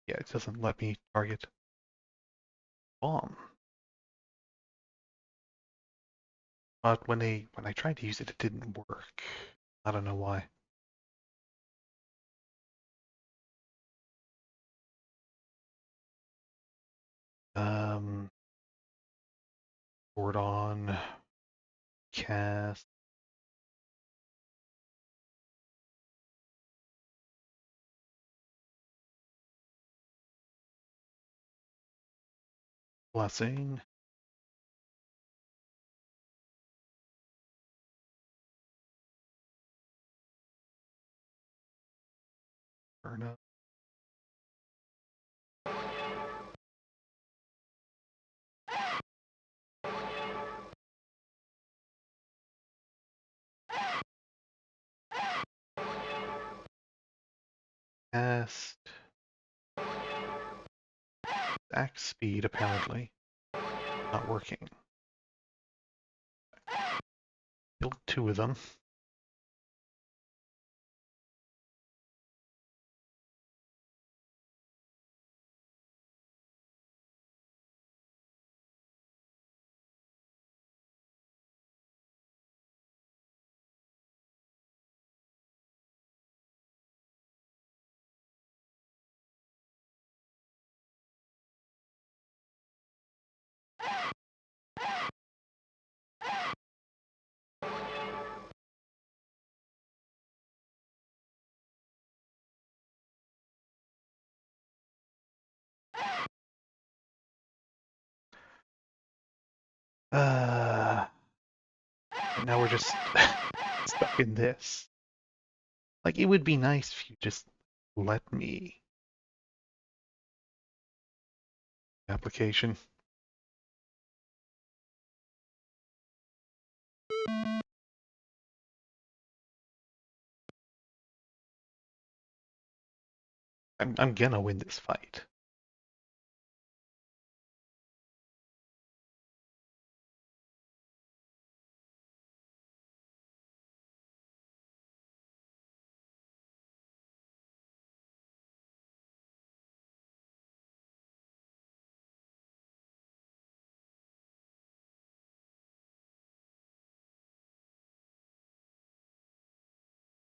Yeah, it doesn't let me target bomb. But when I tried to use it, it didn't work. I don't know why. Um, Board on. Cast. Blessing. Burn up. Cast. Axe speed, apparently. Not working. Killed two of them. And now we're just stuck in this. Like, it would be nice if you just let me. Application. I'm gonna win this fight.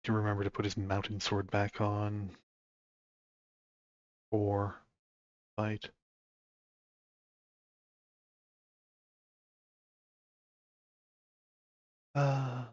To remember to put his mountain sword back on for fight. Uh,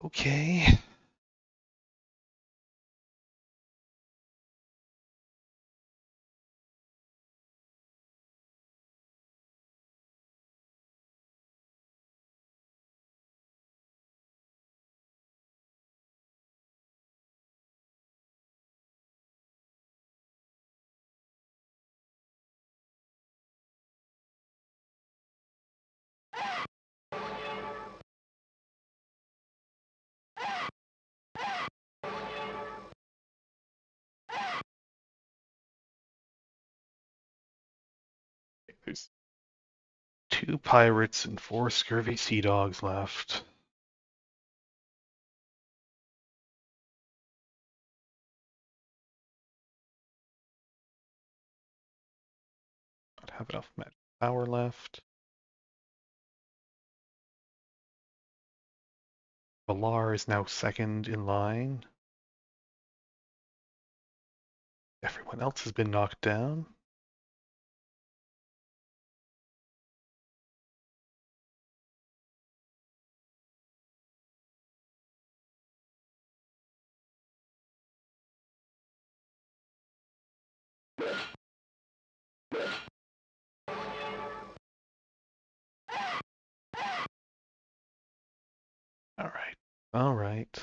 okay. There's 2 pirates and 4 scurvy sea dogs left. Not have enough magic power left. Valar is now second in line. Everyone else has been knocked down. All right. All right.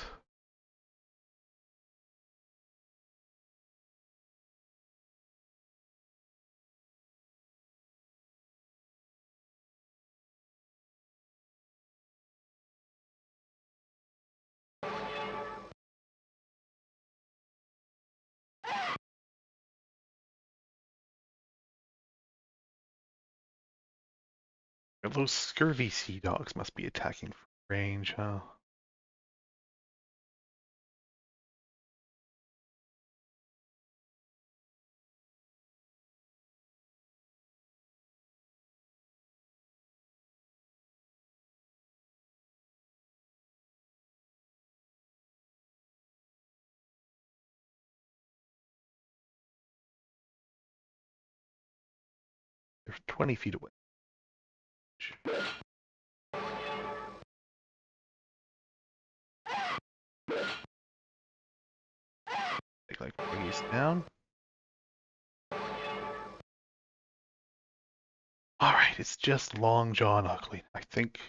Those scurvy sea dogs must be attacking from range, huh? They're 20 feet away. Take like raise down. All right, it's just Long John Ugly. I think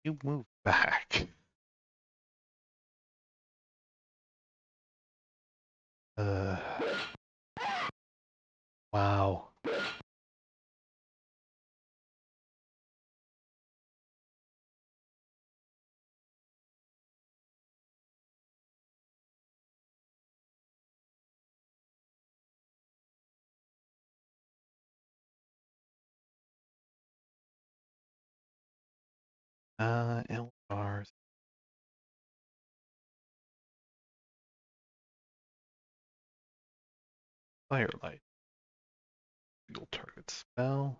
you move back. Uh, wow. Eldar's Firelight. You'll target spell.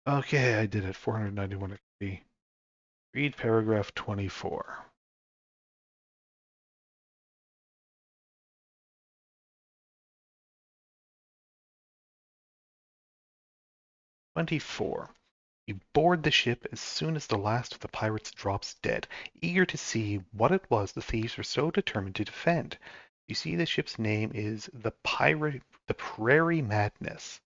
Okay, I did it. 491 XP. Read paragraph 24. 24. You board the ship as soon as the last of the pirates drops dead, eager to see what it was the thieves were so determined to defend. You see the ship's name is the Prairie Madness,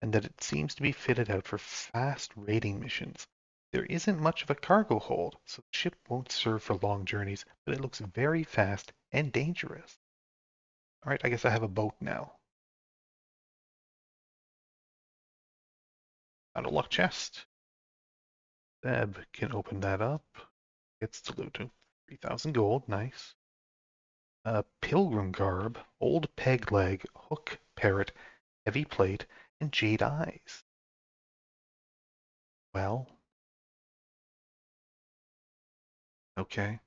and that it seems to be fitted out for fast raiding missions. There isn't much of a cargo hold, so the ship won't serve for long journeys, but it looks very fast and dangerous. All right, I guess I have a boat now. Found a luck chest. Zeb can open that up. Gets to loot 3,000 gold. Nice. Pilgrim garb, old peg leg, hook, parrot, heavy plate, and jade eyes. Well, okay.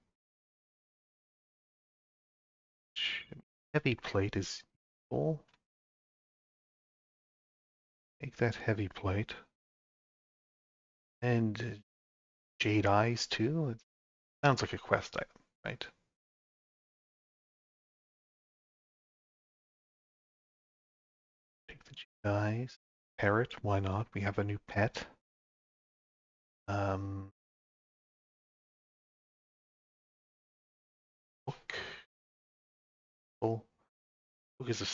Heavy plate is full. Take that heavy plate. And jade eyes too. It sounds like a quest item, right? Take the jade eyes. Parrot, why not? We have a new pet. Hook. Oh, hook is a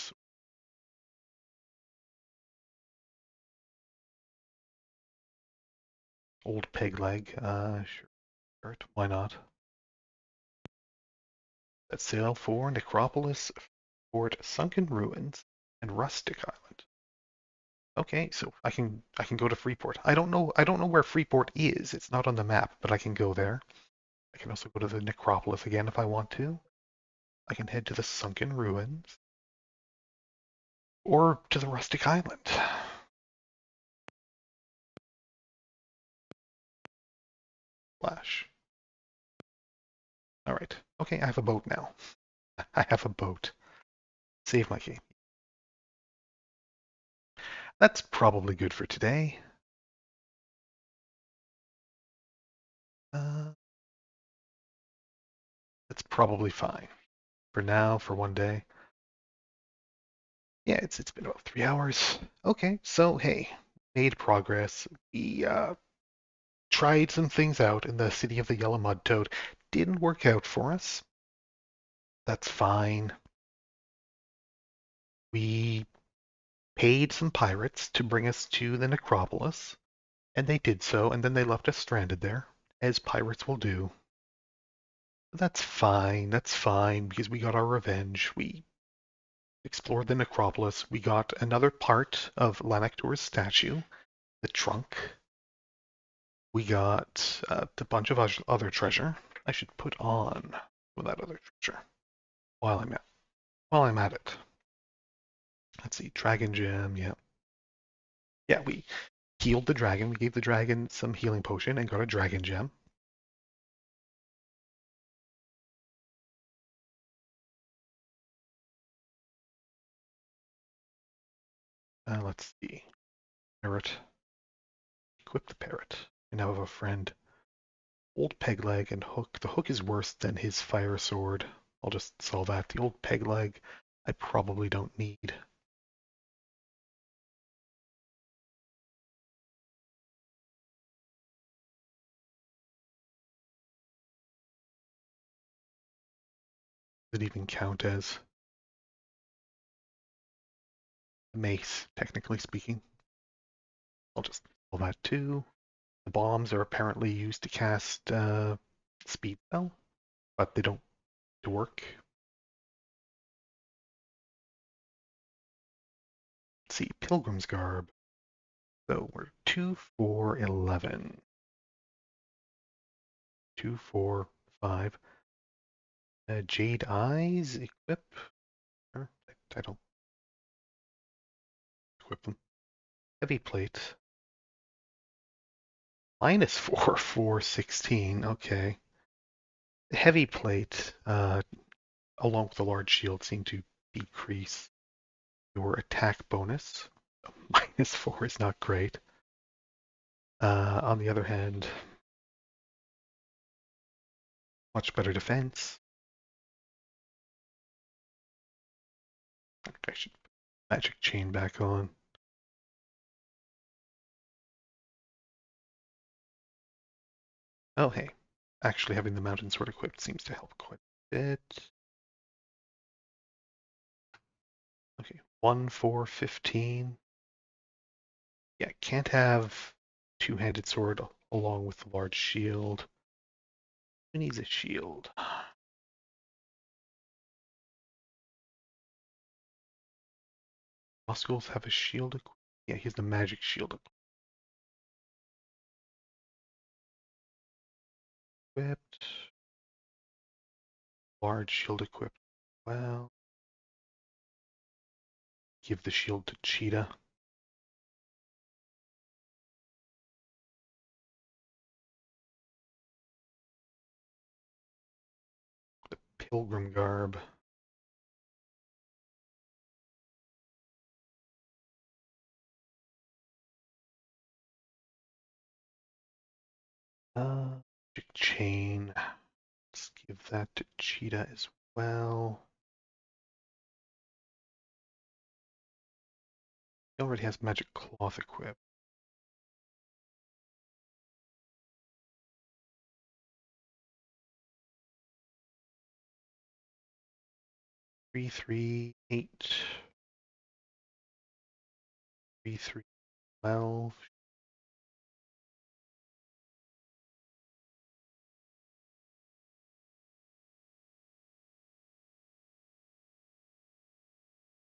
old peg leg. Sure. Why not? Let's sail for Necropolis, Fort Sunken Ruins, and Rustic Island. Okay, so I can go to Freeport. I don't know where Freeport is. It's not on the map, but I can go there. I can also go to the Necropolis again if I want to. I can head to the sunken ruins or to the rustic island. Flash. All right. Okay, I have a boat now. I have a boat. Save my game. That's probably good for today. Uh, that's probably fine for now, for one day. Yeah, it's been about 3 hours. Okay, so hey, made progress. We tried some things out in the city of the Yellow Mud Toad. Didn't work out for us. That's fine. We paid some pirates to bring us to the Necropolis, and they did so, and then they left us stranded there, as pirates will do. That's fine, because we got our revenge. We explored the Necropolis. We got another part of Lanac'toor's statue, the trunk. We got a bunch of other treasure. I should put on with that other treasure while I'm at it. Let's see, Dragon Gem, yeah. Yeah, we healed the dragon. We gave the dragon some healing potion and got a Dragon Gem. Let's see. Parrot. Equip the parrot. I now have a friend. Old peg leg and hook. The hook is worse than his fire sword. I'll just sell that. The old peg leg I probably don't need. Does it even count as a mace, technically speaking? I'll just sell that too. The bombs are apparently used to cast speed spell, but they don't work. Let's see, Pilgrim's Garb. So we're 2, 4, 11. 2, 4, 5. Jade Eyes, equip. I don't equip them. Heavy Plate. Minus 4, 4, 16. Okay. Heavy Plate, along with the large shield, seem to decrease your attack bonus. Minus 4 is not great. On the other hand, much better defense. I should put magic chain back on. Oh, hey. Actually, having the mountain sword equipped seems to help quite a bit. Okay, 1, 4, 15. Yeah, can't have two-handed sword along with the large shield. Who needs a shield? Muscles have a shield equipped. Yeah, he has the magic shield equipped. Large shield equipped. Well, give the shield to Cheetah. The pilgrim garb. Magic chain. Let's give that to Cheetah as well. He already has magic cloth equipped. Three, 3, 8. 3, 3, 12.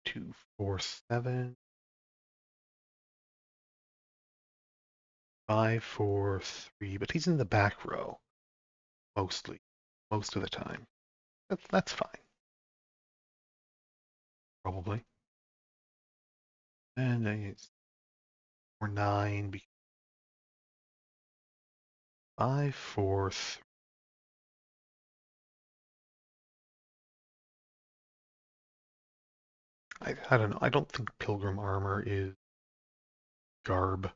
Two, 4, 7. 5, 4, 3. But he's in the back row mostly, most of the time. That's fine. probably. And it's 4-9, 5-4. I don't know. I don't think pilgrim armor is garb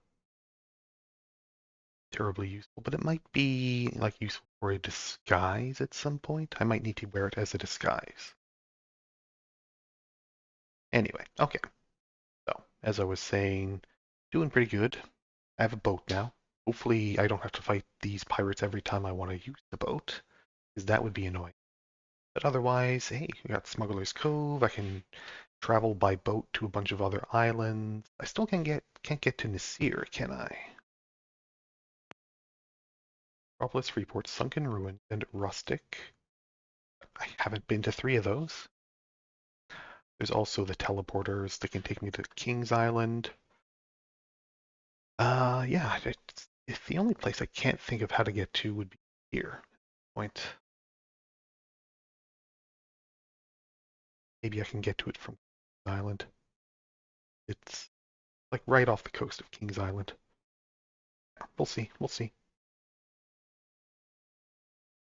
terribly useful, but it might be like useful for a disguise at some point. I might need to wear it as a disguise. Anyway, okay. So, as I was saying, doing pretty good. I have a boat now. Hopefully I don't have to fight these pirates every time I want to use the boat, because that would be annoying. But otherwise, hey, we got Smuggler's Cove. I can travel by boat to a bunch of other islands. I still can't get to Nasir, can I? Necropolis, Freeport, Sunken Ruin, and Rustic. I haven't been to 3 of those. There's also the teleporters that can take me to King's Island. Yeah, it's the only place I can't think of how to get to would be here. Point. Maybe I can get to it from King's Island. It's like right off the coast of King's Island. We'll see. We'll see.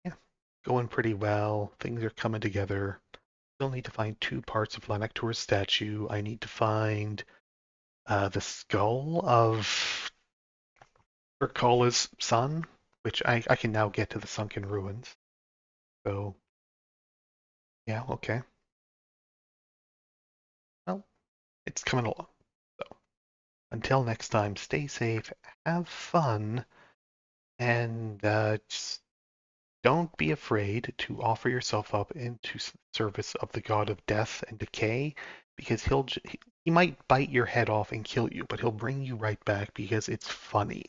Yeah, going pretty well. Things are coming together. Still need to find 2 parts of Lanac'toor's statue. I need to find the skull of Irkalla's son, which I can now get to the sunken ruins. So, yeah, okay. Well, it's coming along. So, until next time, stay safe, have fun, and just don't be afraid to offer yourself up into service of the god of death and decay, because he might bite your head off and kill you, but he'll bring you right back because it's funny.